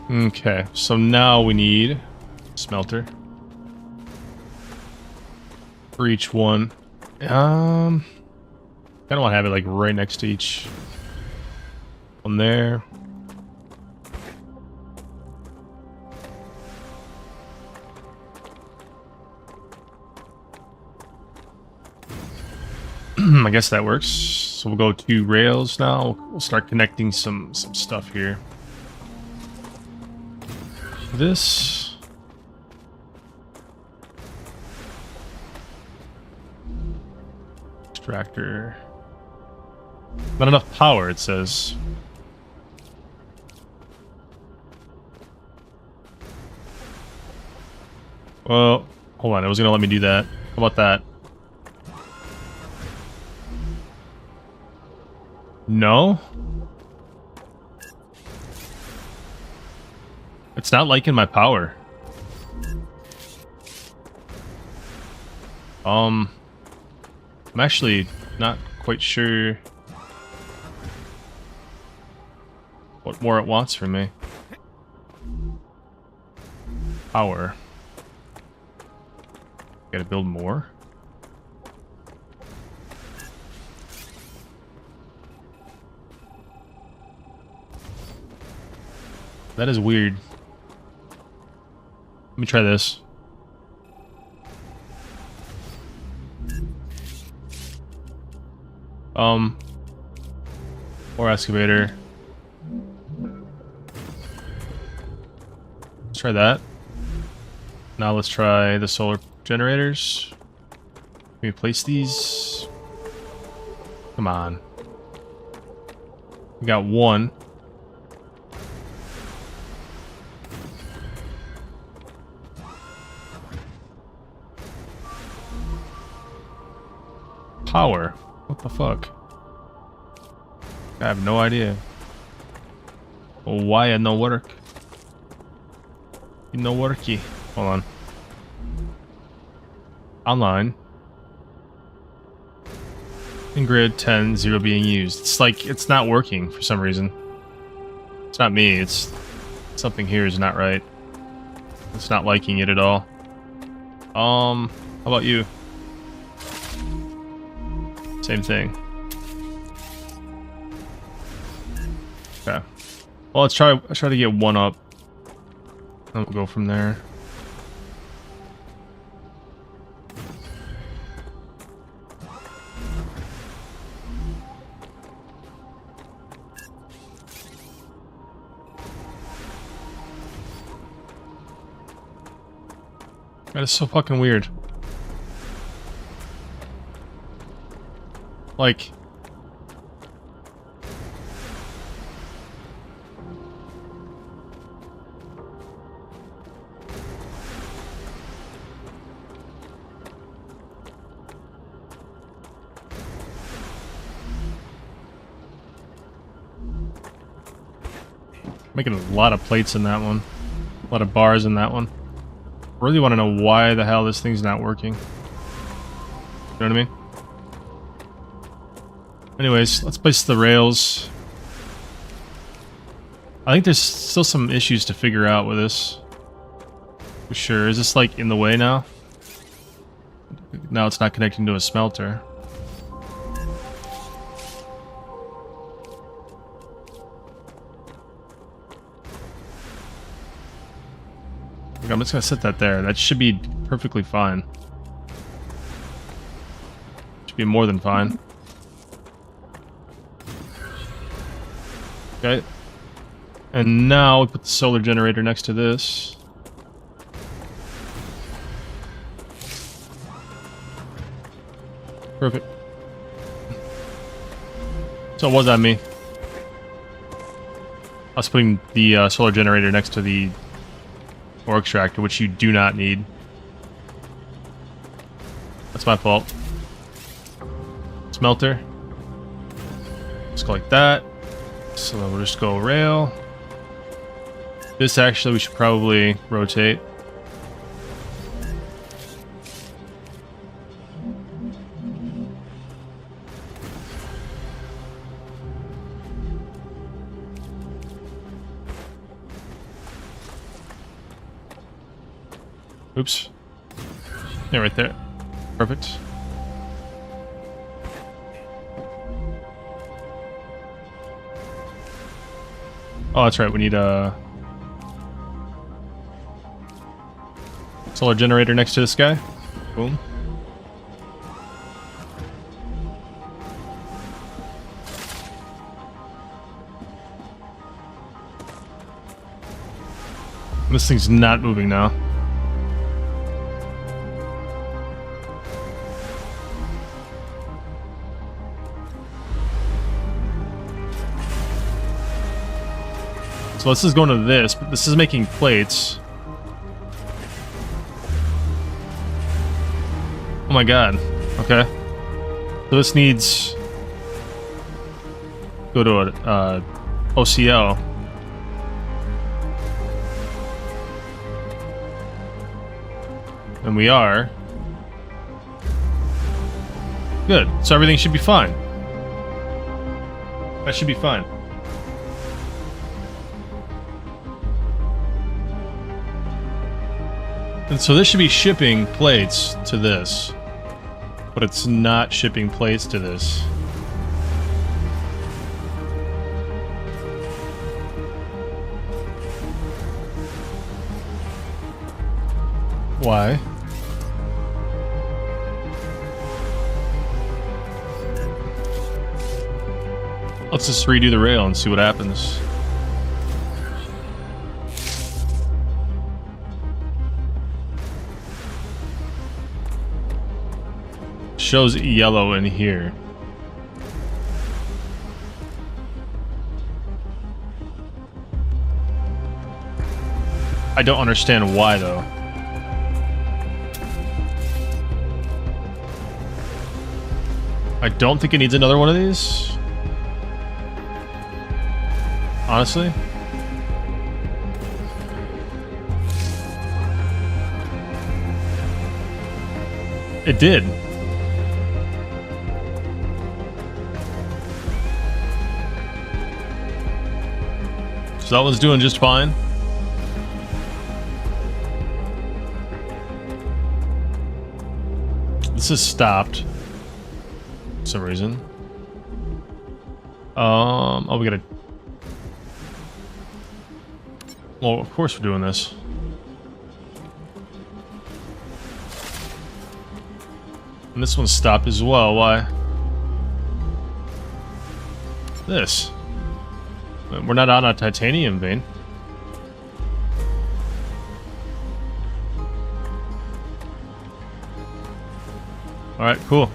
Okay, so now we need smelter for each one. I don't want to have it like right next to each one there. I guess that works. So we'll go to rails now. We'll start connecting some stuff here. This. Extractor. Not enough power, it says. Well, hold on. It was going to let me do that. How about that? No? It's not liking my power. I'm actually not quite sure what more it wants from me. Power. Gotta build more. That is weird. Let me try this. Or excavator. Let's try that. Now let's try the solar generators. Can we place these? Come on. We got one. Power. What the fuck? I have no idea. Why no work? No worky. Hold on. Online. In grid 10, 0 being used. It's like it's not working for some reason. It's not me, it's something here is not right. It's not liking it at all. How about you? Same thing. Okay. Well, let's try to get one up. Then we'll go from there. That is so fucking weird. Like... Making a lot of plates in that one. A lot of bars in that one. Really want to know why the hell this thing's not working. You know what I mean? Anyways, let's place the rails. I think there's still some issues to figure out with this. For sure. Is this like in the way now? Now it's not connecting to a smelter. I'm just gonna set that there. That should be perfectly fine. Should be more than fine. Okay. And now we put the solar generator next to this. Perfect. So it was on me. I was putting the solar generator next to the ore extractor, which you do not need. That's my fault. Smelter. Let's go like that. So then we'll just go rail. This actually we should probably rotate. Oops. Yeah, right there. Perfect. Oh, that's right. We need a solar generator next to this guy. Boom. This thing's not moving now. So this is going to this, but this is making plates. Oh my god. Okay. So this needs... Go to a OCL. And we are. Good. So everything should be fine. That should be fine. And so this should be shipping plates to this, but it's not shipping plates to this. Why? Let's just redo the rail and see what happens. shows yellow in here. I don't understand why, though. I don't think it needs another one of these. Honestly. It did. So that one's doing just fine. This is stopped. For some reason. Oh, we gotta... Well, of course we're doing this. And this one's stopped as well. Why? This. We're not on a titanium vein. Alright, cool.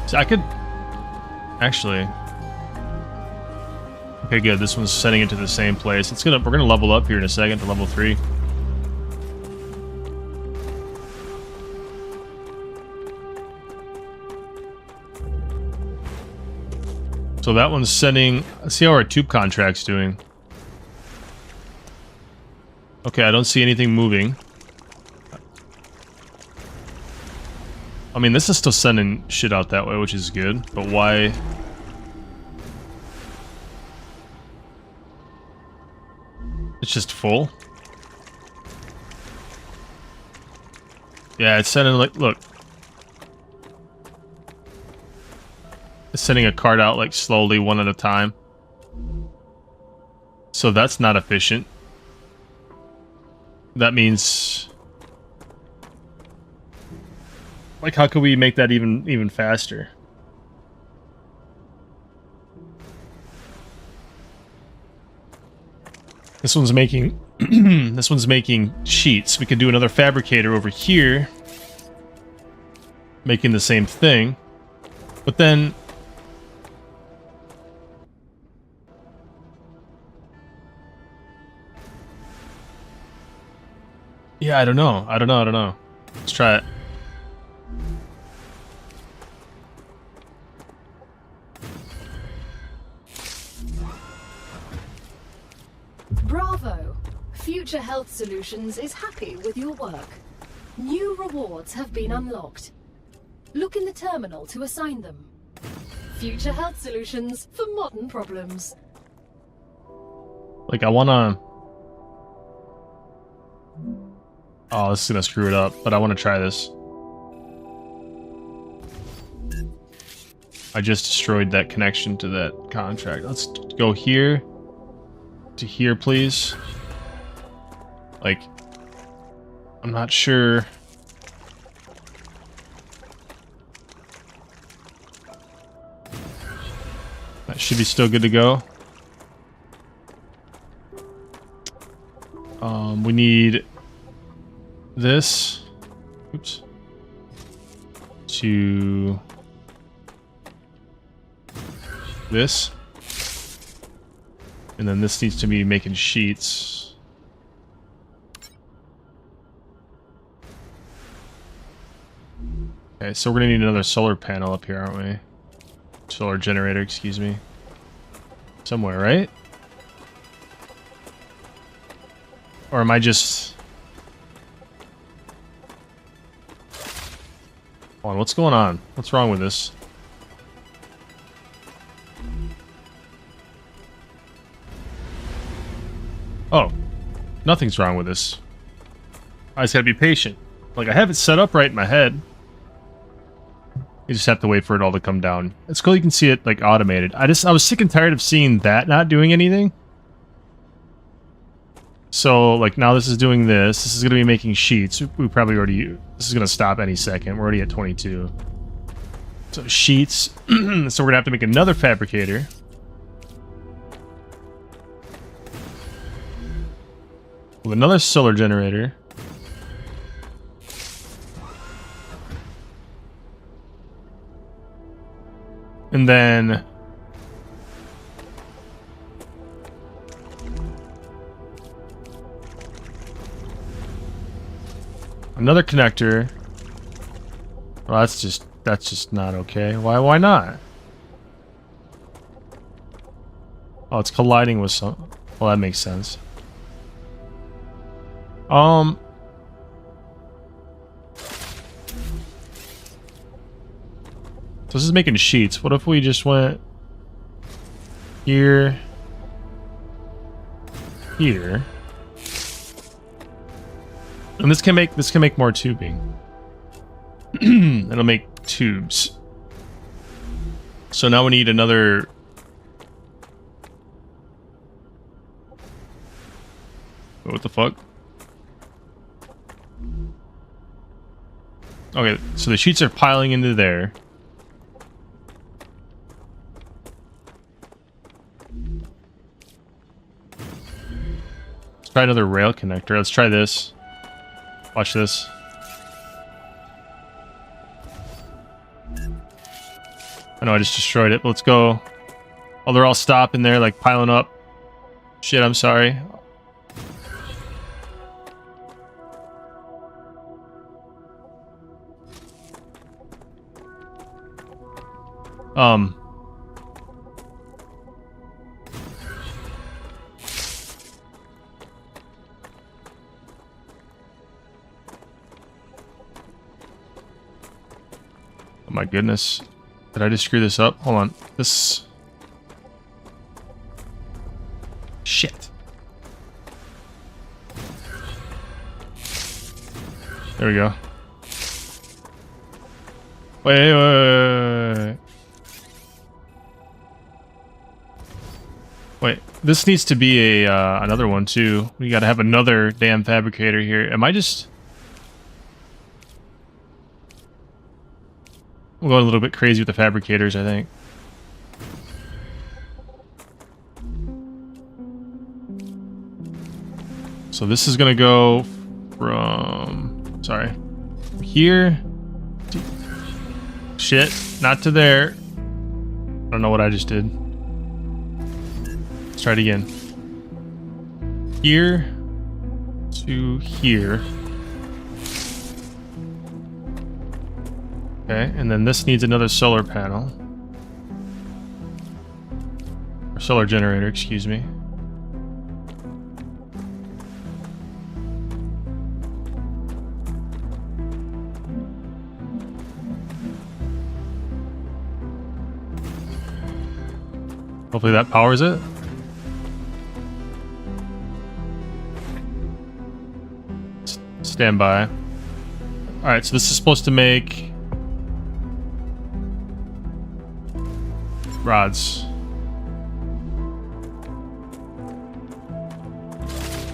So I could... Actually... Okay, good. This one's setting into the same place. We're gonna level up here in a second to level 3. So that one's sending... Let's see how our tube contract's doing. Okay, I don't see anything moving. I mean, this is still sending shit out that way, which is good. But why... It's just full? Yeah, it's sending like... Look. It's sending a card out like slowly, one at a time. So that's not efficient. That means... Like, how could we make that even faster? This one's making this one's making sheets. We could do another fabricator over here, making the same thing. But then yeah, I don't know. Let's try it. Bravo! Future Health Solutions is happy with your work. New rewards have been unlocked. Look in the terminal to assign them. Future Health Solutions for modern problems. Like, I wanna... Oh, this is gonna screw it up, but I want to try this. I just destroyed that connection to that contract. Let's go here to here, please. Like, I'm not sure. That should be still good to go. We need this. Oops. To this. And then this needs to be making sheets. Okay, so we're gonna need another solar panel up here, aren't we? Solar generator, excuse me. Somewhere, right? Or am I just... Hold on, what's going on? What's wrong with this? Oh, nothing's wrong with this. I just gotta be patient. Like, I have it set up right in my head. You just have to wait for it all to come down. It's cool you can see it, like, automated. I was sick and tired of seeing that not doing anything. So, like, now this is doing this. This is gonna be making sheets. We probably already... This is gonna stop any second. We're already at 22. So sheets. So we're gonna have to make another fabricator. With another solar generator. And then another connector. Well, that's just not okay. Why not? Oh, it's colliding with some. Well, that makes sense. So this is making sheets. What if we just went here, here, and this can make more tubing. It'll make tubes. So now we need another. What the fuck? Okay, so the sheets are piling into there. Let's try another rail connector. Let's try this. Watch this. I know I just destroyed it, but let's go. Oh, they're all stopping there, like piling up. Shit, I'm sorry. Oh my goodness. Did I just screw this up? Hold on. This... Shit. There we go. Wait. Wait, this needs to be a another one too. We gotta have another damn fabricator here. Am I just... I'm going a little bit crazy with the fabricators, I think. So this is gonna go from... Sorry. Here... Shit, not to there. I don't know what I just did. Let's try it again. Here to here. Okay, and then this needs another solar panel. Or solar generator, excuse me. Hopefully that powers it. Stand by. Alright, so this is supposed to make rods.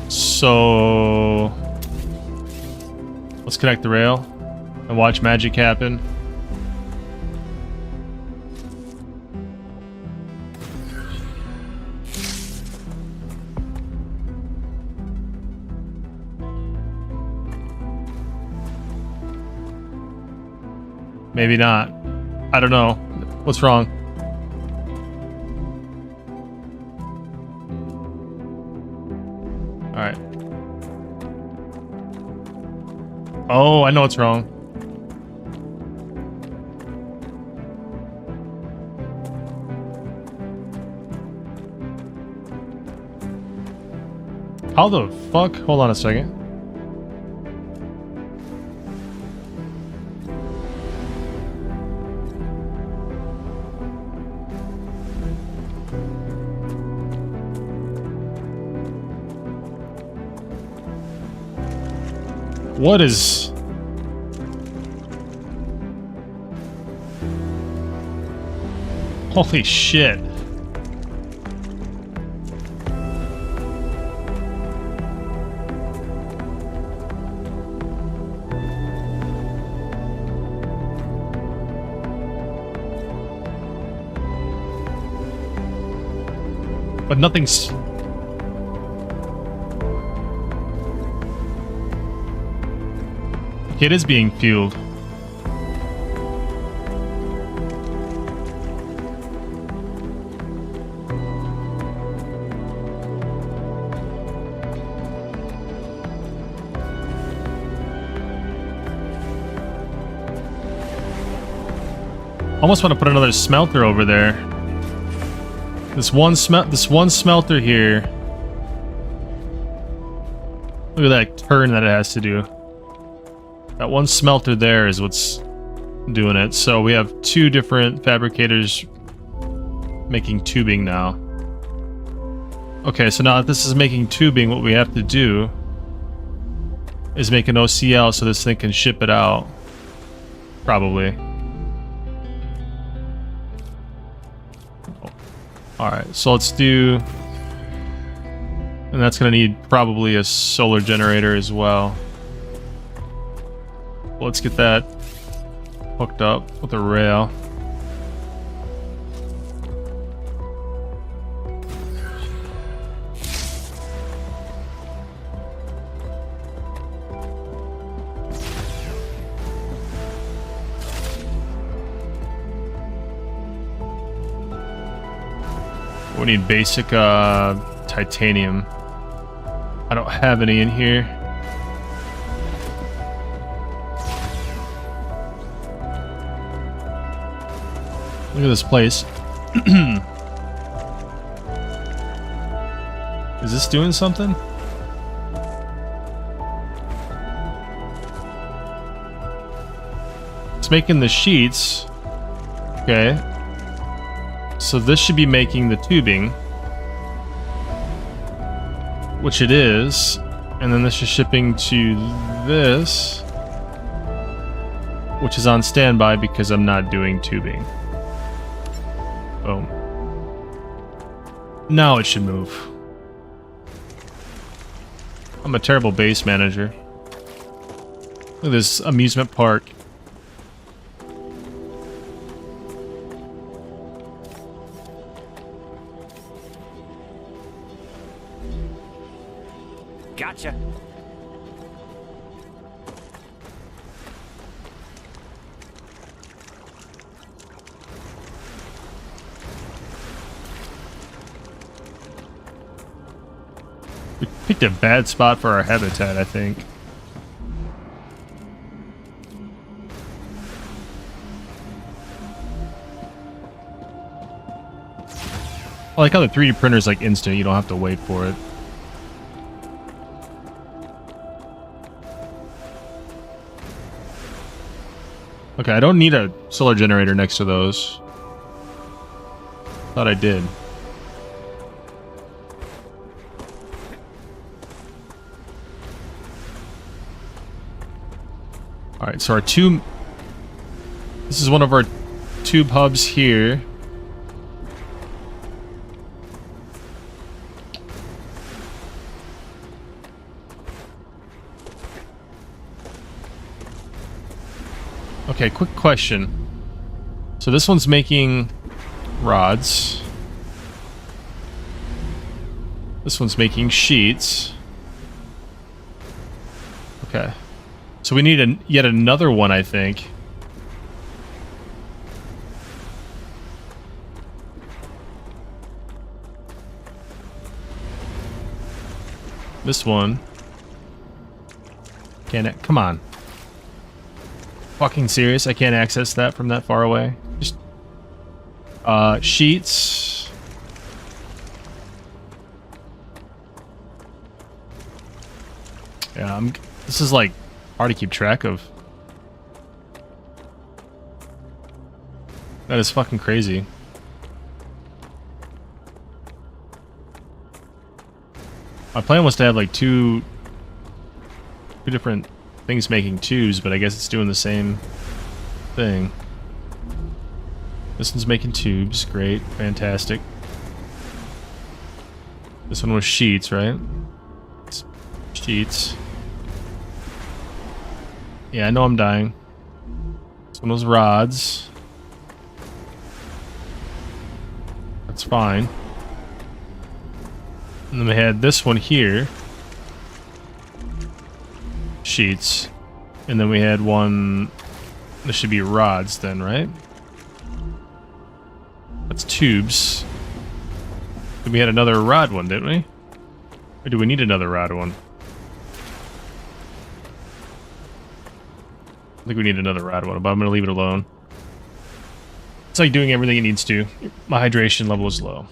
So let's connect the rail and watch magic happen. Maybe not. I don't know. What's wrong? Alright. Oh, I know what's wrong. How the fuck? Hold on a second. What is... Holy shit. But nothing's... Okay, it is being fueled. Almost want to put another smelter over there. This one smelter here. Look at that turn that it has to do. That one smelter there is what's doing it. So we have two different fabricators making tubing now. Okay, so now that this is making tubing, what we have to do is make an OCL so this thing can ship it out. Probably. Alright, so let's do... And that's going to need probably a solar generator as well. Let's get that hooked up with a rail. We need basic titanium. I don't have any in here. Look at this place. Is this doing something? It's making the sheets. Okay. So this should be making the tubing, which it is, and then this is shipping to this, which is on standby because I'm not doing tubing. Boom. Now it should move. I'm a terrible base manager. Look at this amusement park. Gotcha. We picked a bad spot for our habitat, I think. I like how the 3D printer is like instant, you don't have to wait for it. Okay, I don't need a solar generator next to those. Thought I did. Alright, so our two... This is one of our tube hubs here. Okay, quick question. So this one's making rods. This one's making sheets. Okay. So we need yet another one, I think. This one. Come on. Fucking serious? I can't access that from that far away. Just sheets. Yeah, this is like hard to keep track of. That is fucking crazy. My plan was to have like two different things making tubes, but I guess it's doing the same thing. This one's making tubes. Great. Fantastic. This one was sheets, right? It's sheets. Yeah, I know I'm dying. This one was rods. That's fine. And then we had this one here. Sheets. And then we had one... This should be rods then, right? That's tubes. Then we had another rod one, didn't we? Or do we need another rod one? I think we need another rod one, but I'm going to leave it alone. It's like doing everything it needs to. My hydration level is low.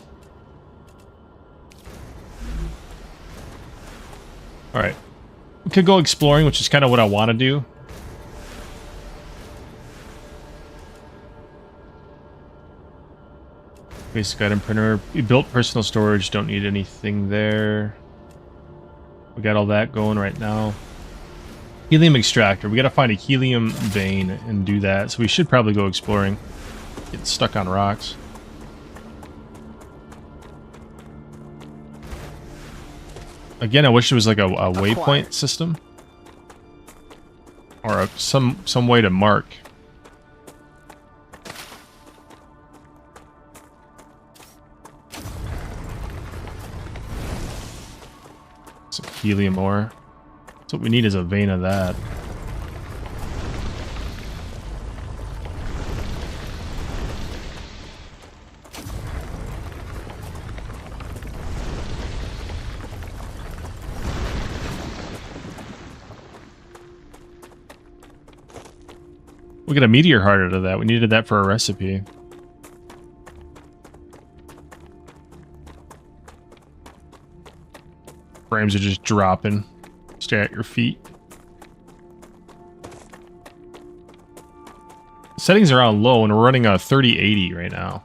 Alright. We could go exploring, which is kind of what I want to do. Basic item printer. We built personal storage. Don't need anything there. We got all that going right now. Helium extractor. We got to find a helium vein and do that. So we should probably go exploring. Get stuck on rocks. Again, I wish it was like a waypoint system. Or some way to mark. Some helium ore. So what we need is a vein of that. We got a meteor heart out of that. We needed that for a recipe. Frames are just dropping. Stay at your feet. Settings are on low and we're running a 3080 right now.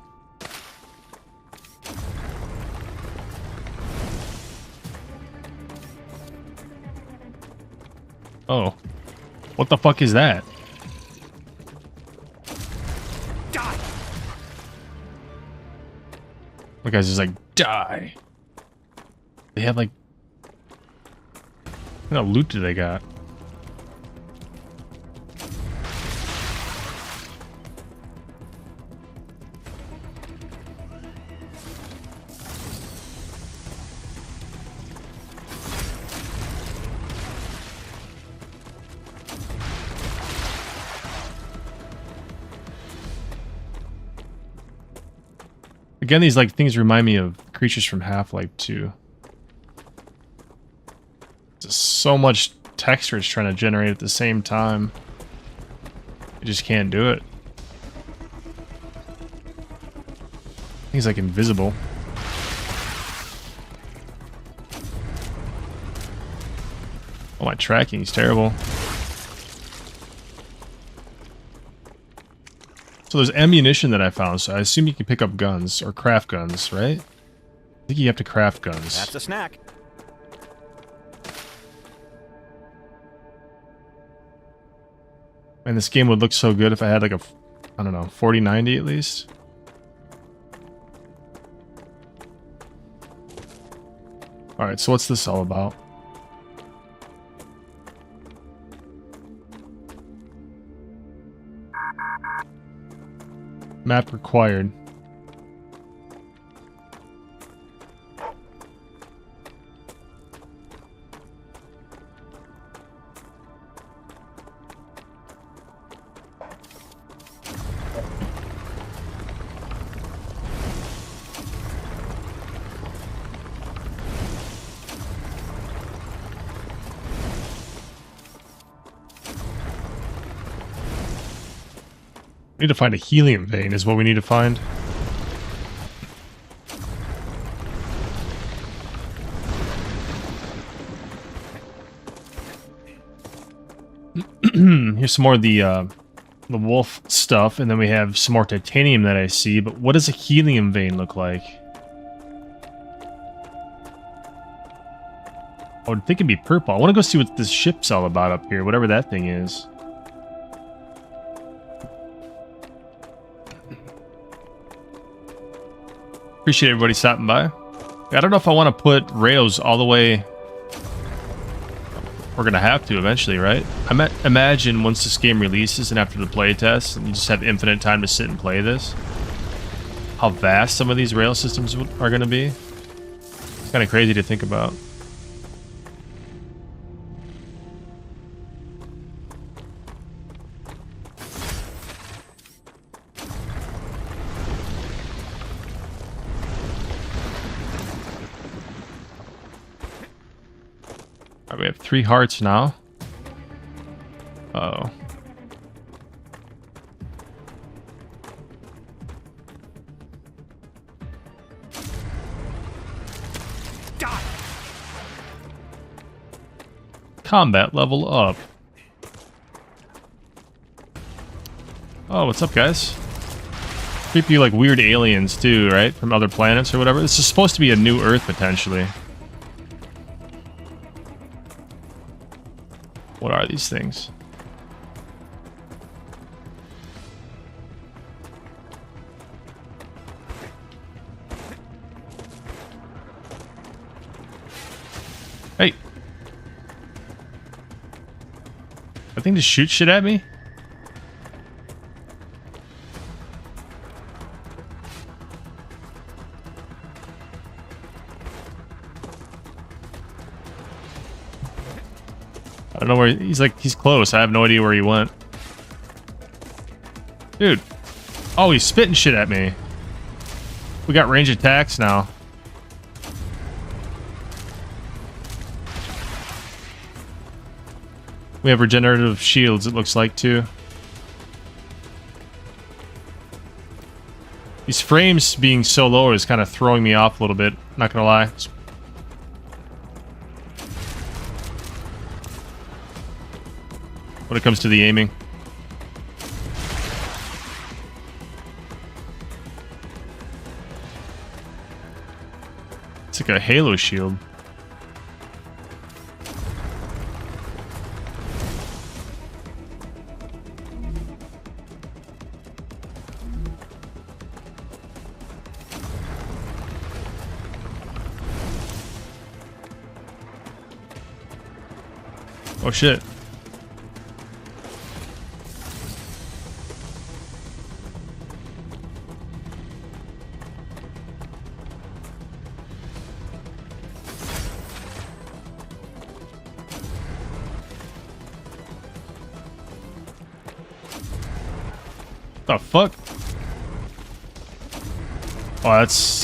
Oh. What the fuck is that? Die! The guy's just like, die. They have like... What kind of loot do they got? Again, these like things remind me of creatures from Half-Life 2. Just so much texture it's trying to generate at the same time. You just can't do it. He's like invisible. Oh, my tracking is terrible. So there's ammunition that I found, so I assume you can pick up guns, or craft guns, right? I think you have to craft guns. That's a snack. And this game would look so good if I had like a, I don't know, 4090 at least. Alright, so what's this all about? Map required. We need to find a helium vein is what we need to find. Here's some more of the wolf stuff, and then we have some more titanium that I see, but what does a helium vein look like? I would think it'd be purple. I want to go see what this ship's all about up here, whatever that thing is. Appreciate everybody stopping by. I don't know if I want to put rails all the way. We're going to have to eventually, right? I imagine once this game releases and after the playtest, and you just have infinite time to sit and play this, how vast some of these rail systems are going to be. Kind of crazy to think about. Alright, we have 3 hearts now. Uh-oh. Combat level up. Oh, what's up, guys? Creepy, like, weird aliens, too, right? From other planets or whatever. This is supposed to be a new Earth, potentially. What are these things? Hey! That thing just shoot shit at me? I don't know where he's like, he's close. I have no idea where he went. Dude. Oh, he's spitting shit at me. We got range attacks now. We have regenerative shields, it looks like, too. These frames being so low is kind of throwing me off a little bit. Not gonna lie. When it comes to the aiming. It's like a Halo shield. Oh shit. The fuck? Oh, that's...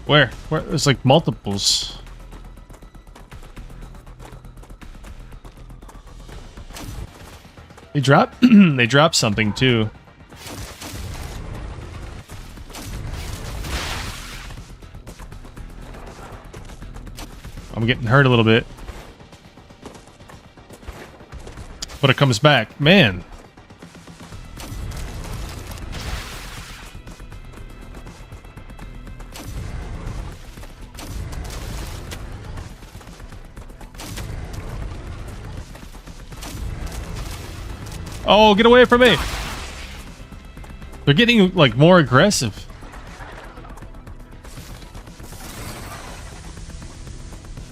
Where? There's like multiples. They drop they drop something too. I'm getting hurt a little bit. But it comes back. Man. Oh, get away from me! They're getting, like, more aggressive.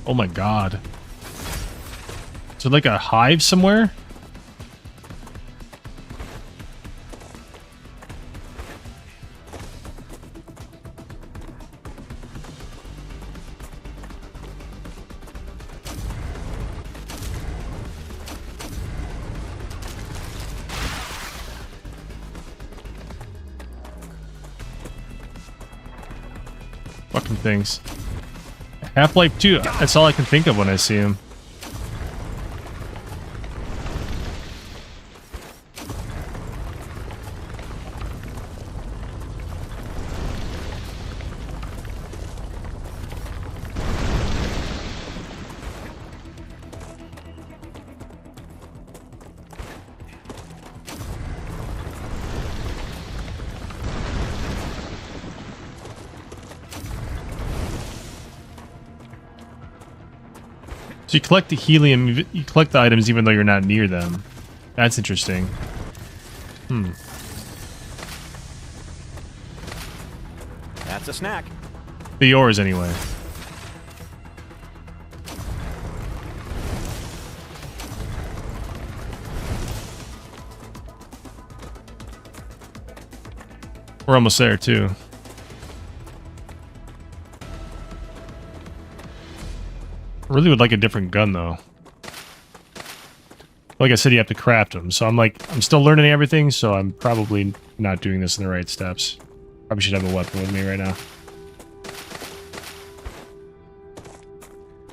Oh my god. Is there like a hive somewhere? Fucking things. Half-Life 2, that's all I can think of when I see him. So you collect the helium, you collect the items even though you're not near them. That's interesting. Hmm. That's a snack. The yours, anyway. We're almost there, too. I really would like a different gun, though. Like I said, you have to craft them. So I'm still learning everything, so I'm probably not doing this in the right steps. Probably should have a weapon with me right now.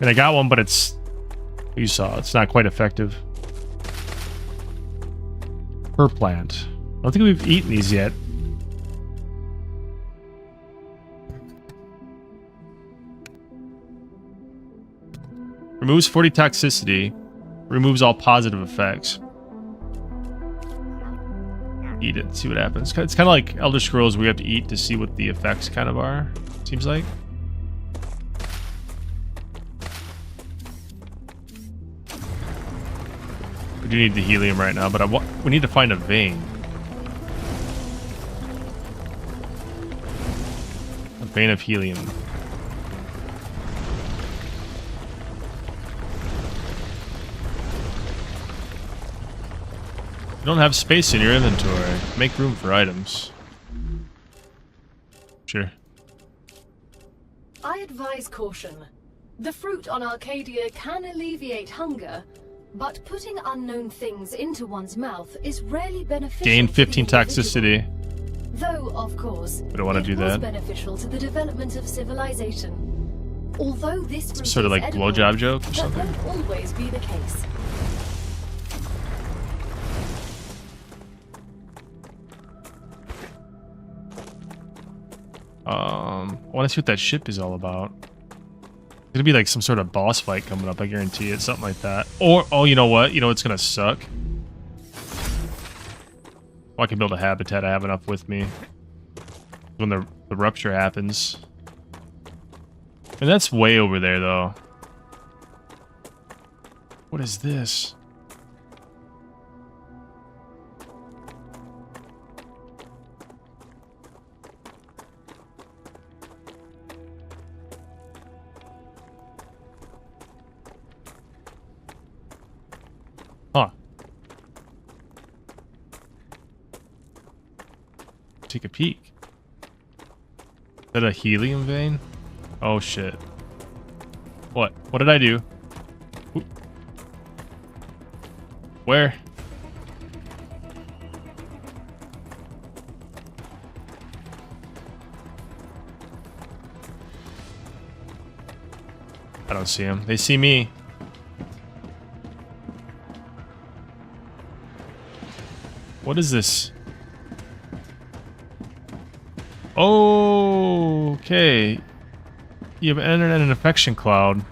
And I got one, but it's... You saw, it's not quite effective. Per plant. I don't think we've eaten these yet. Removes 40 toxicity. Removes all positive effects. Eat it, see what happens. It's kind of like Elder Scrolls, where we have to eat to see what the effects kind of are. Seems like. We do need the helium right now, but we need to find a vein. A vein of helium. You don't have space in your inventory. Make room for items. Sure. I advise caution. The fruit on Arcadia can alleviate hunger, but putting unknown things into one's mouth is rarely beneficial. Gain to 15 the individual. toxicity. Though, of course, We don't want to do was that. beneficial to the development of civilization. Although this fruit Sort of is like edible, blowjob joke or that something. won't always be the case. I want to see what that ship is all about. It's gonna be like some sort of boss fight coming up, I guarantee it. Something like that. Or, oh, you know what? You know what's gonna suck? Oh, I can build a habitat. I have enough with me. When the rupture happens. And that's way over there, though. What is this? Huh. Take a peek. Is that a helium vein? Oh shit. What? What did I do? Oop. Where? I don't see them. They see me. What is this? Oh, okay. You have entered an infection cloud.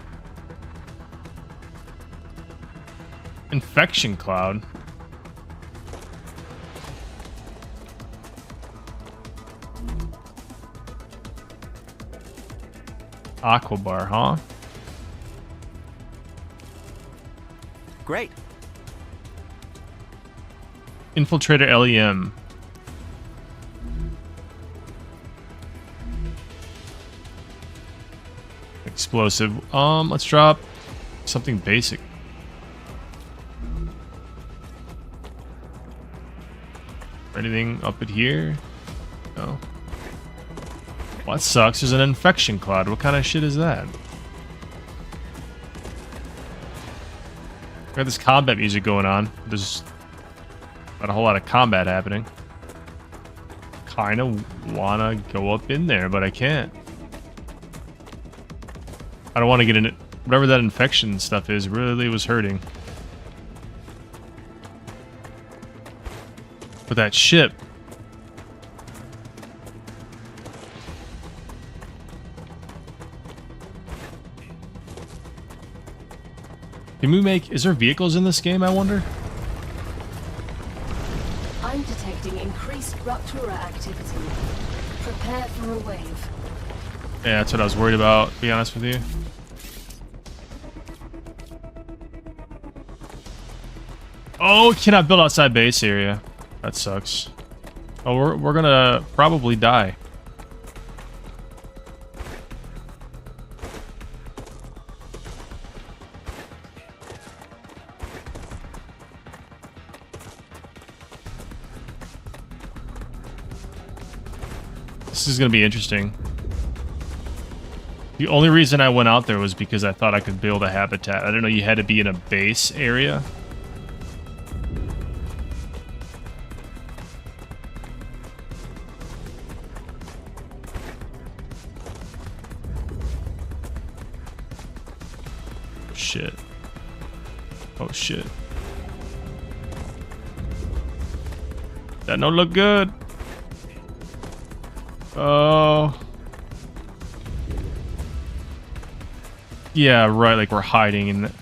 Infection cloud? Aquabar, huh? Great. Infiltrator LEM. Explosive. Let's drop something basic. Anything up at here? No. Well, that sucks. There's an infection cloud. What kind of shit is that? Got this combat music going on. There's not a whole lot of combat happening. Kinda wanna go up in there, but I can't. I don't want to get in it. Whatever that infection stuff is really was hurting. But that ship. Can we make... Is there vehicles in this game, I wonder? I'm detecting increased Ruptura activity. Prepare for a wave. Yeah, that's what I was worried about, to be honest with you. Oh, cannot build outside base area. That sucks. Oh, we're gonna probably die. This is gonna be interesting. The only reason I went out there was because I thought I could build a habitat. I didn't know you had to be in a base area. Shit. Oh shit. That don't look good. Oh. Yeah, right, like we're hiding in the...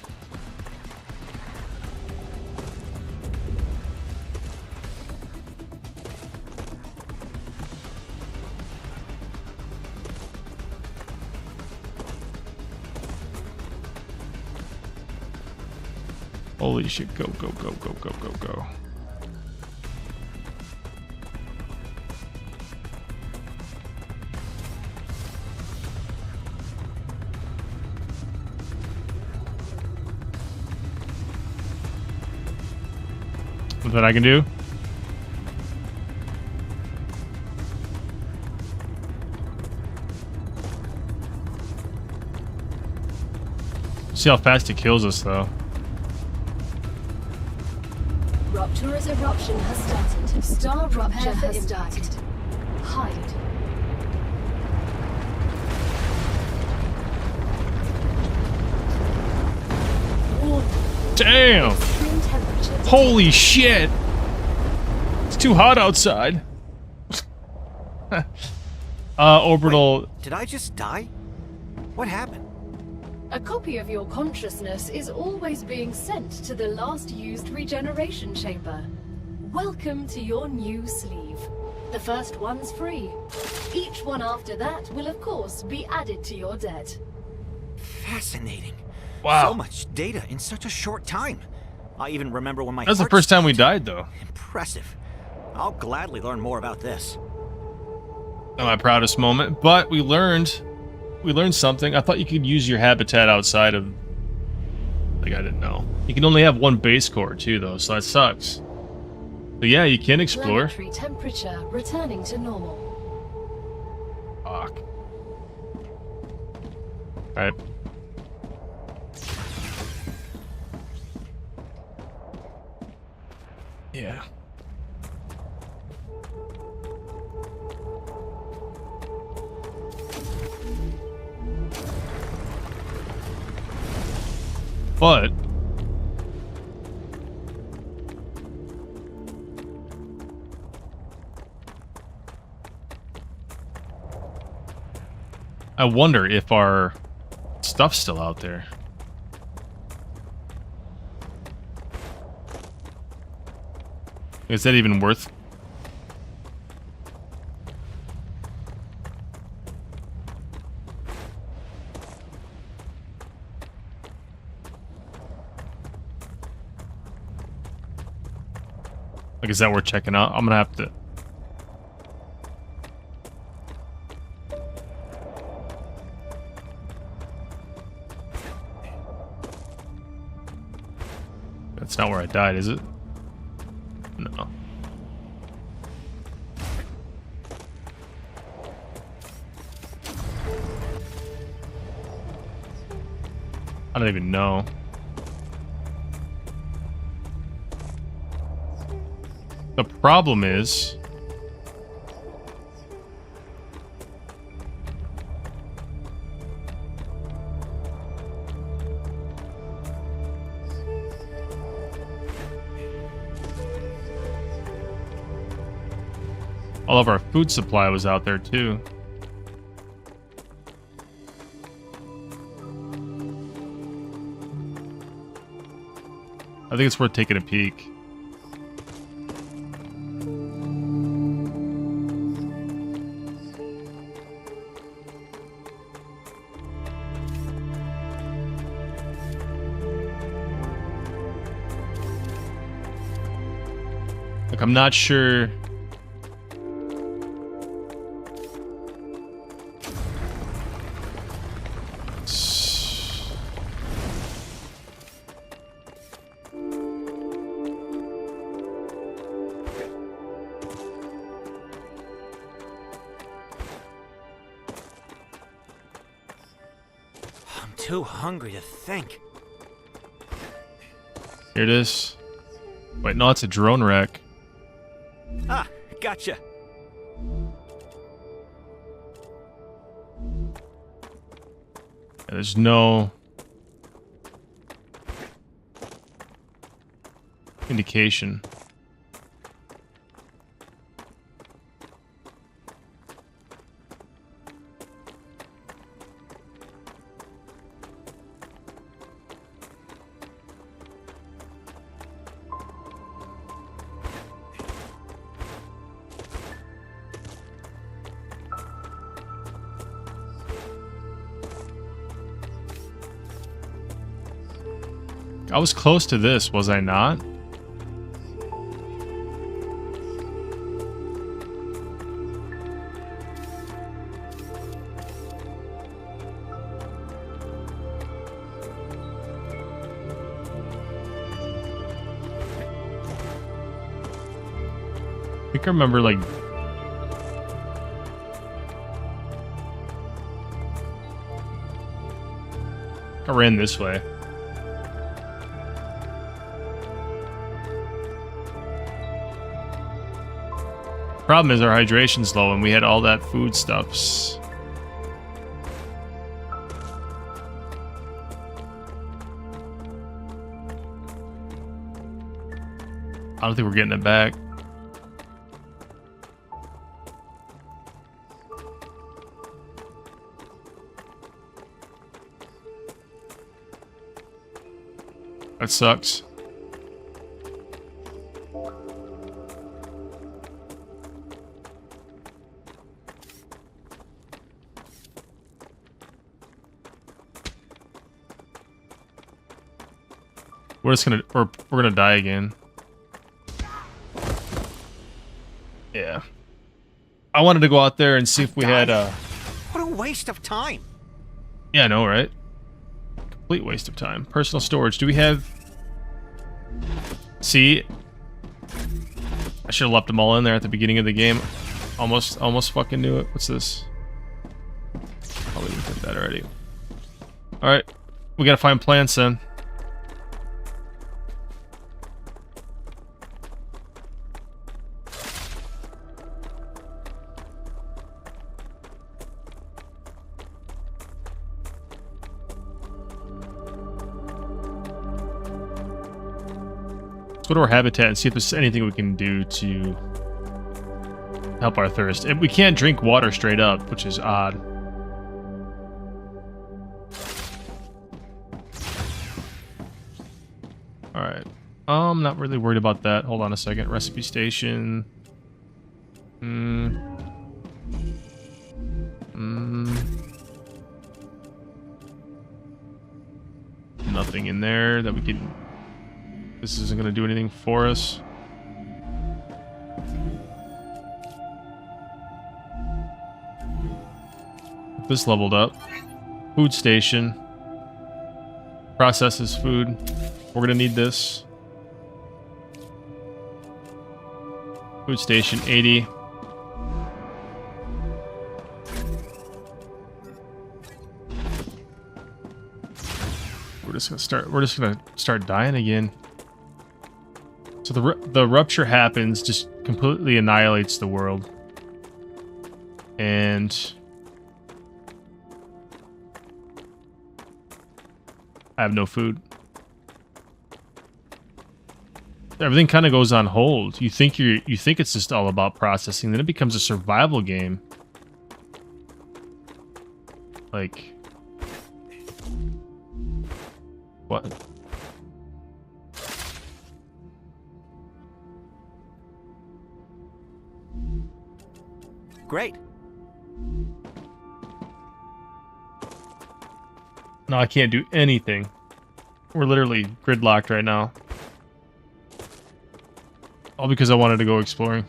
Holy shit, go, go, go, go, go, go, go. That I can do. See how fast it kills us, though. Rupture's eruption has started. Star Rupture has started. Hide. Damn! Extreme temperature. Holy shit! It's too hot outside. Orbital. Wait, did I just die? What happened? A copy of your consciousness is always being sent to the last used regeneration chamber. Welcome to your new sleeve. The first one's free. Each one after that will of course be added to your debt. Fascinating. Wow. So much data in such a short time. I even remember when my That's the heart first time we stopped. died, though. Impressive. I'll gladly learn more about this. Not my proudest moment, but we learned something. I thought you could use your habitat outside of... Like, I didn't know. You can only have one base core, too, though, so that sucks. But yeah, you can explore. Planetary temperature returning to normal. Fuck. Alright. Yeah. But I wonder if our stuff's still out there. Is that even worth? Like, is that worth checking out? I'm gonna have to. That's not where I died, is it? No. I don't even know. The problem is... all of our food supply was out there too. I think it's worth taking a peek. Like, I'm not sure. too hungry to think. Here it is. Wait, no, it's a drone wreck. Ah, gotcha. There's no indication. I was close to this, was I not? I think I remember, like, I ran this way. Problem is our hydration's low and we had all that foodstuffs. I don't think we're getting it back. That sucks. We're just gonna, we're gonna die again. Yeah. I wanted to go out there and see if we had What a waste of time. Yeah, I know, right? Complete waste of time. Personal storage. Do we have... See? I should have left them all in there at the beginning of the game. Almost fucking knew it. What's this? Oh, we did that already. Alright. We gotta find plants then. Go to our habitat and see if there's anything we can do to help our thirst. And we can't drink water straight up, which is odd. Alright. I'm not really worried about that. Hold on a second. Recipe station. Nothing in there that we can... This isn't going to do anything for us. This leveled up. Food station. Processes food. We're going to need this. Food station 80. We're just going to start dying again. So the rupture happens, just completely annihilates the world. And I have no food. Everything kind of goes on hold. You think it's just all about processing, then it becomes a survival game. Like what? Great. No, I can't do anything. We're literally gridlocked right now. All because I wanted to go exploring.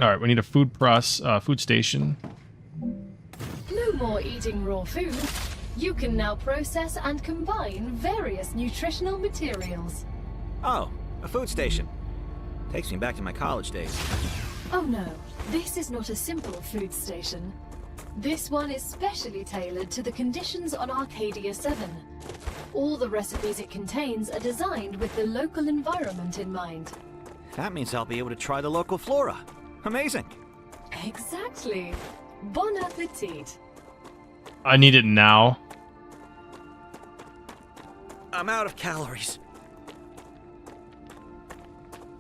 Alright, we need a food station. No more eating raw food. You can now process and combine various nutritional materials. Oh, a food station. Takes me back to my college days. Oh no, this is not a simple food station. This one is specially tailored to the conditions on Arcadia 7. All the recipes it contains are designed with the local environment in mind. That means I'll be able to try the local flora. Amazing. Exactly. Bon appetit. I need it now. I'm out of calories.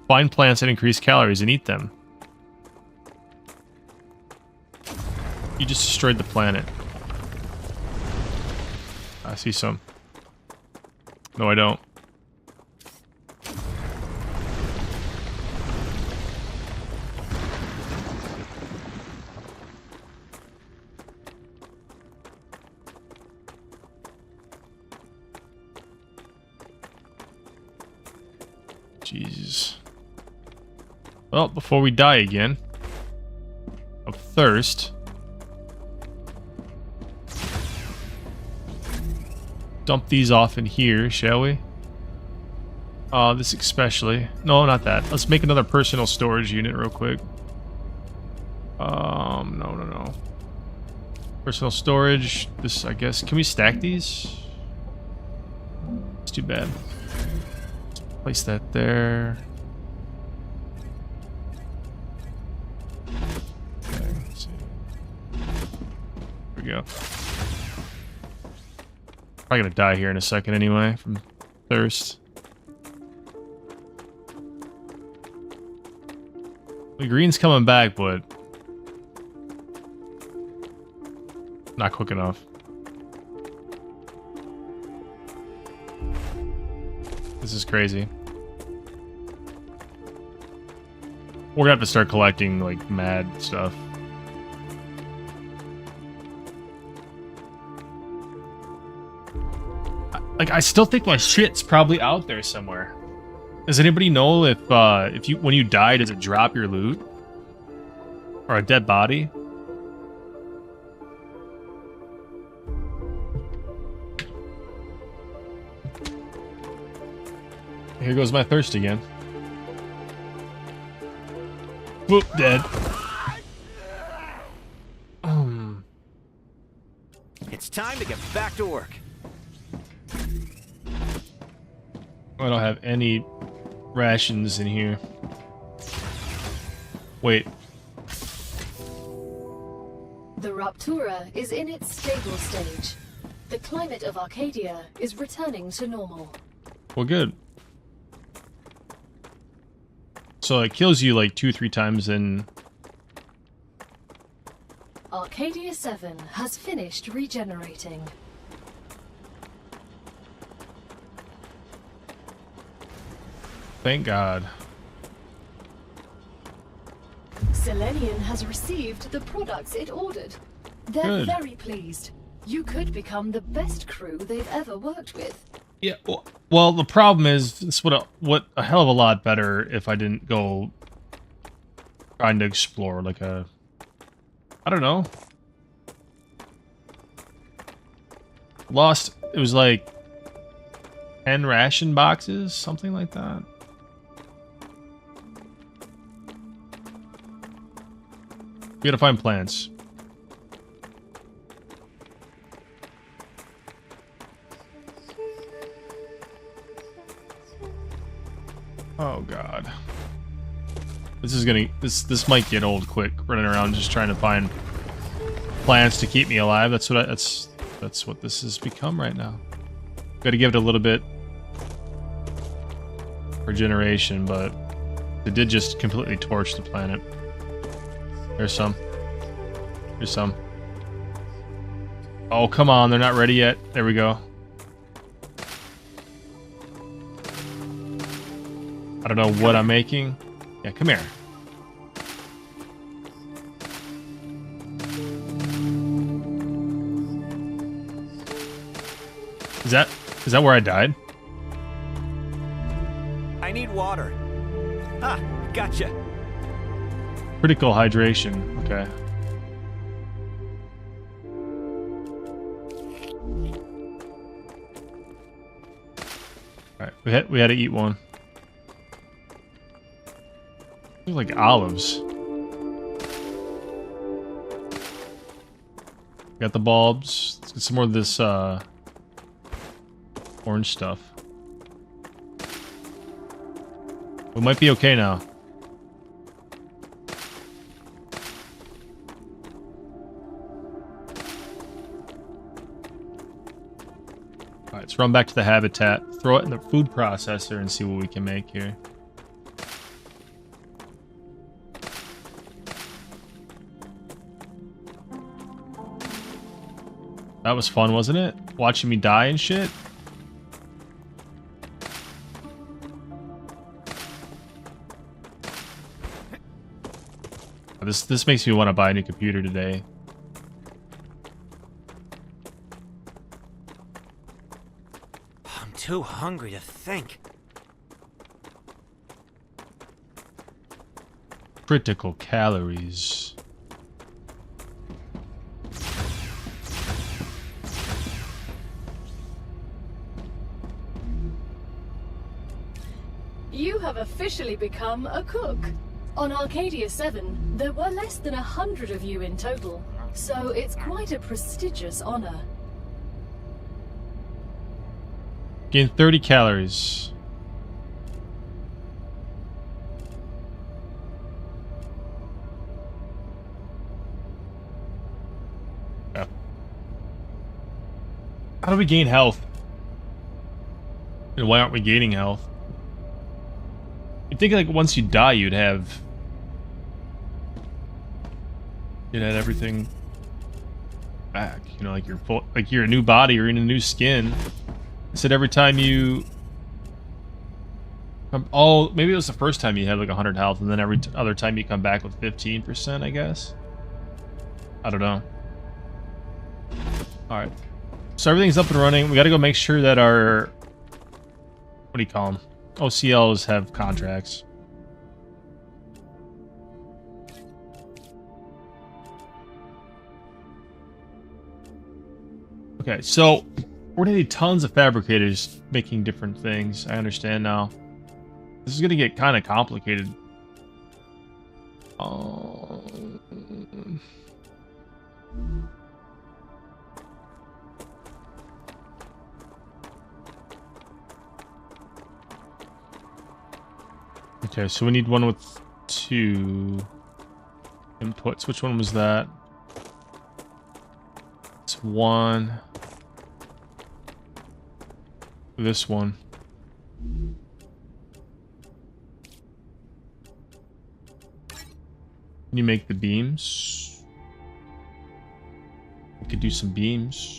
Find plants that increase calories and eat them. You just destroyed the planet. I see some. No, I don't. Jesus. Well, before we die again of thirst, dump these off in here, shall we? This especially. No, not that. Let's make another personal storage unit real quick. No. Personal storage. This, I guess. Can we stack these? It's too bad. Place that there. Okay, let's see. There we go. Probably gonna die here in a second anyway from thirst. The green's coming back, but not quick enough. This is crazy. We're gonna have to start collecting like mad stuff. I still think my shit's probably out there somewhere. Does anybody know if when you die, does it drop your loot? Or a dead body? Here goes my thirst again. Whoop, dead. It's time to get back to work. I don't have any rations in here. Wait. The Raptura is in its stable stage. The climate of Arcadia is returning to normal. Well, good. So it kills you like 2-3 times in... Arcadia 7 has finished regenerating. Thank God. Selenian has received the products it ordered. They're Good. very pleased. You could become the best crew they've ever worked with. Yeah, well, the problem is, this would a hell of a lot better if I didn't go trying to explore like a... I don't know. Lost, it was like 10 ration boxes, something like that. We gotta find plants. Oh God. This is gonna this might get old quick, running around just trying to find plants to keep me alive. That's what that's what this has become right now. Gotta give it a little bit for generation, but it did just completely torch the planet. There's some. There's some. Oh, come on. They're not ready yet. There we go. I don't know what I'm making. Yeah, come here. Is that where I died? I need water. Ah, gotcha. Critical hydration. Okay. We had to eat one. Look like olives. Got the bulbs. Let's get some more of this orange stuff. We might be okay now. Alright, let's run back to the habitat. Throw it in the food processor and see what we can make here. That was fun, wasn't it? Watching me die and shit. This makes me want to buy a new computer today. I'm too hungry to think. Critical calories. You have officially become a cook. On Arcadia 7, there were less than 100 of you in total, so it's quite a prestigious honor. Gain 30 calories. Yeah. How do we gain health? And why aren't we gaining health? You'd think like once you die, you'd have everything back. You know, like you're full, like you're a new body or in a new skin. Instead, every time you, oh, maybe it was the first time you had like 100 health, and then every other time you come back with 15%. I guess. I don't know. All right, so everything's up and running. We got to go make sure that our, what do you call them? OCLs have contracts. Okay, so we're gonna need tons of fabricators making different things. I understand now. This is gonna get kind of complicated. Okay, so we need one with 2 inputs. Which one was that? It's 1. This one. Can you make the beams? We could do some beams.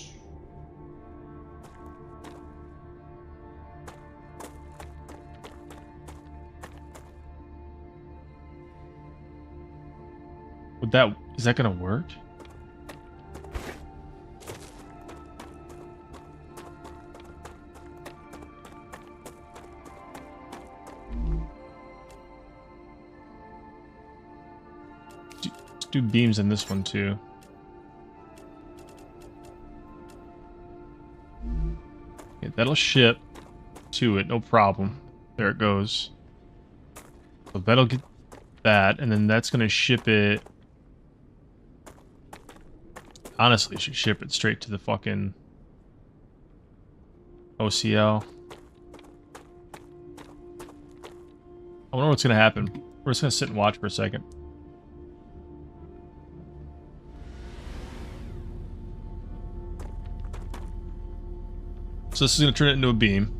Is that gonna work? Let's do beams in this one too. Okay, that'll ship to it, no problem. There it goes. So that'll get that, and then that's gonna ship it. Honestly, should ship it straight to the fucking OCL. I wonder what's gonna happen. We're just gonna sit and watch for a second. So this is gonna turn it into a beam.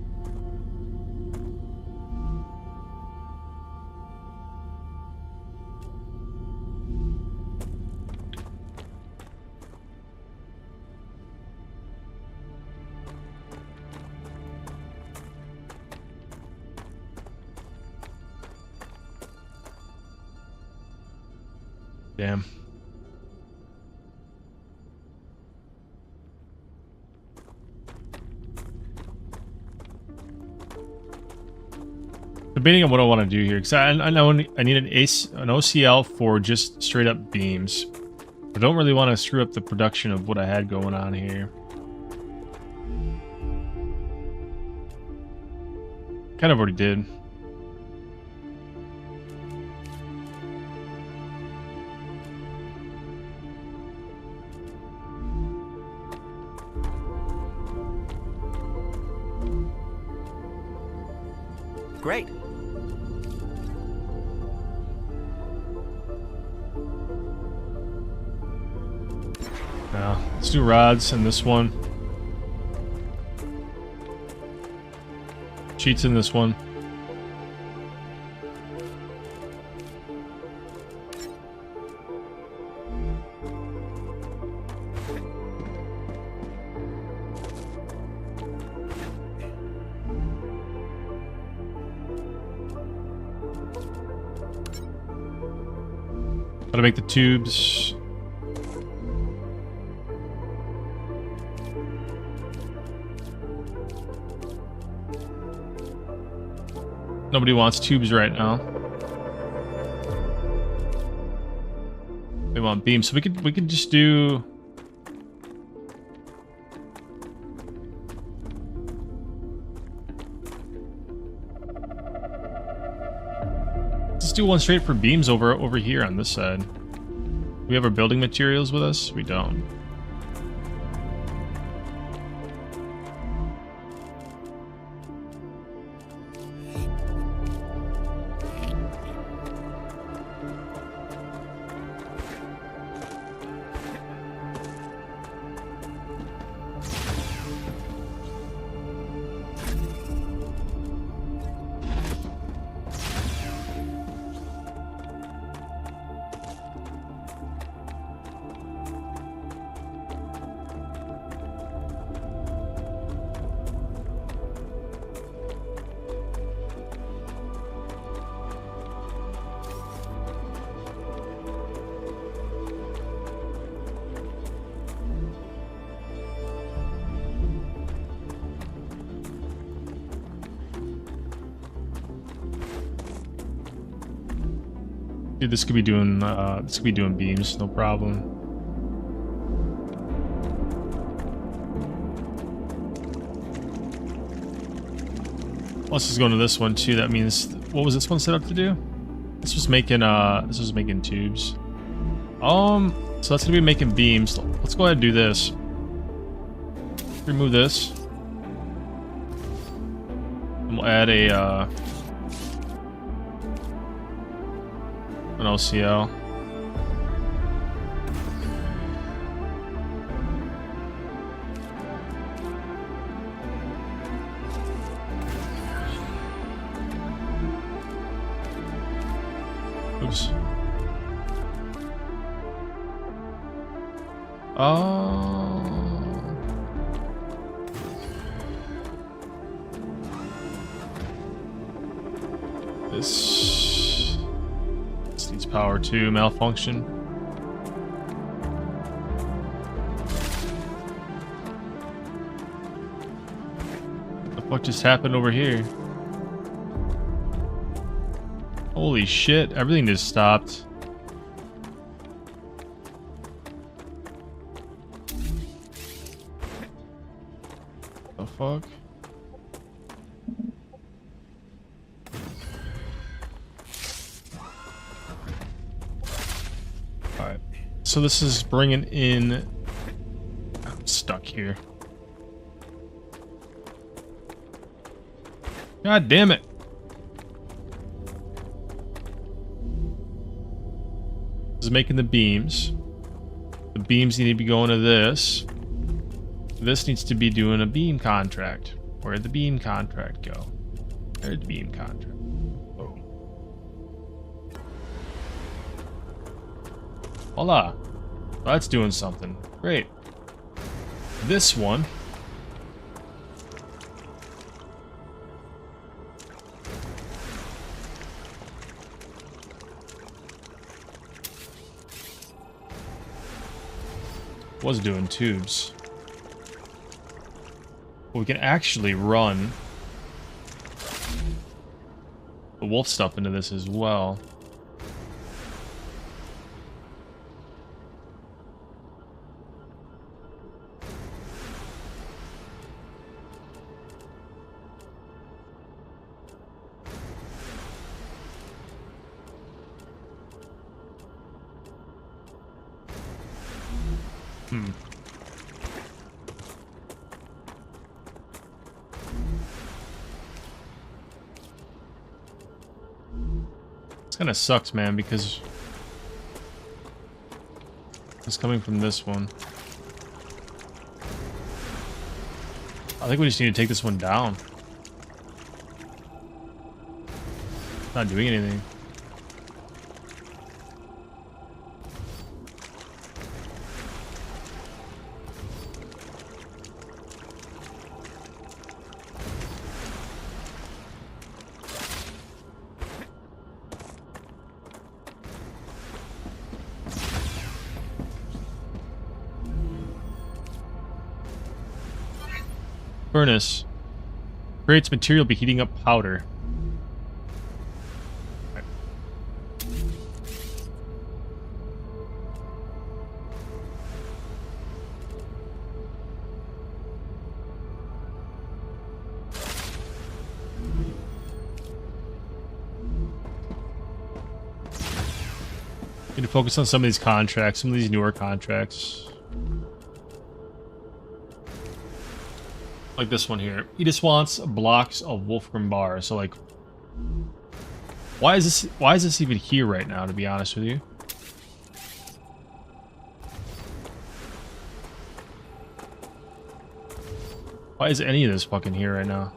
Damn. Debating on what I want to do here, because I know I need an OCL for just straight up beams. I don't really want to screw up the production of what I had going on here. kind of already did. Great. Yeah, let's do rods in this one. Cheats in this one. How to make the tubes. Nobody wants tubes right now. They want beams, so we could just do. Let's do one straight for beams over here on this side. Do we have our building materials with us? We don't. Dude, this could be doing beams, no problem. Plus is going to this one too. That means, what was this one set up to do? This was making tubes. So that's gonna be making beams. Let's go ahead and do this. Remove this. And we'll add an OCL. Oops. This needs power too, malfunction. What just happened over here? Holy shit, everything just stopped. The fuck? Alright, so this is bringing in... I'm stuck here. God damn it. This is making the beams. The beams need to be going to this. This needs to be doing a beam contract. Where'd the beam contract go? Where'd the beam contract? Oh. Voila. That's doing something. Great. This one. Was doing tubes. But we can actually run the wolf stuff into this as well. This kind of sucks, man, because it's coming from this one. I think we just need to take this one down. Not doing anything. Furnace creates material by heating up powder. Okay. Need to focus on some of these contracts, some of these newer contracts. Like this one here. He just wants blocks of Wolfram bar. So like, why is this even here right now, to be honest with you? Why is any of this fucking here right now?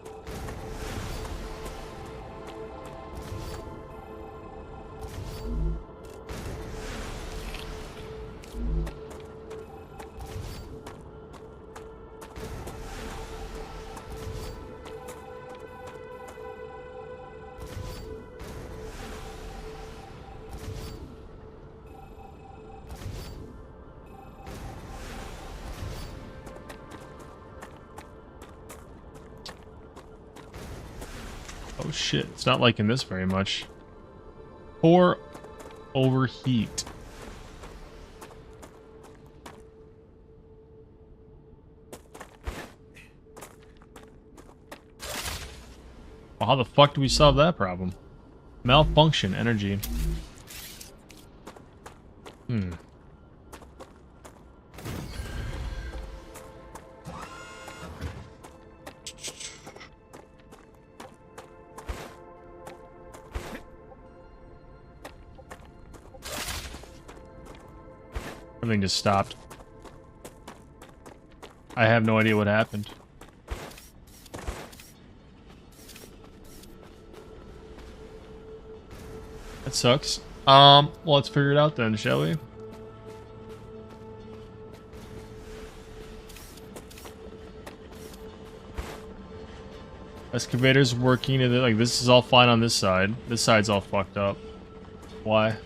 Oh shit, it's not liking this very much. Or overheat. Well, how the fuck do we solve that problem? Malfunction energy. Everything just stopped. I have no idea what happened. That sucks. Well, let's figure it out then, shall we? Excavator's working, and like this is all fine on this side. This side's all fucked up. Why?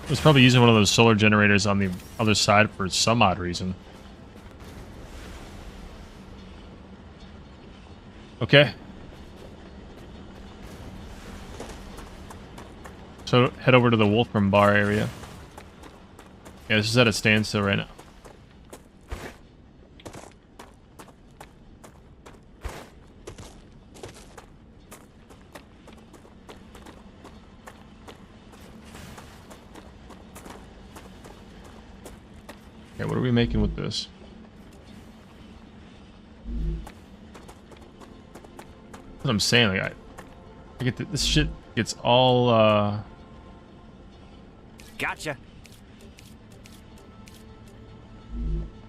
It was probably using one of those solar generators on the other side for some odd reason. Okay. So head over to the Wolfram bar area. Yeah, this is at a standstill right now. Okay, what are we making with this? That's what I'm saying. Like, I get this shit gets all. Gotcha.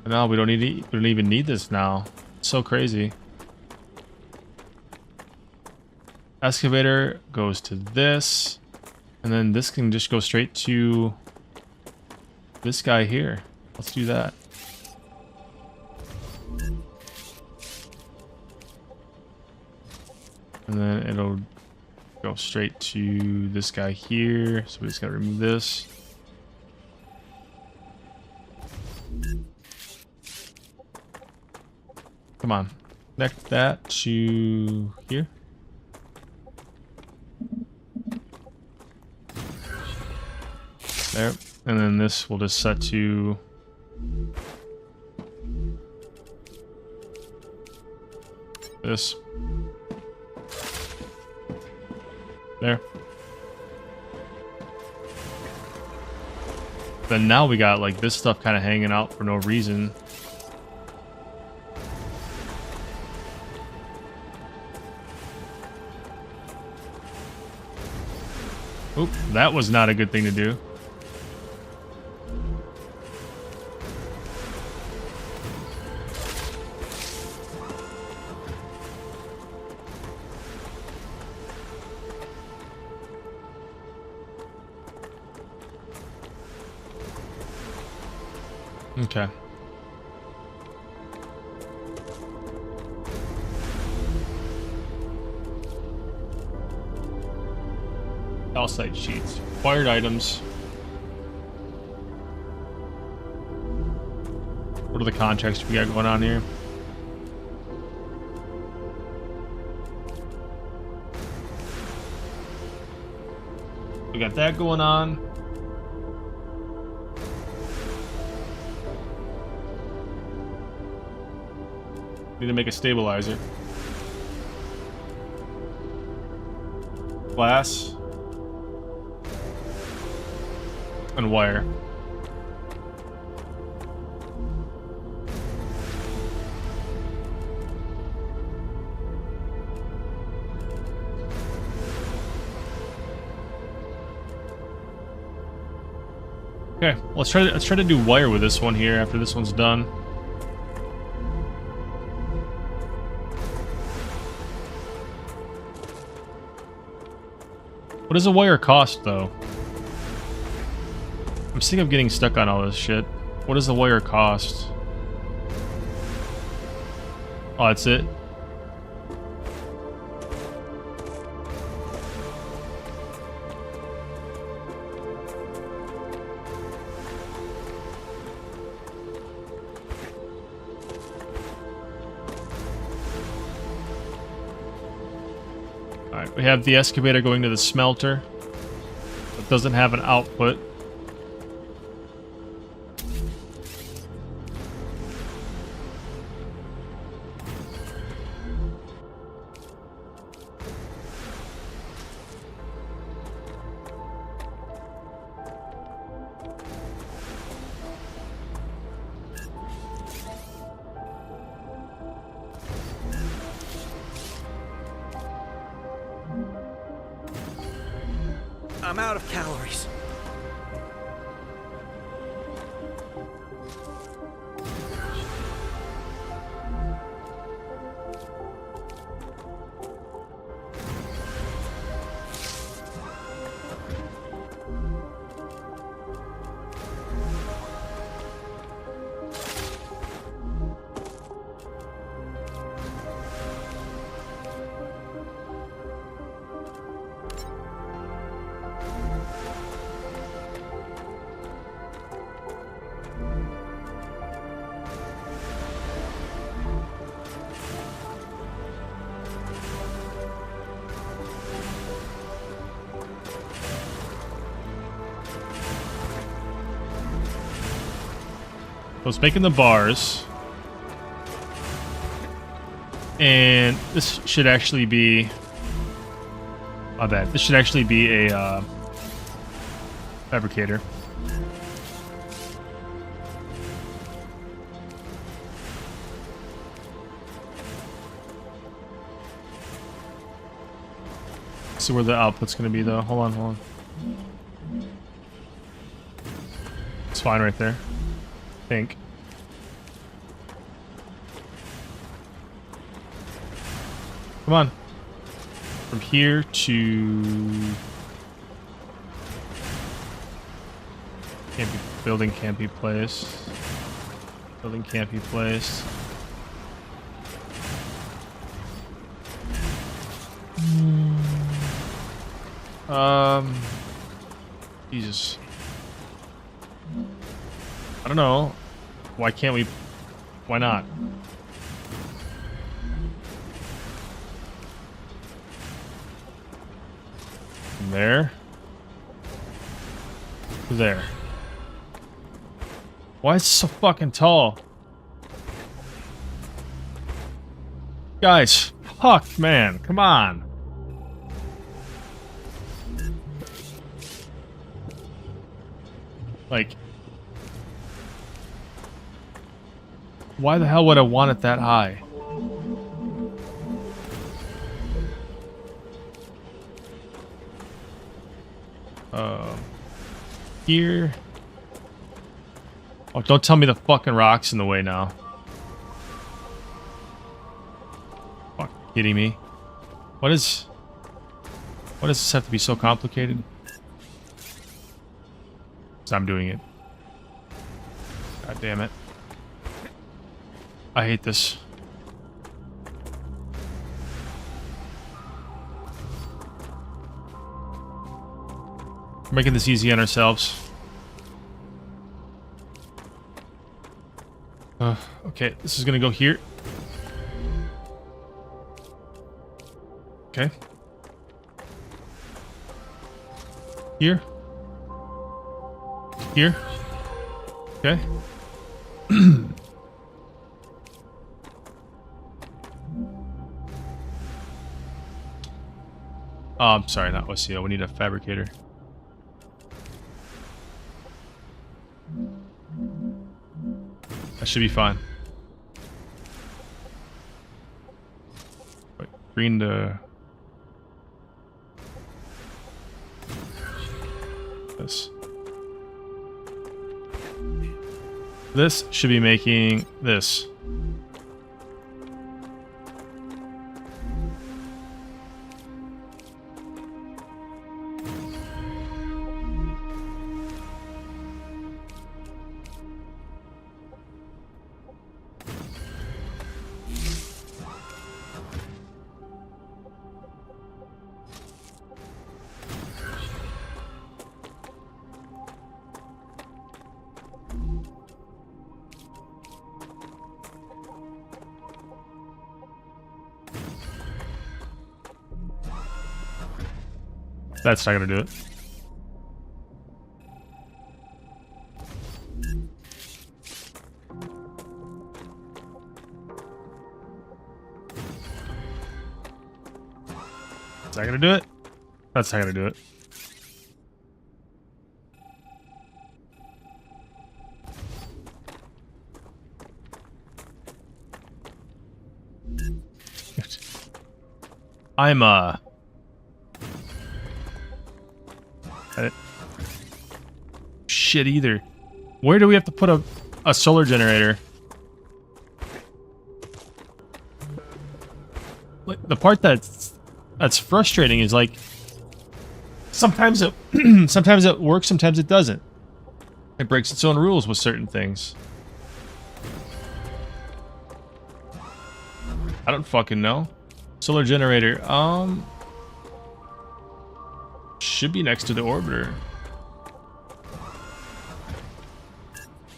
No, we don't even need this now. It's so crazy. Excavator goes to this, and then this can just go straight to this guy here. Let's do that. And then it'll go straight to this guy here. So we just gotta remove this. Come on. Connect that to here. There. And then this will just set to This. There. Then now we got like this stuff kind of hanging out for no reason. Oop, that was not a good thing to do. Okay. All site sheets. Acquired items. What are the contracts we got going on here? We got that going on. Need to make a stabilizer. Glass. And wire. Okay, let's try to do wire with this one here after this one's done. What does a wire cost, though? I'm sick of getting stuck on all this shit. What does the wire cost? Oh, that's it? Alright, we have the excavator going to the smelter. It doesn't have an output. I'm out of calories. So it's making the bars. And this should actually be... My bad. This should actually be a fabricator. See where the output's going to be, though. Hold on. It's fine right there. I think. Come on. From here to... Building can't be placed. Building can't be placed. Jesus. I don't know. Why can't we... Why not? From there. To there. Why is it so fucking tall? Guys, fuck, man, come on. Like, why the hell would I want it that high? Here. Oh, don't tell me the fucking rock's in the way now. Fuck, kidding me? Why does this have to be so complicated? 'Cause I'm doing it. God damn it. I hate this. We're making this easy on ourselves. Okay, this is gonna go here. Okay. Here. Here. Okay. Oh, I'm sorry, not OCO. We need a fabricator. That should be fine. Wait, green to this. This should be making this. That's not gonna do it. Is that gonna do it? That's not gonna do it. I'm shit either. Where do we have to put a solar generator? Like, the part that's frustrating is like sometimes it sometimes it works, sometimes it doesn't. It breaks its own rules with certain things. I don't fucking know. Solar generator, should be next to the orbiter.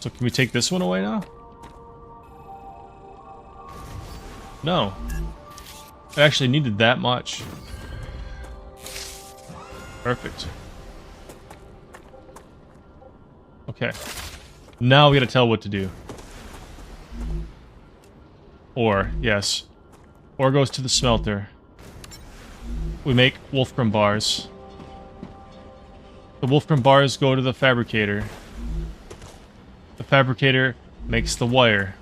So can we take this one away now? No. It actually needed that much. Perfect. Okay. Now we gotta tell what to do. Ore, yes. Ore goes to the smelter. We make Wolfram bars. The Wolfram bars go to the fabricator. The fabricator makes the wire.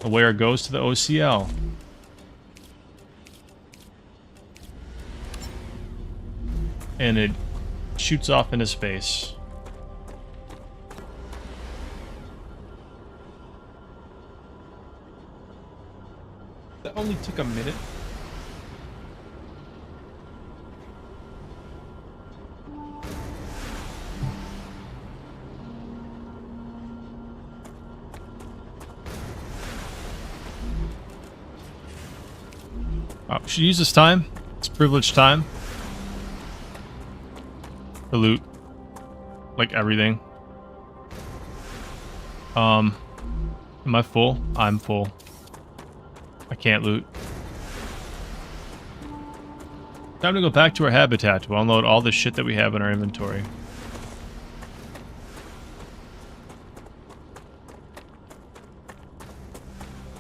The wire goes to the OCL. And it shoots off into space. That only took a minute. We should use this time. It's privileged time. To loot. Like everything. Am I full? I'm full. I can't loot. Time to go back to our habitat to unload all the shit that we have in our inventory.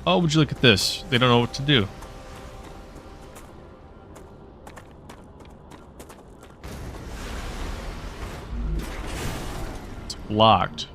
Oh, would you look at this? They don't know what to do. It's blocked.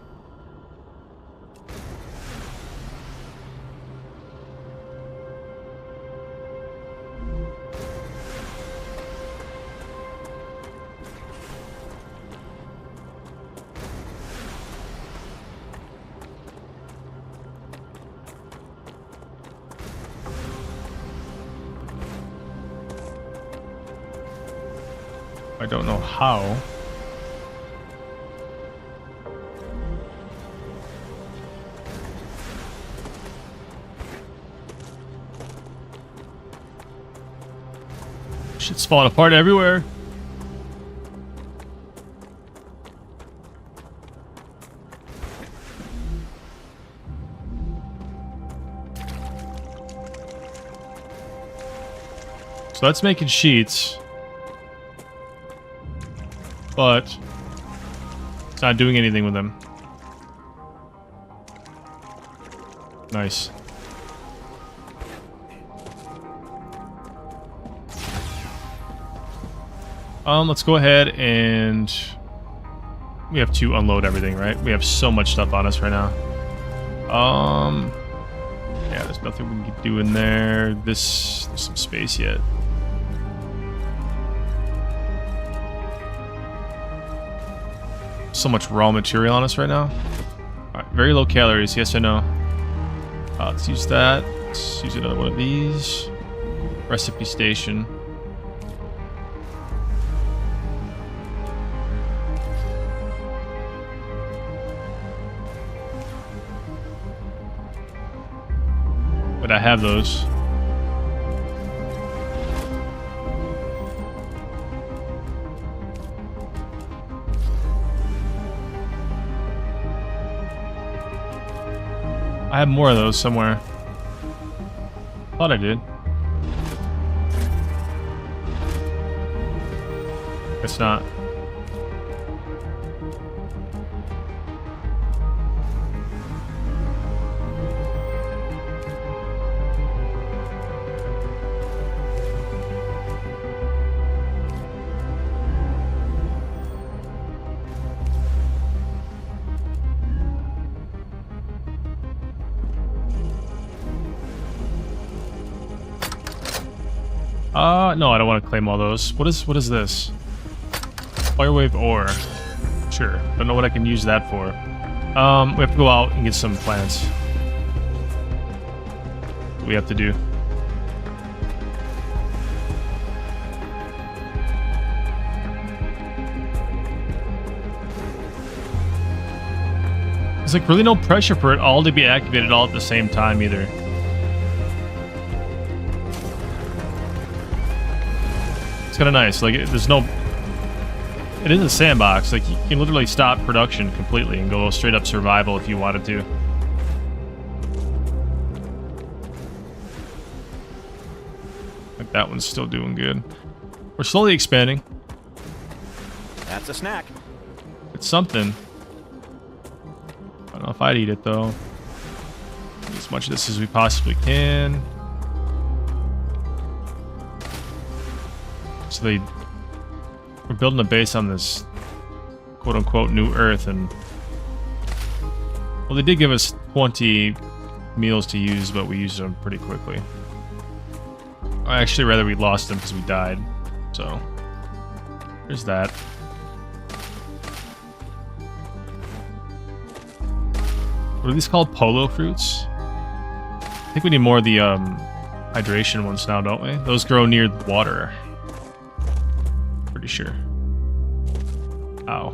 I don't know how. Shit's falling apart everywhere. So that's making sheets. But it's not doing anything with them. Nice. Let's go ahead and we have to unload everything, right? We have so much stuff on us right now. Yeah, there's nothing we can do in there. There's some space yet. So much raw material on us right now. Alright, very low calories, yes I know. Let's use that. Let's use another one of these. Recipe station. But I have those. I have more of those somewhere. Thought I did. Guess not. No, I don't want to claim all those. What is this? Firewave ore. Sure. Don't know what I can use that for. We have to go out and get some plants. What we have to do. There's like really no pressure for it all to be activated all at the same time either. It's kind of nice. Like, there's no... It is a sandbox. Like, you can literally stop production completely and go straight up survival if you wanted to. Like, that one's still doing good. We're slowly expanding. That's a snack. It's something. I don't know if I'd eat it, though. Eat as much of this as we possibly can. So we're building a base on this quote-unquote new Earth, and well, they did give us 20 meals to use, but we used them pretty quickly. I actually rather we lost them because we died. So there's that. What are these called? Polo fruits? I think we need more of the hydration ones now, don't we? Those grow near water. Pretty sure. Ow.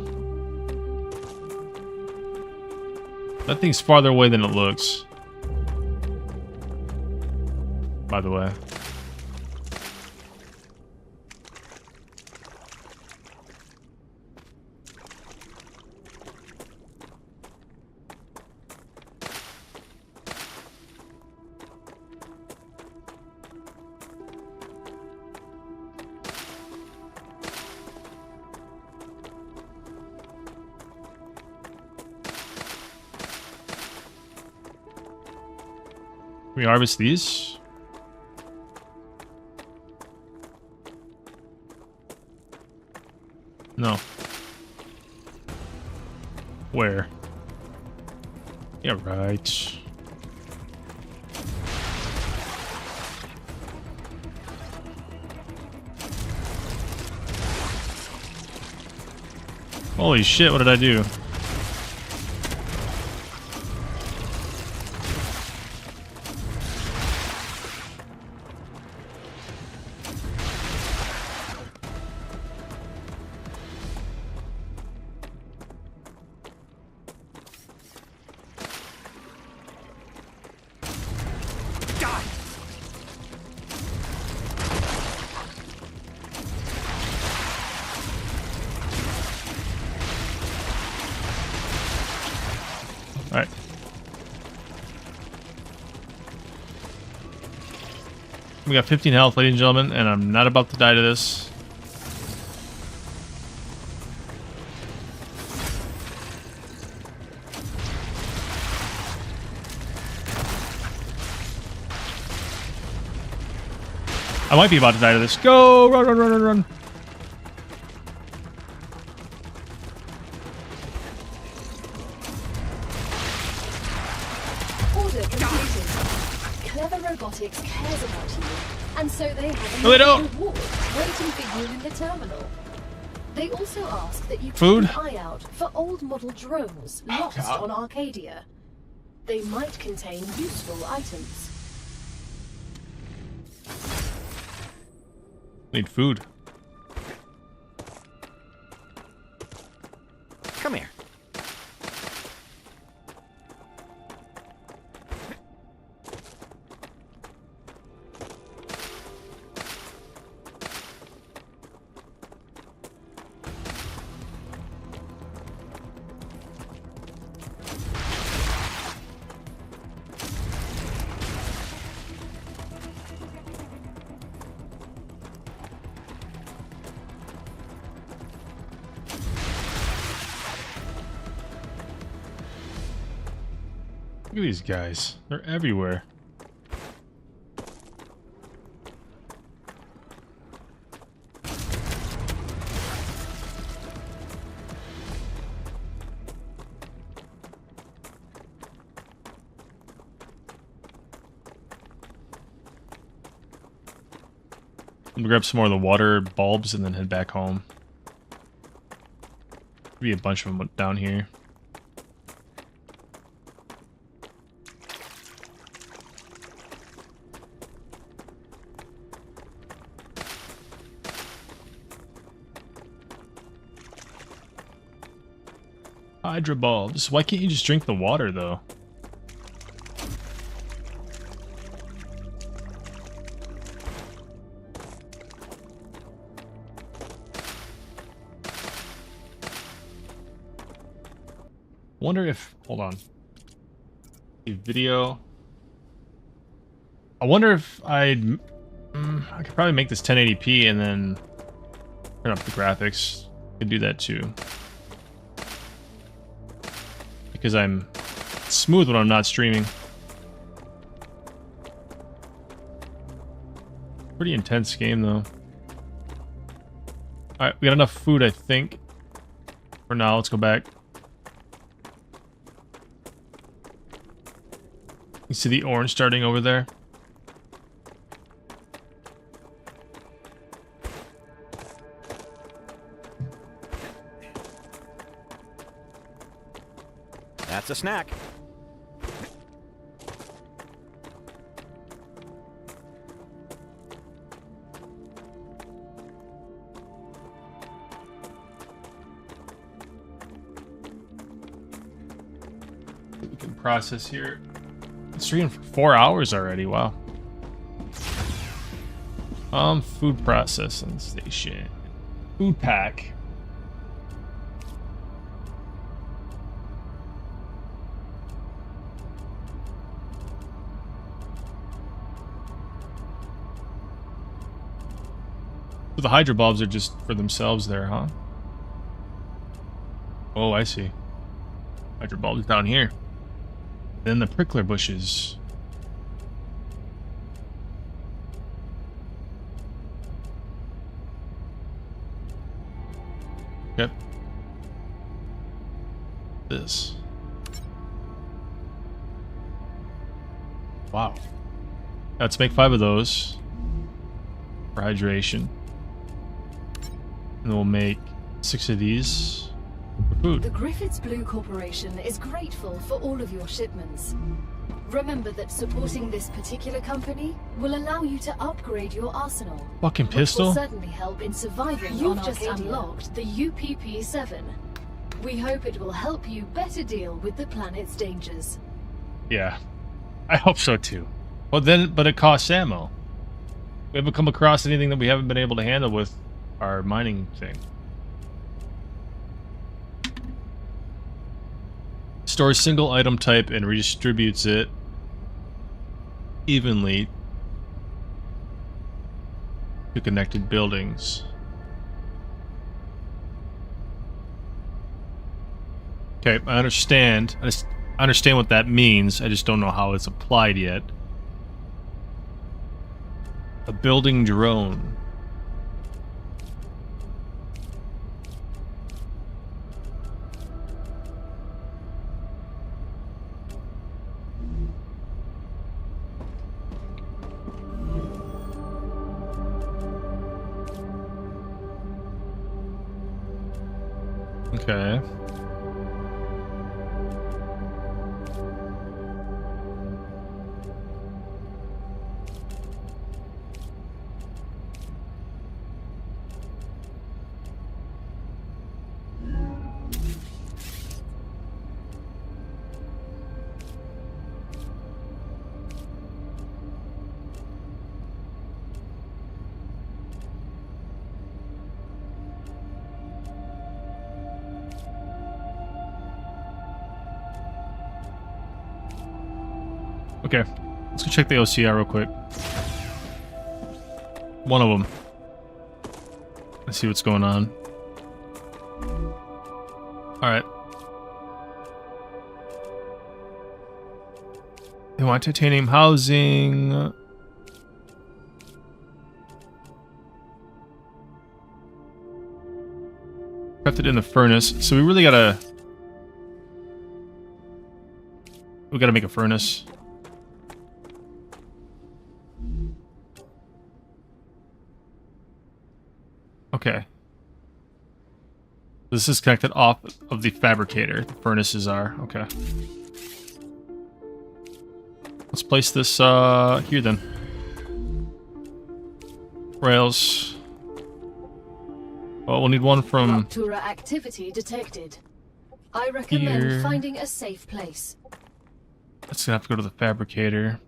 That thing's farther away than it looks. By the way. Can we harvest these? No. Where? Yeah, right. Holy shit, what did I do? Alright. We got 15 health, ladies and gentlemen, and I'm not about to die to this. I might be about to die to this. Go! Run, run, run, run, run! Order completed. Clever Robotics cares about you, and so they have No, they a don't. reward waiting for you in the terminal. They also ask that you Food? keep an eye out for old model drones lost on Arcadia. They might contain useful items. Need food. Come here. Look at these guys. They're everywhere. I'm gonna grab some more of the water bulbs and then head back home. Be a bunch of them down here. Hydra bulbs. Why can't you just drink the water though? Wonder if, hold on, a video. I wonder if I could probably make this 1080p and then turn up the graphics. Could do that too, because I'm smooth when I'm not streaming. Pretty intense game though. All right, we got enough food, I think. For now, let's go back. You see the orange starting over there? That's a snack. We can process here. It's streaming for 4 hours already. Wow. Food processing station. Food pack. So the Hydra bulbs are just for themselves there, huh? Oh, I see. Hydra bulbs down here. Then the prickler bushes. Okay. This. Wow. Let's make 5 of those for hydration. And then we'll make 6 of these for food. The Griffiths Blue Corporation is grateful for all of your shipments. Remember that supporting this particular company will allow you to upgrade your arsenal. Fucking Which will pistol? certainly help in surviving. You've just unlocked the UPP-7. We hope it will help you better deal with the planet's dangers. Yeah. I hope so too. Well then, but it costs ammo. We haven't come across anything that we haven't been able to handle with our mining thing. Stores single item type and redistributes it evenly to connected buildings. Okay, I understand. I understand what that means. I just don't know how it's applied yet. A building drone. Okay. Okay, let's go check the OCR real quick. One of them. Let's see what's going on. Alright. They want titanium housing. Kept it in the furnace, so we really gotta... We gotta make a furnace. Okay. This is connected off of the fabricator. The furnaces are. Okay. Let's place this here then. Rails. Well, we'll need one from Ruptura activity detected. I recommend here. finding a safe place. That's gonna have to go to the fabricator.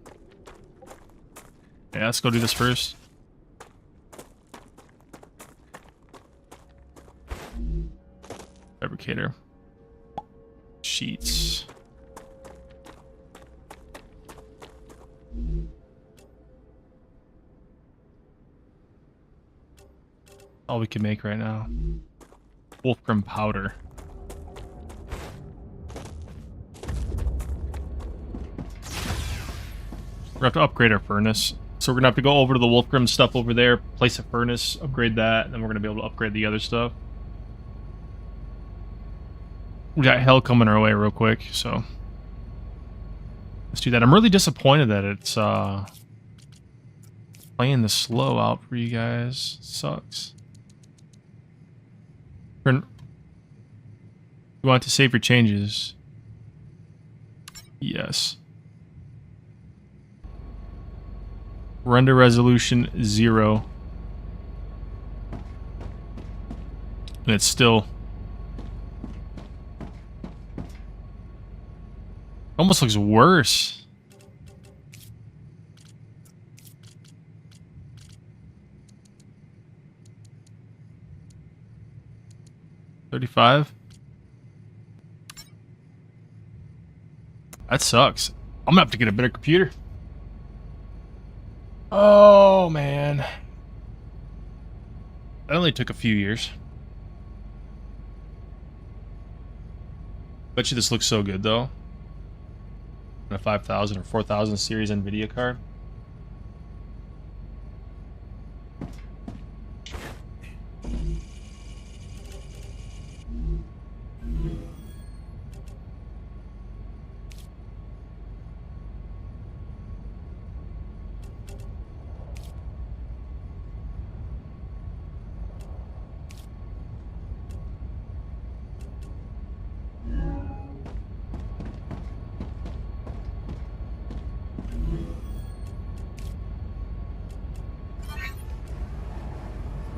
Yeah, let's go do this first. Fabricator. Sheets. All we can make right now. Wolfram powder. We're gonna have to upgrade our furnace. So we're gonna have to go over to the Wolfram stuff over there, place a furnace, upgrade that, and then we're gonna be able to upgrade the other stuff. We got hell coming our way real quick, so let's do that. I'm really disappointed that it's playing this slow out for you guys. Sucks. You want to save your changes? Yes. Render resolution 0. And it's still... Almost looks worse. $35. That sucks. I'm gonna have to get a better computer. Oh man. That only took a few years. Bet you this looks so good though. A 5000 or 4000 series NVIDIA card.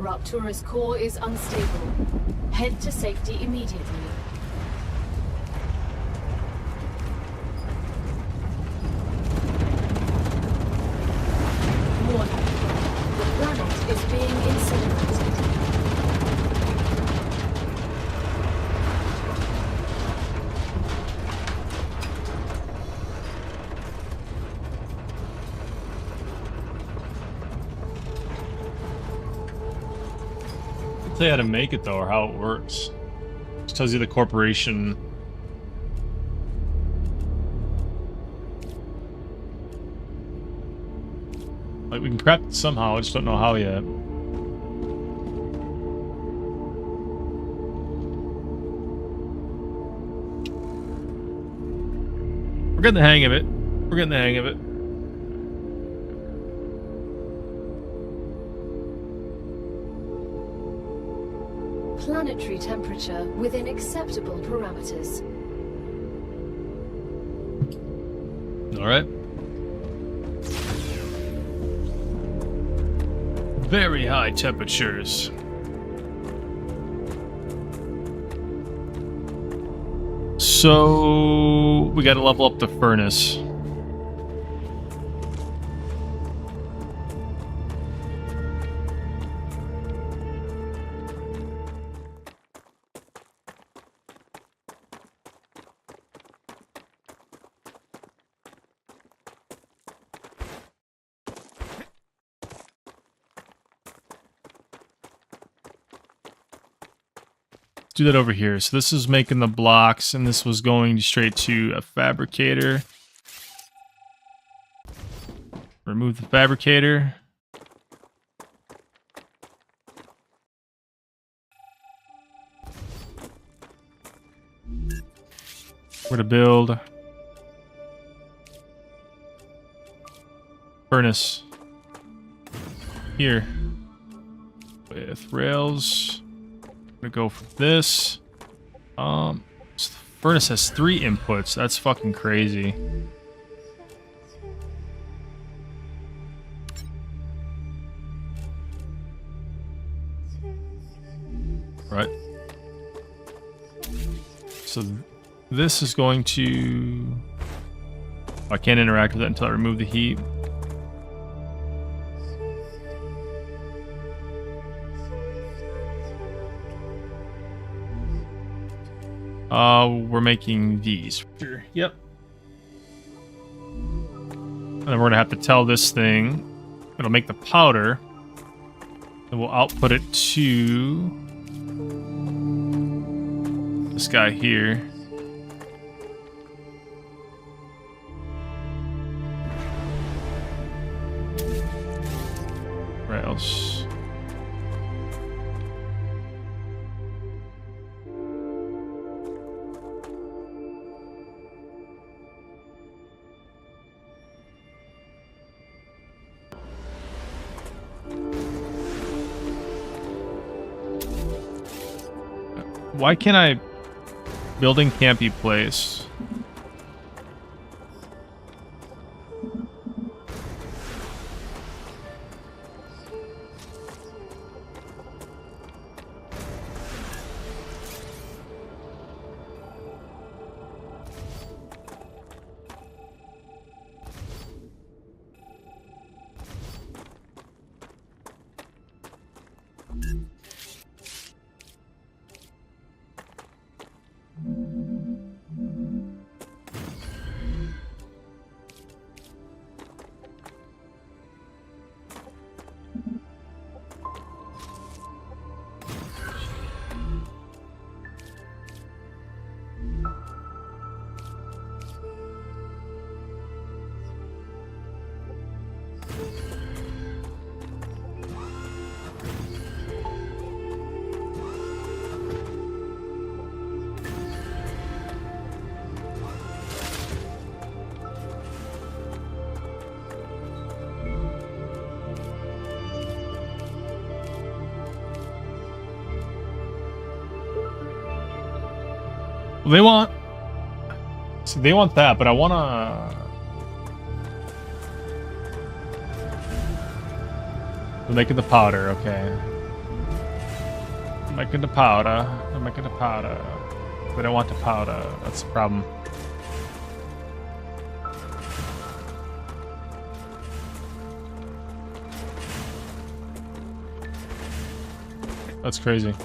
Raptura's core is unstable. Head to safety immediately. Warning. The planet is being incinerated. I'll tell you how to make it though, or how it works. It tells you the corporation. Like, we can craft it somehow, I just don't know how yet. We're getting the hang of it. We're getting the hang of it. Planetary temperature within acceptable parameters. All right. Very high temperatures. So we got to level up the furnace. Do that over here. So this is making the blocks, and this was going straight to a fabricator. Remove the fabricator. Where to build. Furnace. Here. With rails. I'm gonna go for this. So the furnace has 3 inputs. That's fucking crazy. Right. So this is going to... I can't interact with it until I remove the heat. We're making these. Yep. And then we're gonna have to tell this thing it'll make the powder, and we'll output it to this guy here. Where else? Why can't I... Building can't be placed. They want... See, they want that, but I wanna... We're making the powder, okay. making the powder. I'm making the powder. We don't want the powder. That's the problem. That's crazy.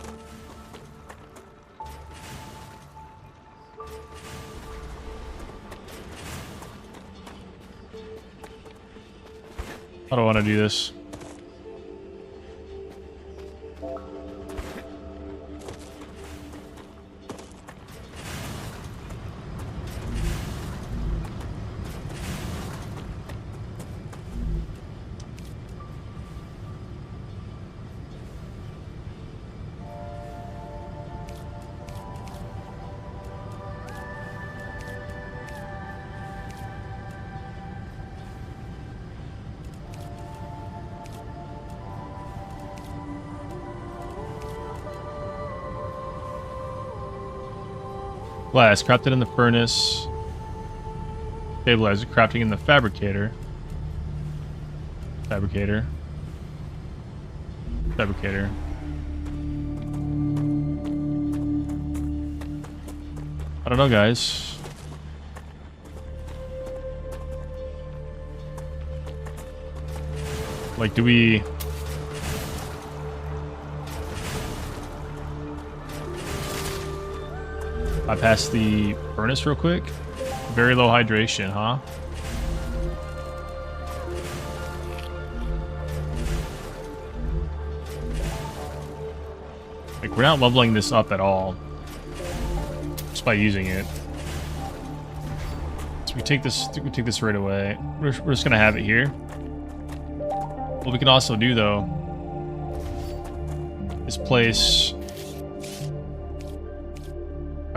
I don't want to do this. Glass, crafted in the furnace. Stabilizer, crafting in the fabricator. Fabricator. Fabricator. I don't know, guys. Like, do we... I passed the furnace real quick. Very low hydration, huh? Like, we're not leveling this up at all. Just by using it. So we take this right away. We're just gonna have it here. What we can also do though is place...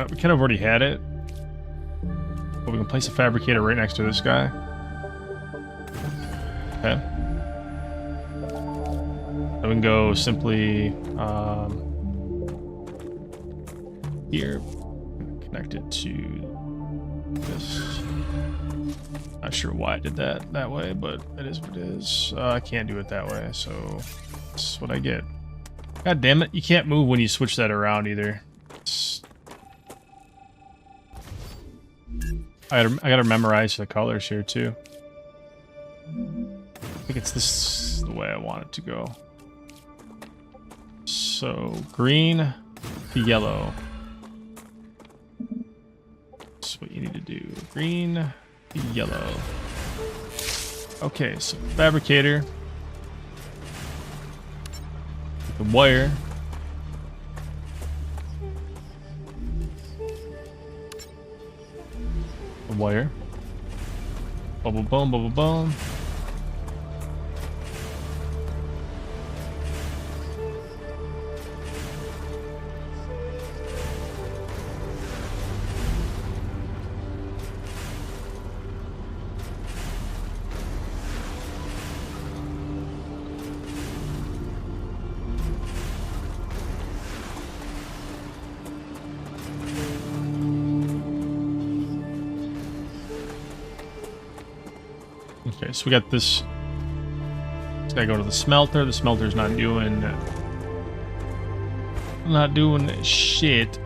we kind of already had it, but we can place a fabricator right next to this guy. Okay. Then we can go simply here, connect it to this. Not sure why I did that way, but it is what it is. I can't do it that way, so that's what I get. God damn it! You can't move when you switch that around either. I gotta memorize the colors here too. I think it's this the way I want it to go. So green to yellow. That's what you need to do. Green to yellow. Okay, so fabricator. The wire. Wire. Bubble boom, bubble boom. Okay, so we got this. It's gotta go to the smelter. The smelter's not doing shit.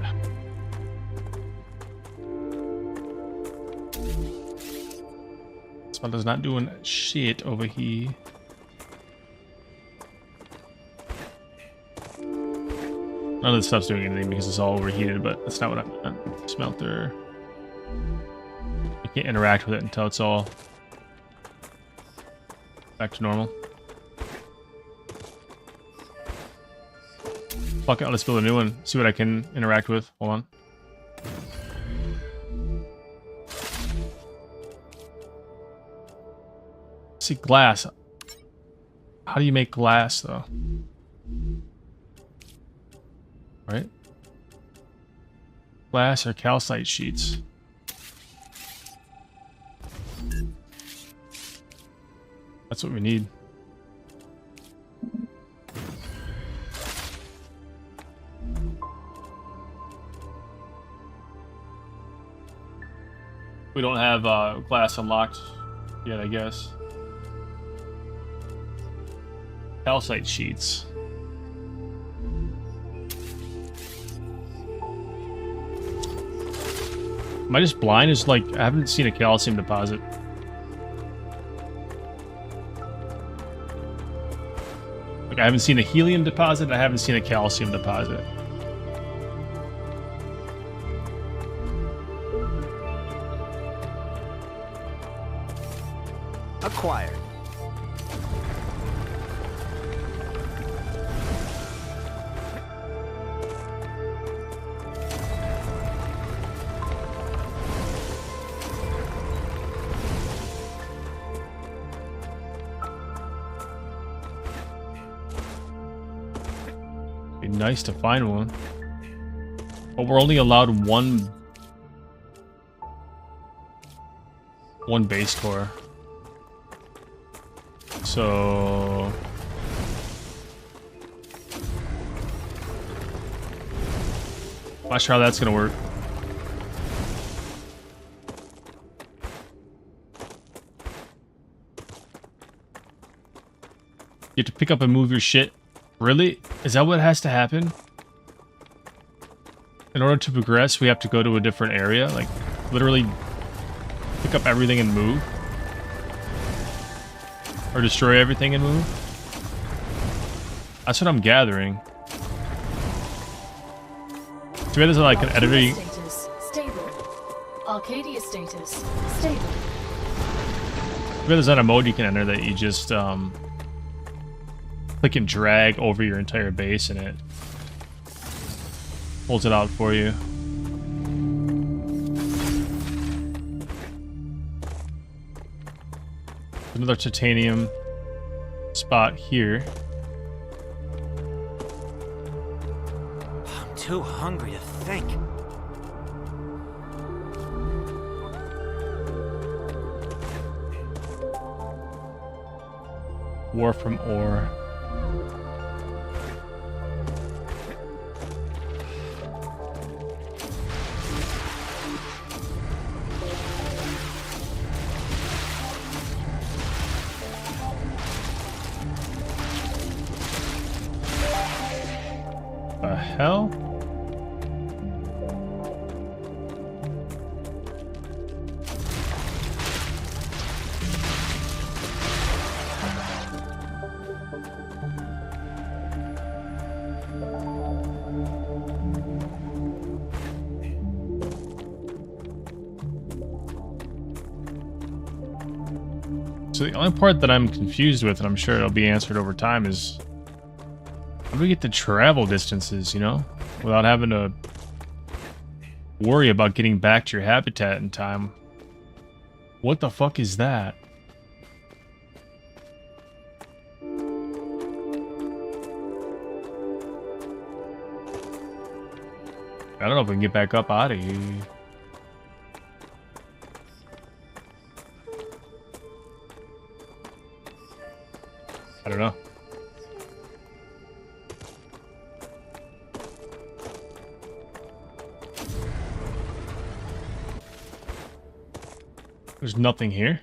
Smelter's not doing shit over here. None of this stuff's doing anything because it's all overheated, but that's not what I meant. Smelter. You can't interact with it until it's all back to normal. Fuck it, let's build a new one. See what I can interact with. Hold on. See, glass. How do you make glass, though? Right? Glass or calcite sheets. That's what we need. We don't have glass unlocked yet, I guess. Calcite sheets. Am I just blind? It's like, I haven't seen a calcium deposit. Like, I haven't seen a helium deposit, I haven't seen a calcium deposit. Acquired. Be nice to find one. But we're only allowed one base core. So not sure how that's gonna work. You have to pick up and move your shit. Really? Is that what has to happen? In order to progress, we have to go to a different area? Like, literally pick up everything and move? Or destroy everything and move? That's what I'm gathering. Too bad there's like an editor. Status stable. Arcadia status stable. Too bad there's not a mode you can enter that you just click and drag over your entire base and it pulls it out for you. Another titanium spot here. I'm too hungry to think. War from ore. The hell? So the only part that I'm confused with, and I'm sure it'll be answered over time, is how do we get the travel distances, you know? Without having to worry about getting back to your habitat in time. What the fuck is that? I don't know if we can get back up out of here. I don't know. There's nothing here.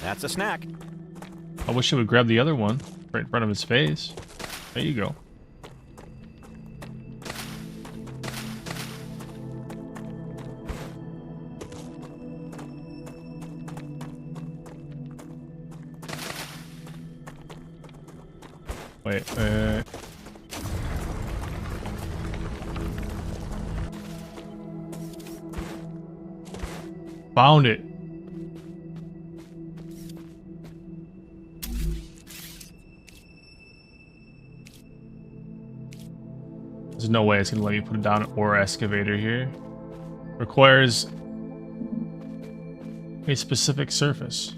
That's a snack. I wish it would grab the other one right in front of his face. There you go. Wait. Found it. There's no way it's gonna let me put it down an ore excavator here. Requires a specific surface.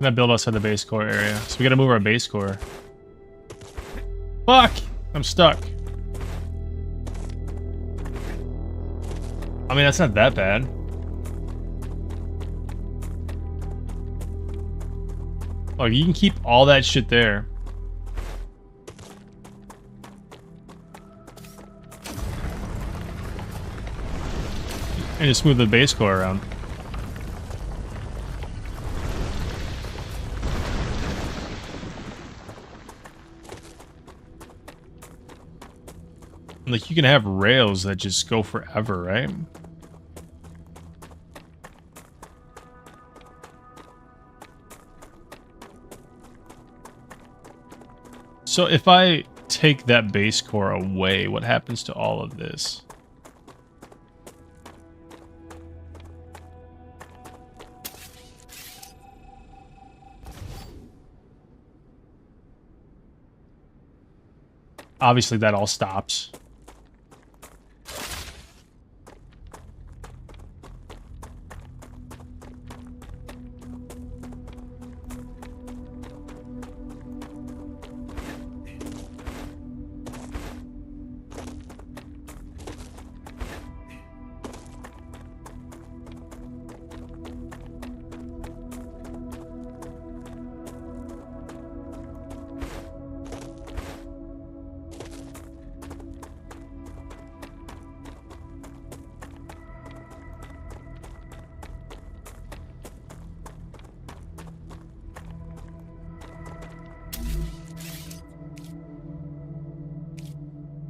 Gonna build outside the base core area. So we gotta move our base core. Fuck! I'm stuck. I mean, that's not that bad. Oh, you can keep all that shit there. And just move the base core around. Like, you can have rails that just go forever, right? So if I take that base core away, what happens to all of this? Obviously that all stops.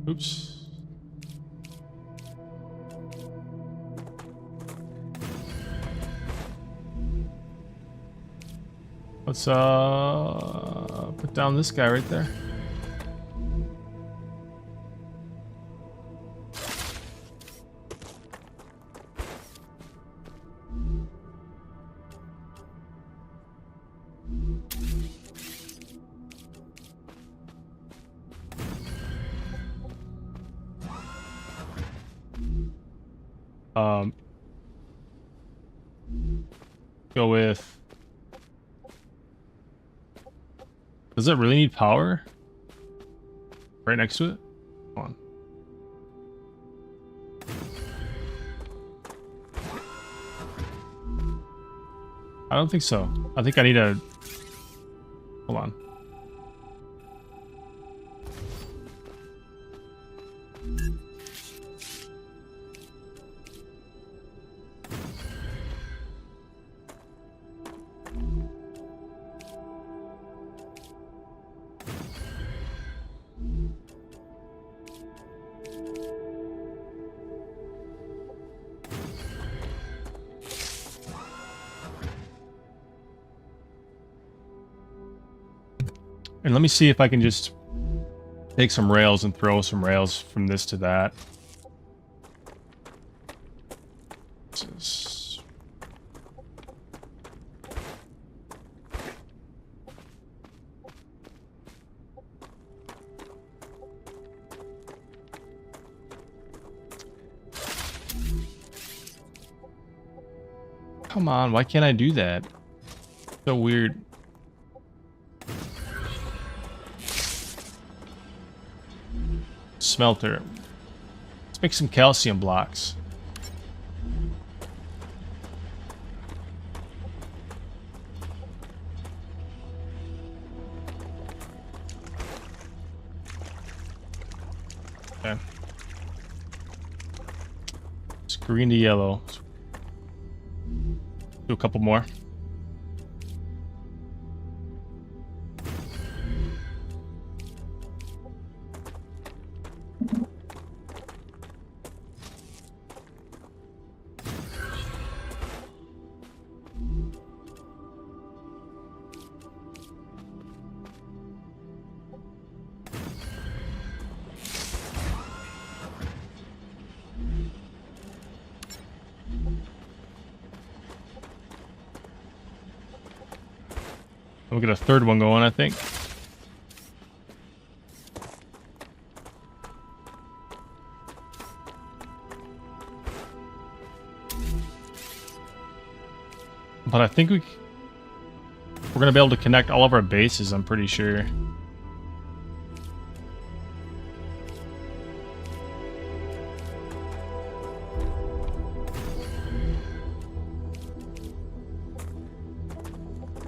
Oops. Let's put down this guy right there. Go with... Does it really need power? Right next to it? Hold on. I don't think so. I think I need a... Hold on. And let me see if I can just take some rails and throw some rails from this to that. This is... Come on, why can't I do that? So weird. Smelter. Let's make some calcium blocks. Okay. It's green to yellow. Do a couple more. We'll get a third one going, I think. But I think we're gonna be able to connect all of our bases, I'm pretty sure.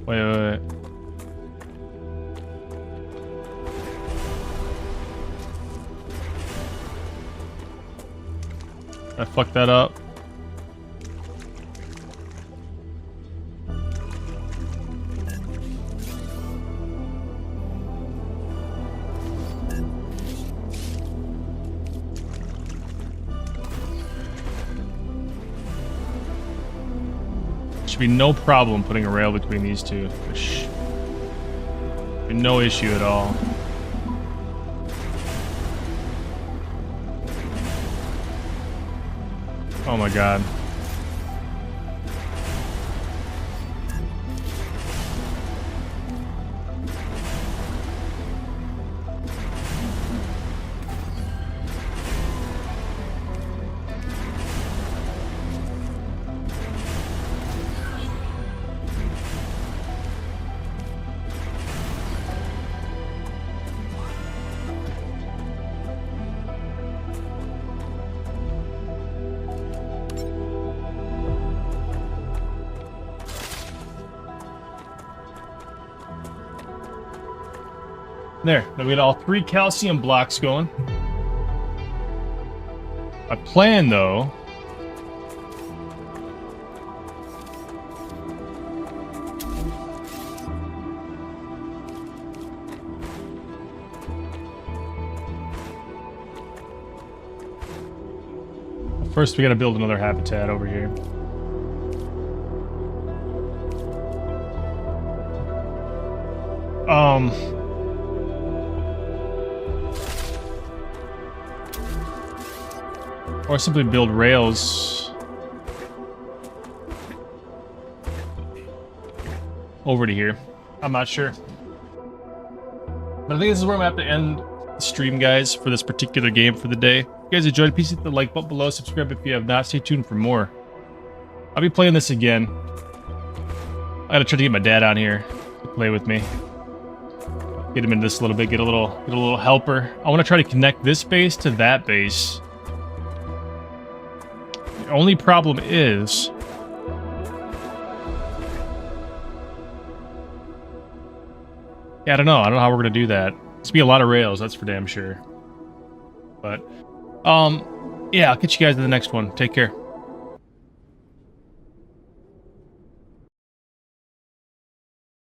Wait. I fucked that up. Should be no problem putting a rail between these two. No issue at all. Oh my god. There, now we got all 3 calcium blocks going. My plan, though, first we gotta build another habitat over here. Or simply build rails over to here. I'm not sure. But I think this is where I'm going to have to end the stream, guys, for this particular game for the day. If you guys enjoyed, please hit the like button below. Subscribe if you have not. Stay tuned for more. I'll be playing this again. I gotta try to get my dad on here to play with me. Get him into this a little bit. Get a little helper. I want to try to connect this base to that base. The only problem is yeah, I don't know how we're gonna do that. It's gonna be a lot of rails, that's for damn sure. But yeah, I'll catch you guys in the next one. Take care.